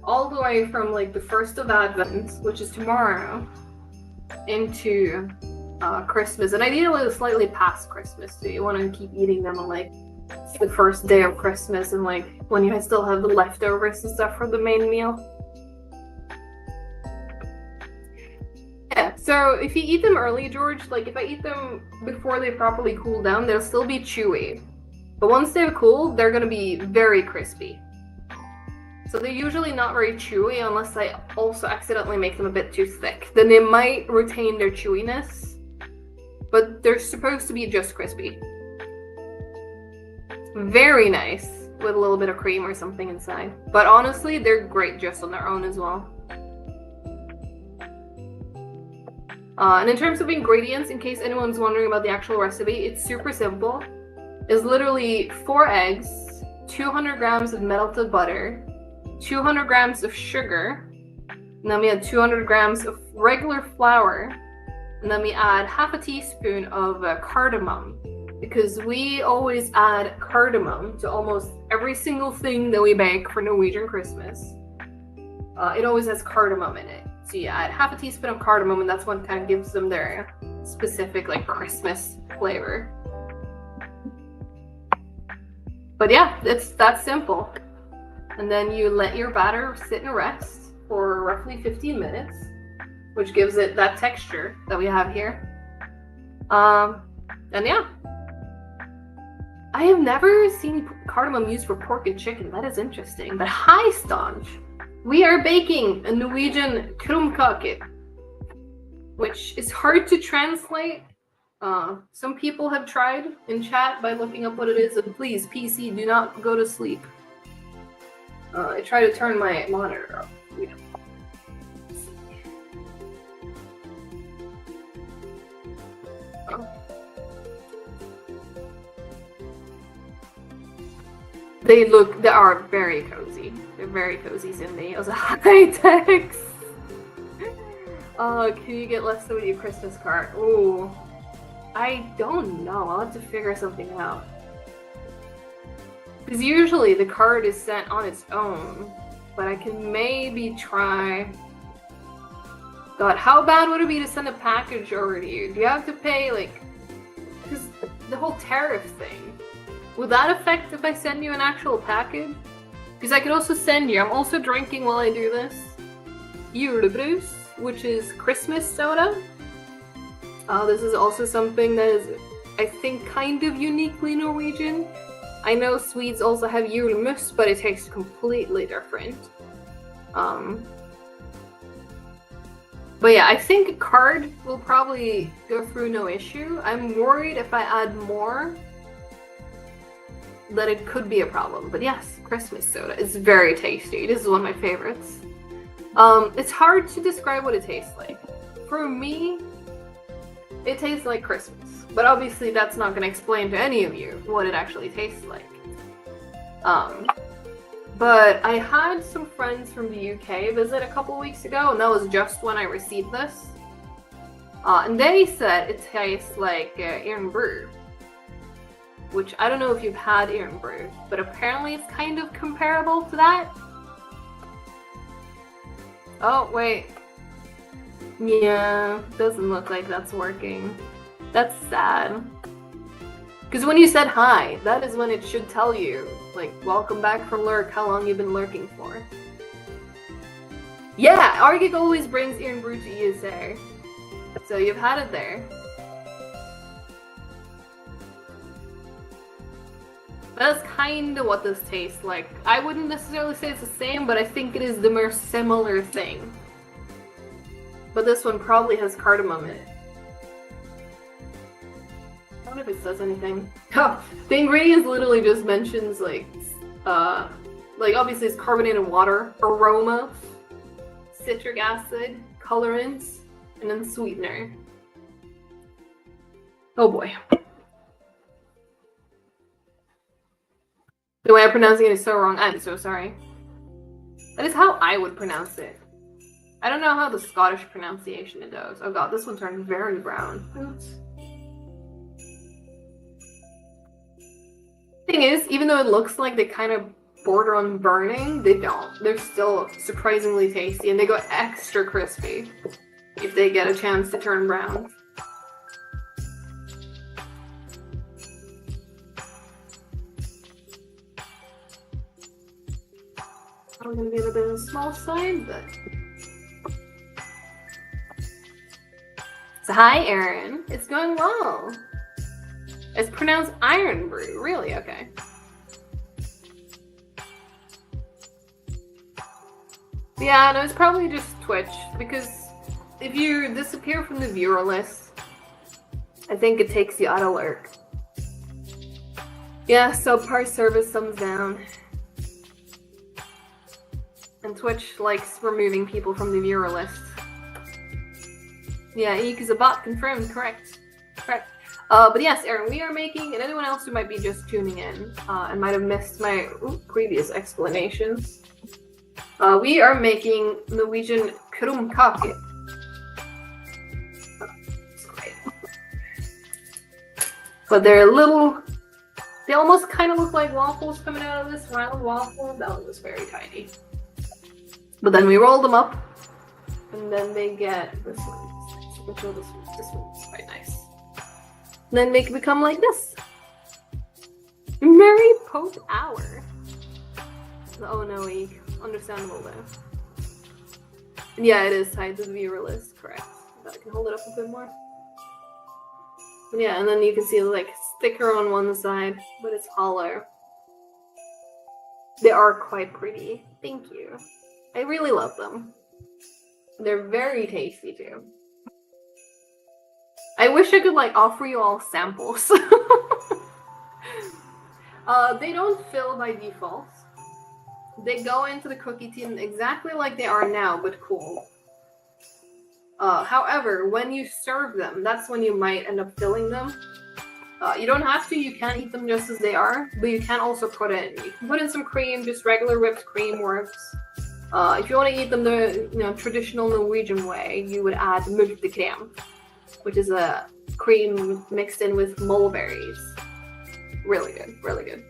all the way from like the 1st of Advent, which is tomorrow, into Christmas. And ideally slightly past Christmas too. You want to keep eating them on like the first day of Christmas and like when you still have the leftovers and stuff from the main meal. Yeah, so if you eat them early, George, like if I eat them before they properly cool down, they'll still be chewy. But once they've cooled, they're gonna be very crispy. So they're usually not very chewy unless I also accidentally make them a bit too thick. Then they might retain their chewiness, but they're supposed to be just crispy. Very nice with a little bit of cream or something inside. But honestly, they're great just on their own as well. And in terms of ingredients, in case anyone's wondering about the actual recipe, it's super simple. It's literally 4 eggs, 200 grams of melted butter, 200 grams of sugar, and then we add 200 grams of regular flour, and then we add half a teaspoon of cardamom, because we always add cardamom to almost every single thing that we bake for Norwegian Christmas. It always has cardamom in it. So you add half a teaspoon of cardamom, and that's what kind of gives them their specific like Christmas flavor. But yeah, it's that simple. And then you let your batter sit and rest for roughly 15 minutes, which gives it that texture that we have here. And yeah. I have never seen cardamom used for pork and chicken. That is interesting. But hi, Staunch. We are baking a Norwegian krumkake, which is hard to translate. Some people have tried in chat by looking up what it is, and please, PC, do not go to sleep. I try to turn my monitor up. Yeah. They are very cozy. They're very cozy, Cindy. It was a high text. Can you get less than your Christmas card? Ooh. I don't know. I'll have to figure something out. Because usually the card is sent on its own. But I can maybe try... God, how bad would it be to send a package over to you? Do you have to pay, like... Because the whole tariff thing. Would that affect if I send you an actual package? Because I could also send you... I'm also drinking while I do this. Julebrus, which is Christmas soda. This is also something that is, I think, kind of uniquely Norwegian. I know Swedes also have julmus, but it tastes completely different. But yeah, I think card will probably go through no issue. I'm worried if I add more that it could be a problem. But yes, Christmas soda is very tasty. This is one of my favorites. It's hard to describe what it tastes like. For me, it tastes like Christmas, but obviously that's not going to explain to any of you what it actually tastes like. But I had some friends from the UK visit a couple weeks ago, and that was just when I received this. And they said it tastes like Irn-Bru, which I don't know if you've had Irn-Bru, but apparently it's kind of comparable to that. Oh, wait. Yeah, doesn't look like that's working. That's sad. Because when you said hi, that is when it should tell you, like, welcome back from lurk, how long you've been lurking for. Yeah, Arctic always brings Irn-Bru to ESA. So you've had it there. That's kind of what this tastes like. I wouldn't necessarily say it's the same, but I think it is the more similar thing. But this one probably has cardamom in it. I don't know if it says anything. Oh, the ingredients literally just mentions like obviously it's carbonated water, aroma, citric acid, colorants, and then sweetener. Oh boy. The way I'm pronouncing it is so wrong. I'm so sorry. That is how I would pronounce it. I don't know how the Scottish pronunciation it goes. Oh god, this one turned very brown. Oops. Thing is, even though it looks like they kind of border on burning, they don't. They're still surprisingly tasty, and they go extra crispy if they get a chance to turn brown. I'm gonna be a little bit on the small side, but... So hi, Erin. It's going well. It's pronounced Iron Brew. Really? Okay. Yeah, no, it's probably just Twitch, because if you disappear from the viewer list, I think it takes you out of lurk. Yeah, subpar service thumbs down. And Twitch likes removing people from the viewer list. Yeah, Eek is a bot, confirmed, correct. Correct. But yes, Erin, we are making, and anyone else who might be just tuning in and might have missed my previous explanations, we are making Norwegian krumkake. But they're little, they almost kind of look like waffles coming out of this round waffle. That one was very tiny. But then we roll them up, and then they get this one. This one's quite nice. And then they can become like this. Merry Pope Hour. Oh no, Eek. Understandable though. And yeah, it is tied to the viewer list, correct. I can hold it up a bit more. And yeah, and then you can see like sticker on one side, but it's hollow. They are quite pretty. Thank you. I really love them. They're very tasty too. I wish I could like offer you all samples. They don't fill by default. They go into the cookie tin exactly like they are now, but cool. However, when you serve them, that's when you might end up filling them. You don't have to, you can eat them just as they are, but you can also put in. You can put in some cream, just regular whipped cream works. If you want to eat them the traditional Norwegian way, you would add multekrem, which is a cream mixed in with mulberries. Really good, really good.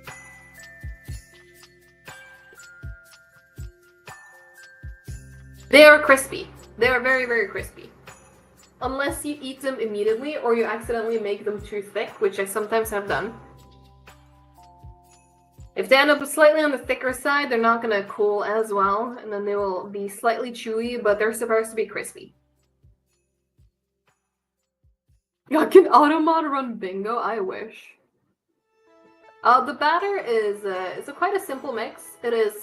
They are crispy. They are very, very crispy. Unless you eat them immediately or you accidentally make them too thick, which I sometimes have done. If they end up slightly on the thicker side, they're not going to cool as well, and then they will be slightly chewy, but they're supposed to be crispy. Yeah, can Automod run bingo? I wish. The batter is it's quite a simple mix. It is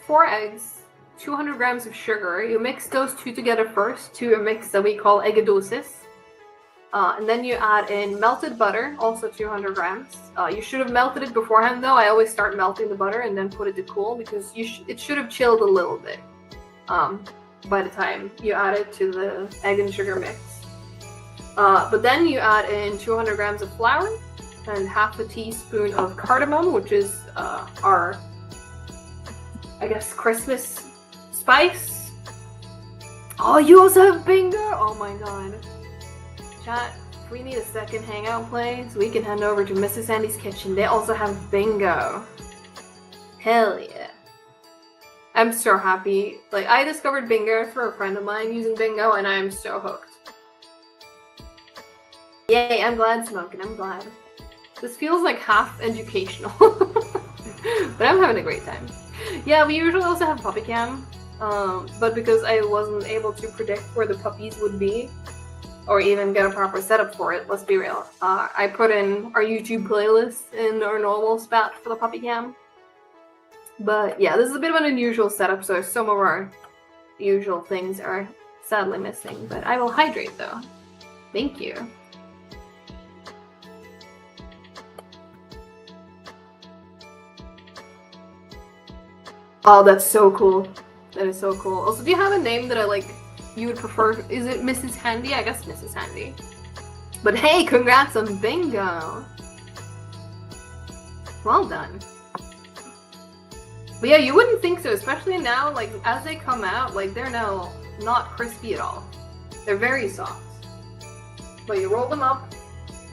4 eggs, 200 grams of sugar. You mix those two together first to a mix that we call eggedosis. And then you add in melted butter, also 200 grams. You should have melted it beforehand though. I always start melting the butter and then put it to cool because it should have chilled a little bit by the time you add it to the egg and sugar mix. But then you add in 200 grams of flour and half a teaspoon of cardamom, which is our, I guess, Christmas spice. Oh, you also have bingo? Oh my god. Chat, if we need a second hangout place, we can head over to Mrs. Sandy's kitchen. They also have bingo. Hell yeah. I'm so happy. Like, I discovered bingo for a friend of mine using bingo, and I am so hooked. Yay, I'm glad, Smokin', I'm glad. This feels like half educational. But I'm having a great time. Yeah, we usually also have puppy cam. But because I wasn't able to predict where the puppies would be, or even get a proper setup for it, let's be real. I put in our YouTube playlist in our normal spot for the puppy cam. But yeah, this is a bit of an unusual setup, so some of our usual things are sadly missing. But I will hydrate though. Thank you. Oh, that's so cool. That is so cool. Also, do you have a name that you would prefer? Is it Mrs. Handy? I guess Mrs. Handy. But hey, congrats on bingo! Well done. But yeah, you wouldn't think so, especially now, like, as they come out, like, they're now not crispy at all. They're very soft. But you roll them up,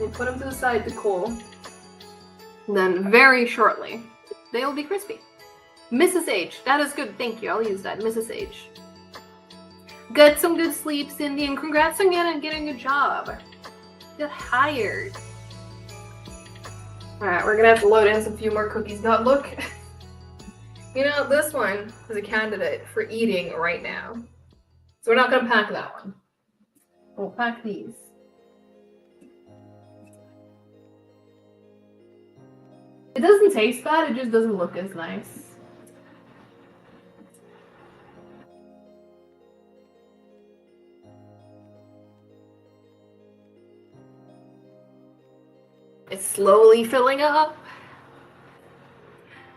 and put them to the side to cool. Then very shortly, they'll be crispy. Mrs. H, that is good, thank you, I'll use that, Mrs. H. Get some good sleep, Cindy, and congrats on getting a job. Get hired. Alright, we're gonna have to load in some few more cookies. God, look. You know, this one is a candidate for eating right now. So we're not gonna pack that one. We'll pack these. It doesn't taste bad, it just doesn't look as nice. It's slowly filling up.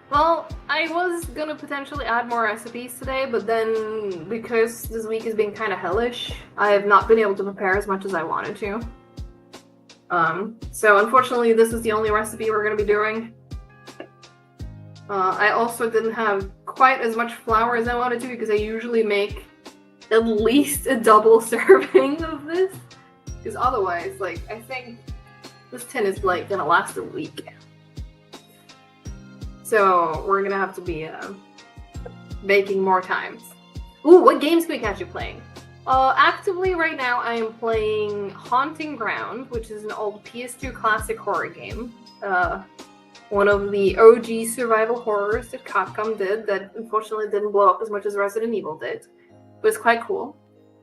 Well, I was gonna potentially add more recipes today, but then because this week has been kind of hellish, I have not been able to prepare as much as I wanted to. So unfortunately, this is the only recipe we're gonna be doing. I also didn't have quite as much flour as I wanted to because I usually make at least a double serving of this. Because otherwise, like, I think this tin is like gonna last a week. So we're gonna have to be baking more times. Ooh, what games can we catch you playing? Actively right now I am playing Haunting Ground, which is an old PS2 classic horror game. One of the OG survival horrors that Capcom did that unfortunately didn't blow up as much as Resident Evil did. But it's quite cool.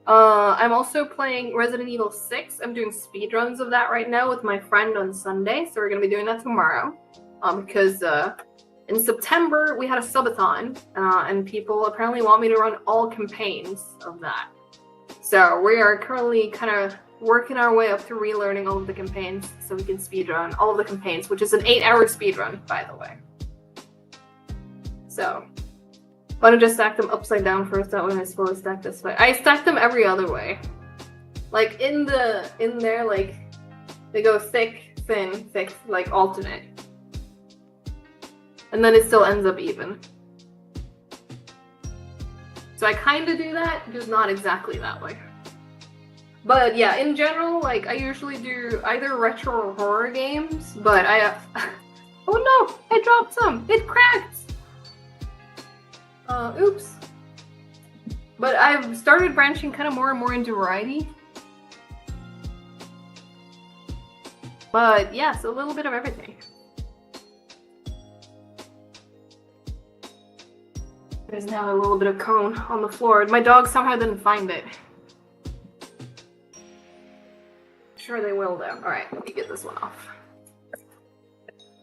I'm also playing Resident Evil 6. I'm doing speedruns of that right now with my friend on Sunday, so we're going to be doing that tomorrow. Because in September, we had a subathon, and people apparently want me to run all campaigns of that. So we are currently kind of working our way up to relearning all of the campaigns so we can speedrun all of the campaigns, which is an 8-hour speedrun, by the way. So why don't I just stack them upside down first? That way I'm supposed to stack this way. I stack them every other way. Like in there, like they go thick, thin, thick, like alternate. And then it still ends up even. So I kind of do that, just not exactly that way. But yeah, in general, like I usually do either retro or horror games, but oh no, I dropped some. It cracked. Oops. But I've started branching kind of more and more into variety. But yeah, so a little bit of everything. There's now a little bit of cone on the floor. My dog somehow didn't find it. Sure they will though. Alright, let me get this one off.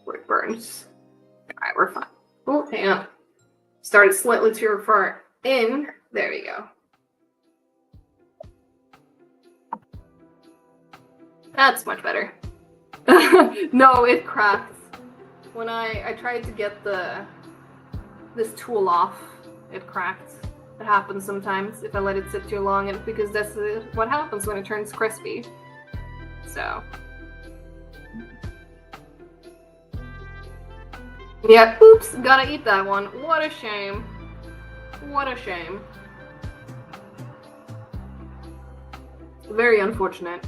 Where it burns. Alright, we're fine. Oh, hang on. Started slightly too far in. There we go. That's much better. No, it cracked. When I tried to get this tool off, it cracked. It happens sometimes if I let it sit too long, and because that's what happens when it turns crispy. So. Yeah, oops, gotta eat that one. What a shame. What a shame. Very unfortunate.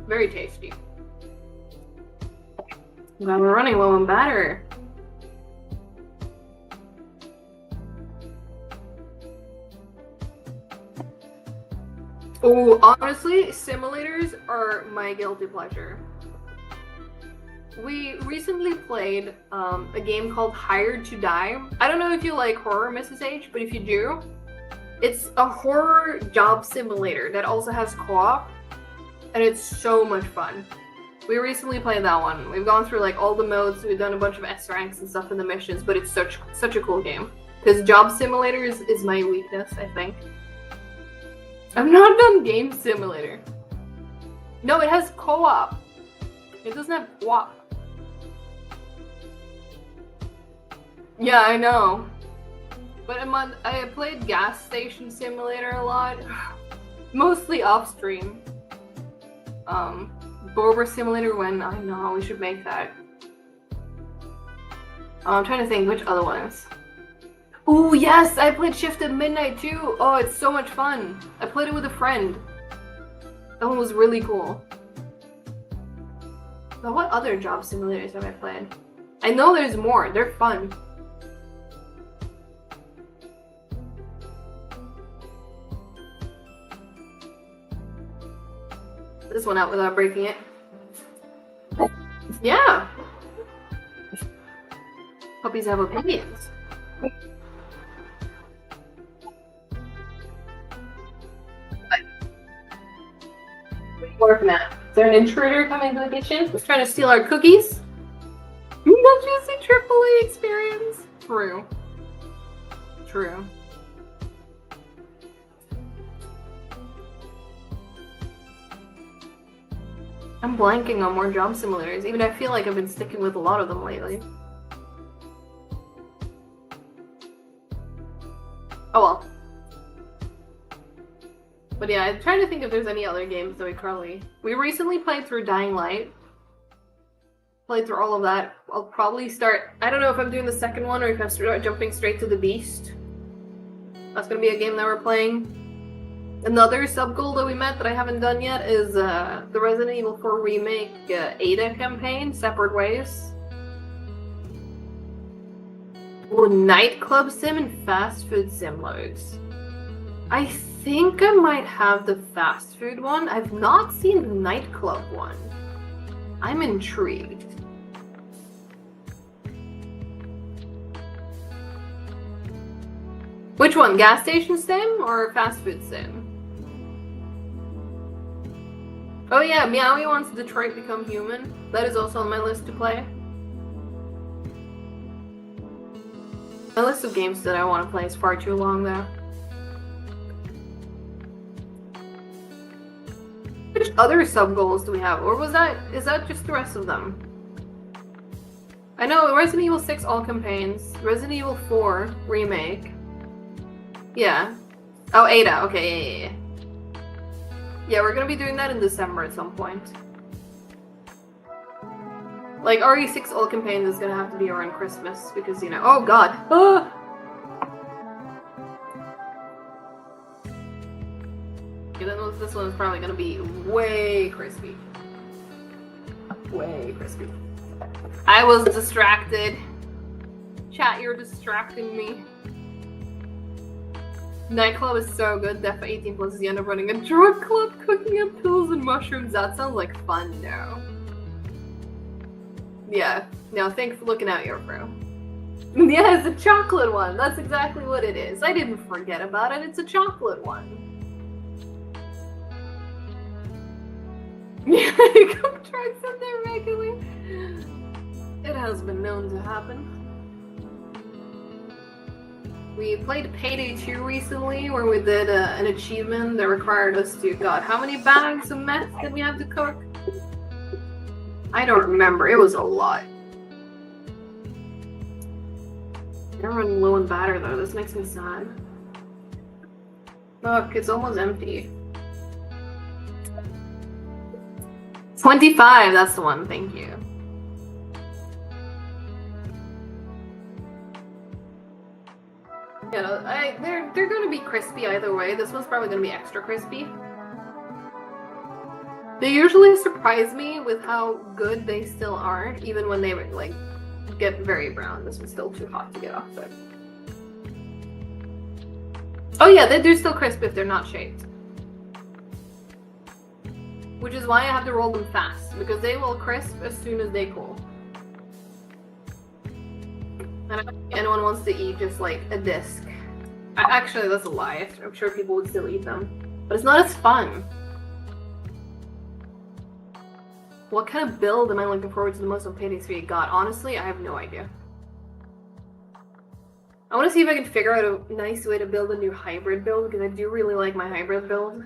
Very tasty. Now we're running low on batter. Oh, honestly, simulators are my guilty pleasure. We recently played a game called Hired to Die. I don't know if you like horror, Mrs. H, but if you do, it's a horror job simulator that also has co-op, and it's so much fun. We recently played that one. We've gone through like all the modes, we've done a bunch of S ranks and stuff in the missions, but it's such a cool game. Because job simulators is my weakness, I think. I've not done Game Simulator. No, it has co-op. It doesn't have co-op. Yeah, I know. But I played Gas Station Simulator a lot. Mostly off-stream. Bober Simulator when I know we should make that. Oh, I'm trying to think which other ones. Oh yes, I played Shift at Midnight too. Oh, it's so much fun. I played it with a friend. That one was really cool. But what other job simulators have I played? I know there's more. They're fun. This one out without breaking it. Yeah. Puppies have opinions. Working at. Is there an intruder coming to the kitchen? Who's trying to steal our cookies? Not just a AAA experience. True. True. I'm blanking on more job simulators. Even I feel like I've been sticking with a lot of them lately. Oh well. But yeah, I'm trying to think if there's any other games that we currently... We recently played through Dying Light. Played through all of that. I'll probably start... I don't know if I'm doing the second one or if I'm jumping straight to The Beast. That's gonna be a game that we're playing. Another sub-goal that we met that I haven't done yet is the Resident Evil 4 Remake Ada campaign, Separate Ways. Oh, nightclub sim and fast food sim loads. I think I might have the fast food one. I've not seen the nightclub one. I'm intrigued. Which one? Gas station sim or fast food sim? Oh yeah, Meowie wants Detroit Become Human. That is also on my list to play. My list of games that I want to play is far too long though. Which other sub-goals do we have? Or is that just the rest of them? I know Resident Evil 6 all campaigns, Resident Evil 4 Remake. Yeah. Oh, Ada, okay, yeah. Yeah, we're gonna be doing that in December at some point. Like, RE6 all campaigns is gonna have to be around Christmas, because, you know, oh god! Ah! Okay, then this one is probably gonna be way crispy. Way crispy. I was distracted. Chat, you're distracting me. Nightclub is so good. Def 18 plus is you end up running a drug club, cooking up pills and mushrooms. That sounds like fun now. Yeah. No, thanks for looking out, your bro. Yeah, it's a chocolate one. That's exactly what it is. I didn't forget about it. It's a chocolate one. Yeah, cook trucks in there regularly. It has been known to happen. We played Payday 2 recently, where we did an achievement that required us to, god, how many bags of meth did we have to cook? I don't remember, it was a lot. I'm running low on batter though, this makes me sad. Look, it's almost empty. 25, that's the one, thank you. Yeah, they're gonna be crispy either way. This one's probably gonna be extra crispy. They usually surprise me with how good they still are, even when they like get very brown. This one's still too hot to get off there. Oh yeah, they're still crisp if they're not shaped. Which is why I have to roll them fast, because they will crisp as soon as they cool. And I don't think anyone wants to eat just like a disc. Actually, that's a lie. I'm sure people would still eat them. But it's not as fun. What kind of build am I looking forward to the most on Payday 3? God, honestly, I have no idea. I want to see if I can figure out a nice way to build a new hybrid build, because I do really like my hybrid build.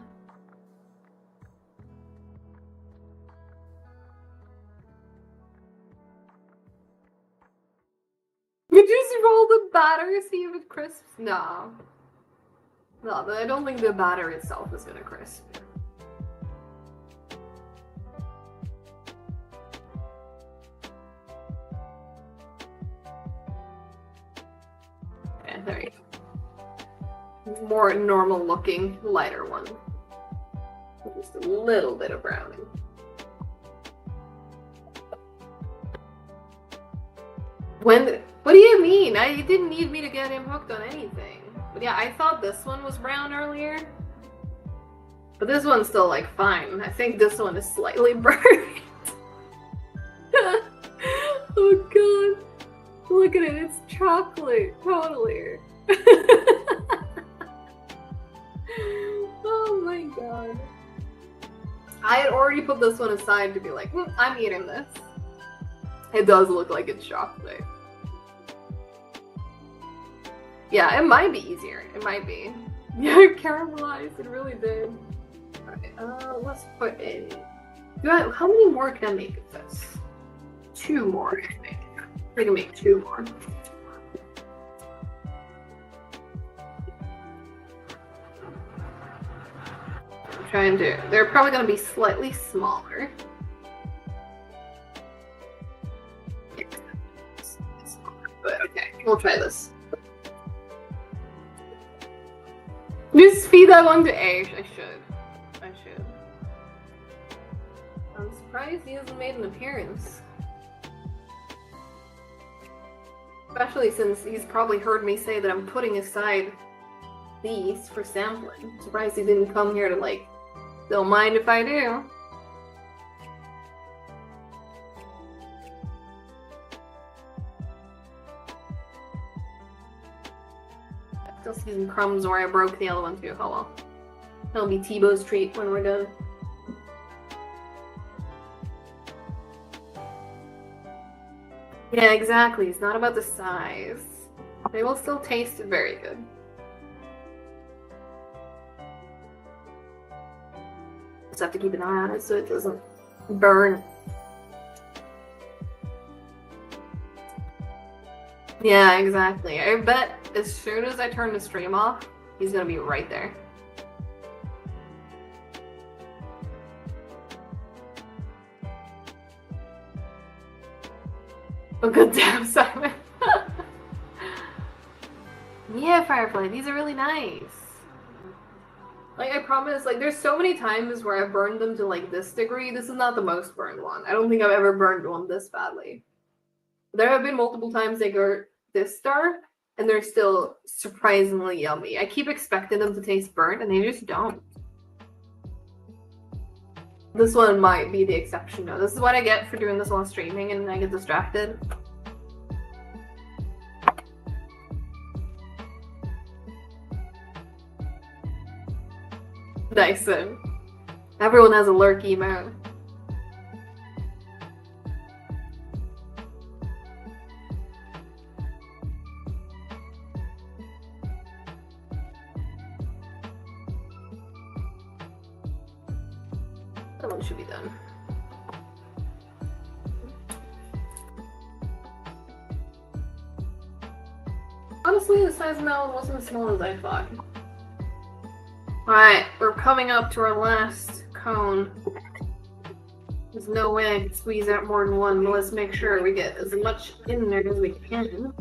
You just roll the batter, see if it crisps? No. No, I don't think the batter itself is gonna crisp. there you go. More normal looking, lighter one. Just a little bit of browning. What do you mean? You didn't need me to get him hooked on anything. But yeah, I thought this one was brown earlier. But this one's still like fine. I think this one is slightly burnt. Oh god. Look at it, it's chocolate. Totally. Oh my god. I had already put this one aside to be like, I'm eating this. It does look like it's chocolate. Yeah, it might be easier. It might be. Yeah, it caramelized. It really did. Alright, let's put in. How many more can I make of this? 2 more, I think. I can make 2 more. I'm trying to. They're probably going to be slightly smaller. But okay, we'll try this. Just feed that one to Ash. I should. I'm surprised he hasn't made an appearance. Especially since he's probably heard me say that I'm putting aside these for sampling. I'm surprised he didn't come here to like, don't mind if I do. Still see some crumbs where I broke the other one too. Oh well. That'll be T-Bow's treat when we're done. Yeah, exactly. It's not about the size. They will still taste very good. Just have to keep an eye on it so it doesn't burn. Yeah, exactly. I bet as soon as I turn the stream off, he's gonna be right there. Oh, good damn, Simon. Yeah, Firefly, these are really nice. Like, I promise, like, there's so many times where I've burned them to, like, this degree. This is not the most burned one. I don't think I've ever burned one this badly. There have been multiple times they go this dark, and they're still surprisingly yummy. I keep expecting them to taste burnt, and they just don't. This one might be the exception, though. This is what I get for doing this while streaming, and I get distracted. Dyson. Everyone has a lurk emote. That one should be done. Honestly, the size of that one wasn't as small as I thought. Alright, we're coming up to our last cone. There's no way I can squeeze out more than one, but let's make sure we get as much in there as we can.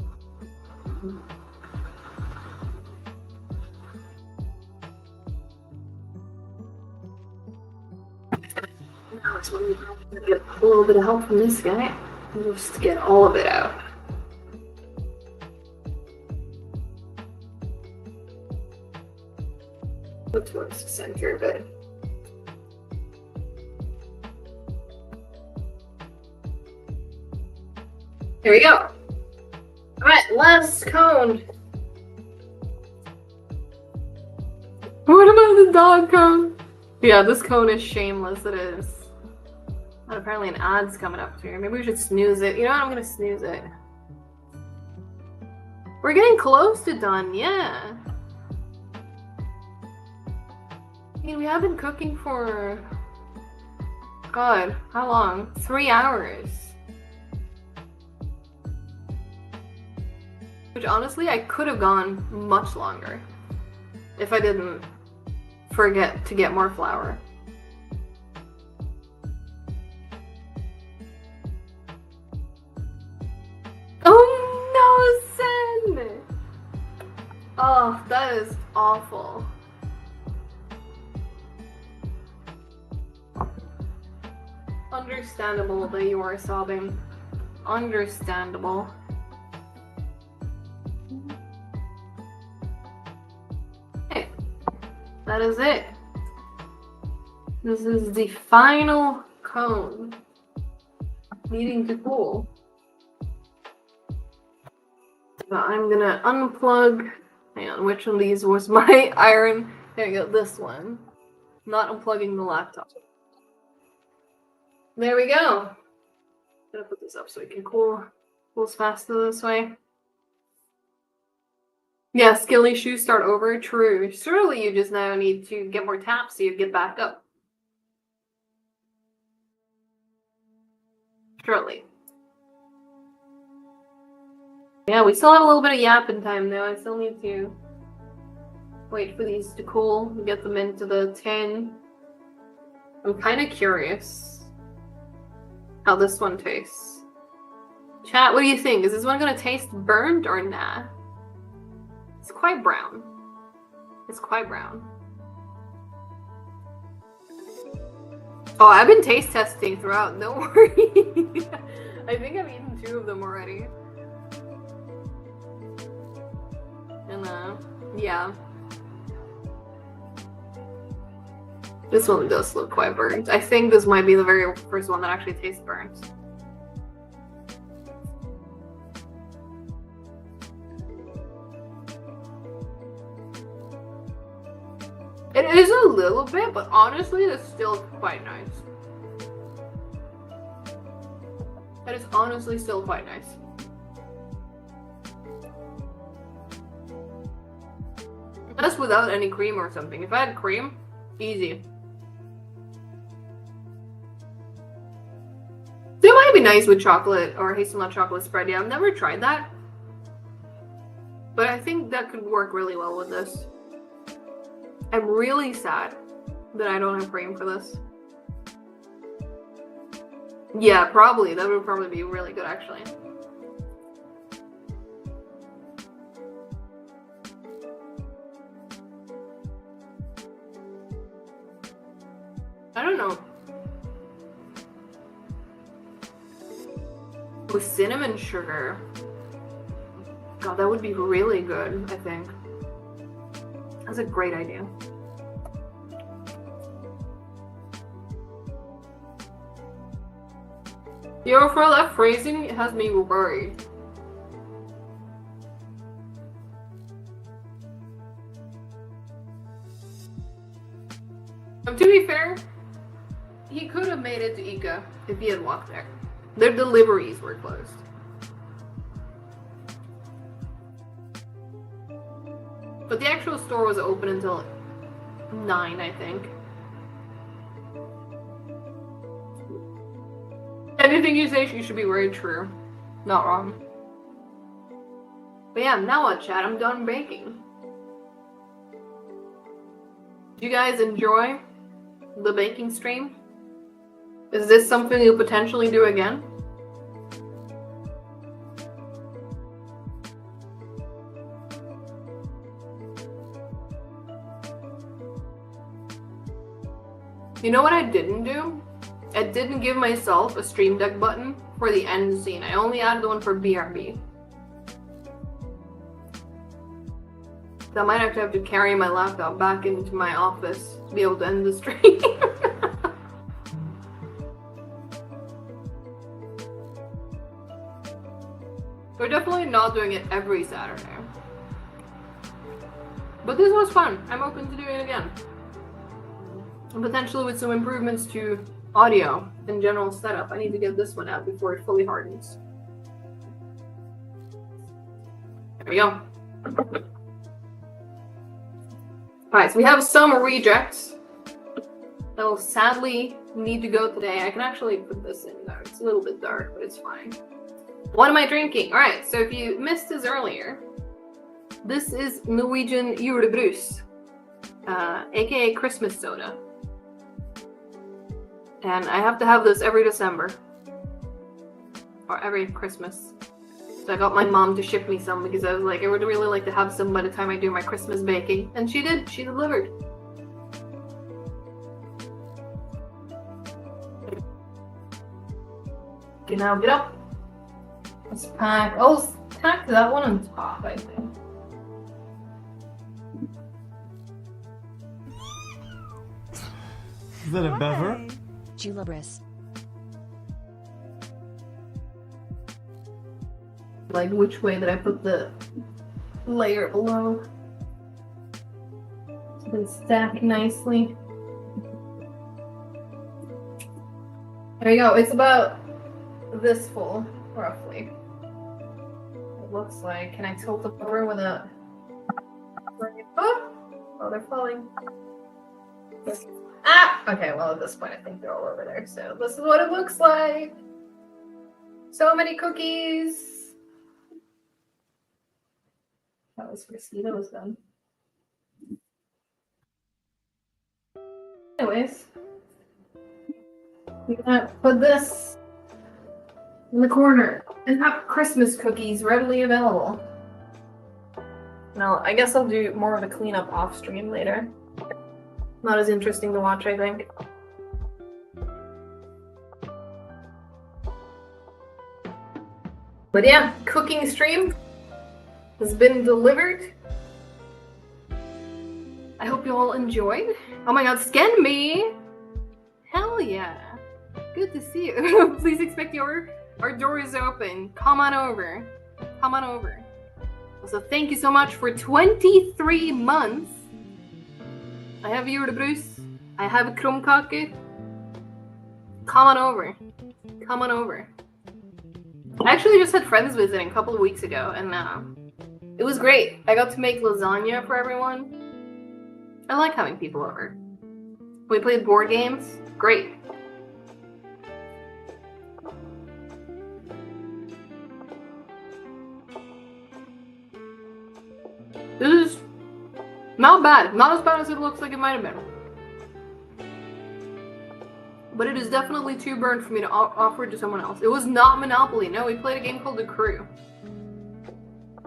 Now it's when we get a little bit of help from this guy. Just to get all of it out. Towards the center, but here we go. Alright, last cone. What about the dog cone? Yeah, this cone is shameless, it is. And apparently an ad's coming up here. Maybe we should snooze it. You know what, I'm gonna snooze it. We're getting close to done, yeah. I mean, we have been cooking for, God, how long? 3 hours. Which honestly, I could have gone much longer if I didn't forget to get more flour. Oh no, Sen! Oh, that is awful. Understandable that you are sobbing. Understandable. Okay, that is it. This is the final cone. Needing to cool. So I'm gonna unplug. Hang on, which one of these was my iron? There you go, this one. Not unplugging the laptop. There we go. Gonna put this up so it can cools faster this way. Yeah, skill issues start over. True. Surely you just now need to get more taps so you get back up. Surely. Yeah, we still have a little bit of yapping time though. I still need to wait for these to cool and get them into the tin. I'm kind of curious how this one tastes. Chat, what do you think? Is this one gonna taste burnt or nah? It's quite brown. It's quite brown. Oh, I've been taste testing throughout, don't worry. I think I've eaten 2 of them already. And yeah. This one does look quite burnt. I think this might be the very first one that actually tastes burnt. It is a little bit, but honestly, it's still quite nice. It is honestly still quite nice. That's without any cream or something. If I had cream, easy. It might be nice with chocolate or hazelnut chocolate spread. Yeah, I've never tried that. But I think that could work really well with this. I'm really sad that I don't have cream for this. Yeah, probably. That would probably be really good, actually. I don't know. With cinnamon sugar. God, that would be really good, I think. That's a great idea. Yo, for that phrasing, it has me worried. To be fair, he could have made it to Ica if he had walked there. Their deliveries were closed. But the actual store was open until 9, I think. Anything you say, you should be very true. Not wrong. But yeah, now what, chat? I'm done baking. Do you guys enjoy the baking stream? Is this something you'll potentially do again? You know what I didn't do? I didn't give myself a Stream Deck button for the end scene. I only added the one for BRB. So I might actually have to carry my laptop back into my office to be able to end the stream. We're definitely not doing it every Saturday. But this was fun. I'm open to doing it again. And potentially with some improvements to audio and general setup. I need to get this one out before it fully hardens. There we go. Alright, so we have some rejects that will sadly need to go today. I can actually put this in there. It's a little bit dark, but it's fine. What am I drinking? Alright, so if you missed this earlier, this is Norwegian Julebrus, aka Christmas soda. And I have to have this every December. Or every Christmas. So I got my mom to ship me some because I was like, I would really like to have some by the time I do my Christmas baking. And she did. She delivered. Okay, now get up. Let's pack. Oh, let's tack that one on top, I think. Is that a bever? Julibris. Like which way did I put the layer below? It's been stacked nicely. There you go. It's about this full, roughly. It looks like. Can I tilt it over without? Oh, they're falling. Ah! Okay, well at this point I think they're all over there. So this is what it looks like. So many cookies. That was risky, that was done. Anyways. We're gonna put this in the corner and have Christmas cookies readily available. Now, I guess I'll do more of a cleanup off stream later. Not as interesting to watch, I think. But yeah, cooking stream has been delivered. I hope you all enjoyed. Oh my god, scan me! Hell yeah. Good to see you. Please expect your our door is open. Come on over. Come on over. So thank you so much for 23 months. I have julebrus. I have krumkake. Come on over. Come on over. I actually just had friends visiting a couple of weeks ago, and it was great. I got to make lasagna for everyone. I like having people over. We played board games. Great. This is not bad. Not as bad as it looks like it might have been. But it is definitely too burnt for me to offer it to someone else. It was not Monopoly. No, we played a game called The Crew.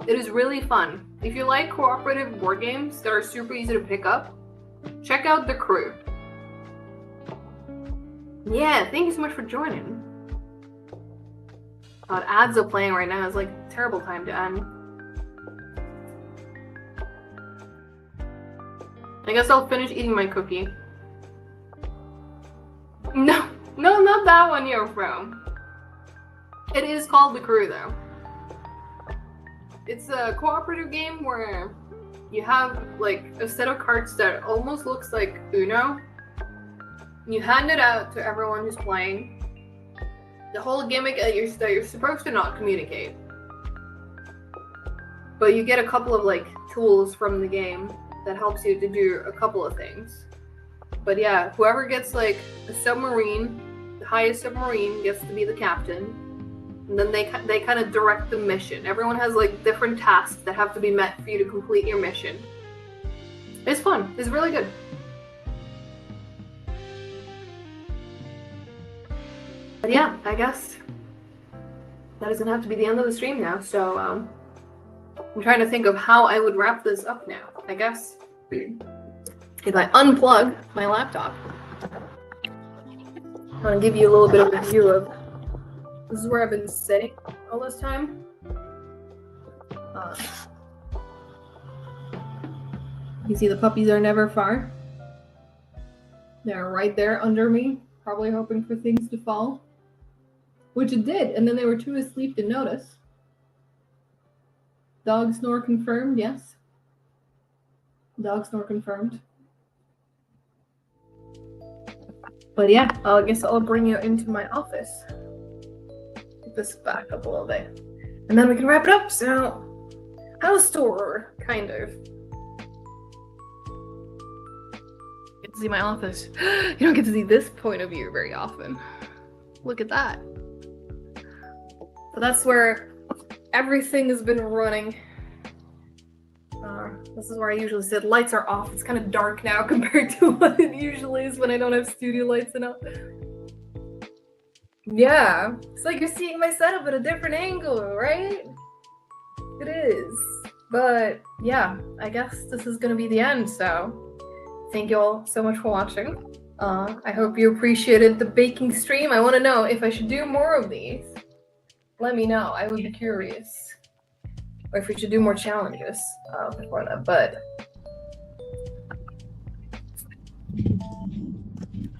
It is really fun. If you like cooperative board games that are super easy to pick up, check out The Crew. Yeah, thank you so much for joining. God, ads are playing right now. It's like a terrible time to end. I guess I'll finish eating my cookie. No, not that one you're from. It is called The Crew, though. It's a cooperative game where you have, like, a set of cards that almost looks like Uno. You hand it out to everyone who's playing. The whole gimmick that you're supposed to not communicate. But you get a couple of, like, tools from the game that helps you to do a couple of things. But yeah, whoever gets like a submarine, the highest submarine gets to be the captain. And then they kind of direct the mission. Everyone has like different tasks that have to be met for you to complete your mission. It's fun. It's really good. But yeah, I guess that is gonna have to be the end of the stream now. So I'm trying to think of how I would wrap this up now. I guess if I unplug my laptop, I'm gonna give you a little bit of a view of this is where I've been sitting all this time. You see the puppies are never far. They're right there under me, probably hoping for things to fall, which it did, and then they were too asleep to notice. Dog snore confirmed, yes. Dog snore confirmed. But yeah, I guess I'll bring you into my office. Get this back up a little bit. And then we can wrap it up. So, house tour, kind of. Get to see my office. You don't get to see this point of view very often. Look at that. So that's where everything has been running. This is where I usually sit. Lights are off. It's kind of dark now compared to what it usually is when I don't have studio lights enough. Yeah, it's like you're seeing my setup at a different angle, right? It is. But yeah, I guess this is gonna be the end, so thank you all so much for watching. I hope you appreciated the baking stream. I want to know if I should do more of these. Let me know. I would be curious. Or if we should do more challenges before that. But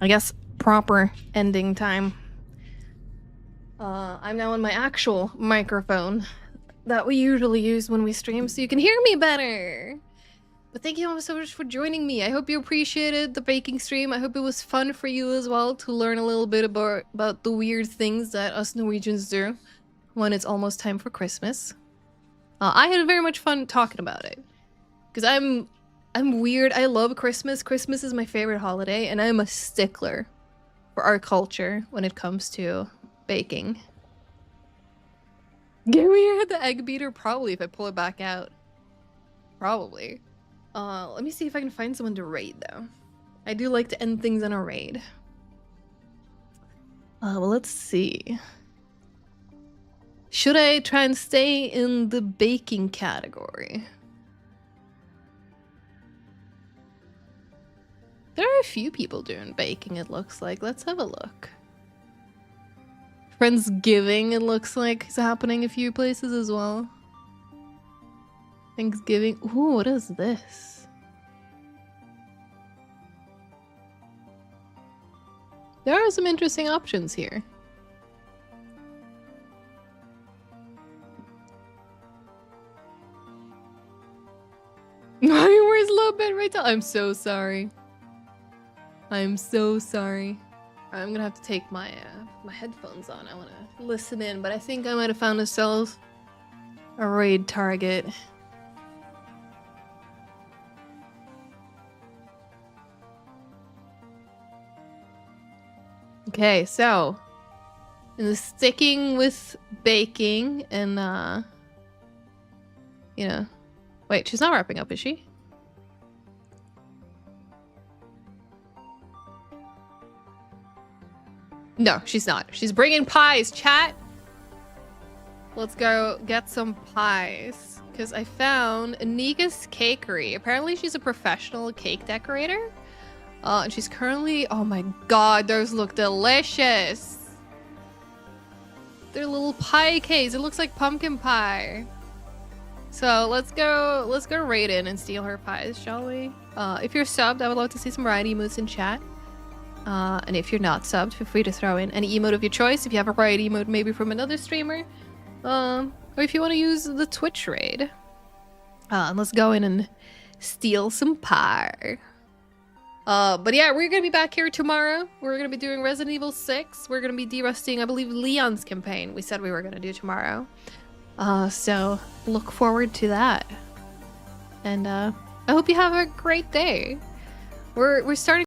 I guess proper ending time. I'm now on my actual microphone that we usually use when we stream so you can hear me better. But thank you all so much for joining me. I hope you appreciated the baking stream. I hope it was fun for you as well to learn a little bit about the weird things that us Norwegians do when it's almost time for Christmas. I had very much fun talking about it. Because I'm weird. I love Christmas. Christmas is my favorite holiday, and I'm a stickler for our culture when it comes to baking. Get me here the egg beater? Probably, if I pull it back out. Probably. Let me see if I can find someone to raid, though. I do like to end things on a raid. Well, let's see. Should I try and stay in the baking category? There are a few people doing baking, it looks like. Let's have a look. Friendsgiving, it looks like, is happening a few places as well. Thanksgiving. Ooh, what is this? There are some interesting options here. Where's Lobet right now? I'm so sorry. I'm so sorry. I'm gonna have to take my my headphones on. I want to listen in, but I think I might have found ourselves a raid target. Okay, so sticking with baking and you know, wait, she's not wrapping up, is she? No, she's not. She's bringing pies, chat. Let's go get some pies. Because I found Anika's Cakery. Apparently she's a professional cake decorator. And she's currently... Oh my god, those look delicious. They're little pie cakes. It looks like pumpkin pie. So let's go raid in and steal her pies, shall we? If you're subbed, I would love to see some riot emotes in chat. And if you're not subbed, feel free to throw in any emote of your choice. If you have a riot emote maybe from another streamer. Or if you want to use the Twitch raid. And let's go in and steal some pie. But yeah, we're gonna be back here tomorrow. We're gonna be doing Resident Evil 6. We're gonna be de-rusting, I believe, Leon's campaign. We said we were gonna do tomorrow. So look forward to that. And I hope you have a great day. We're starting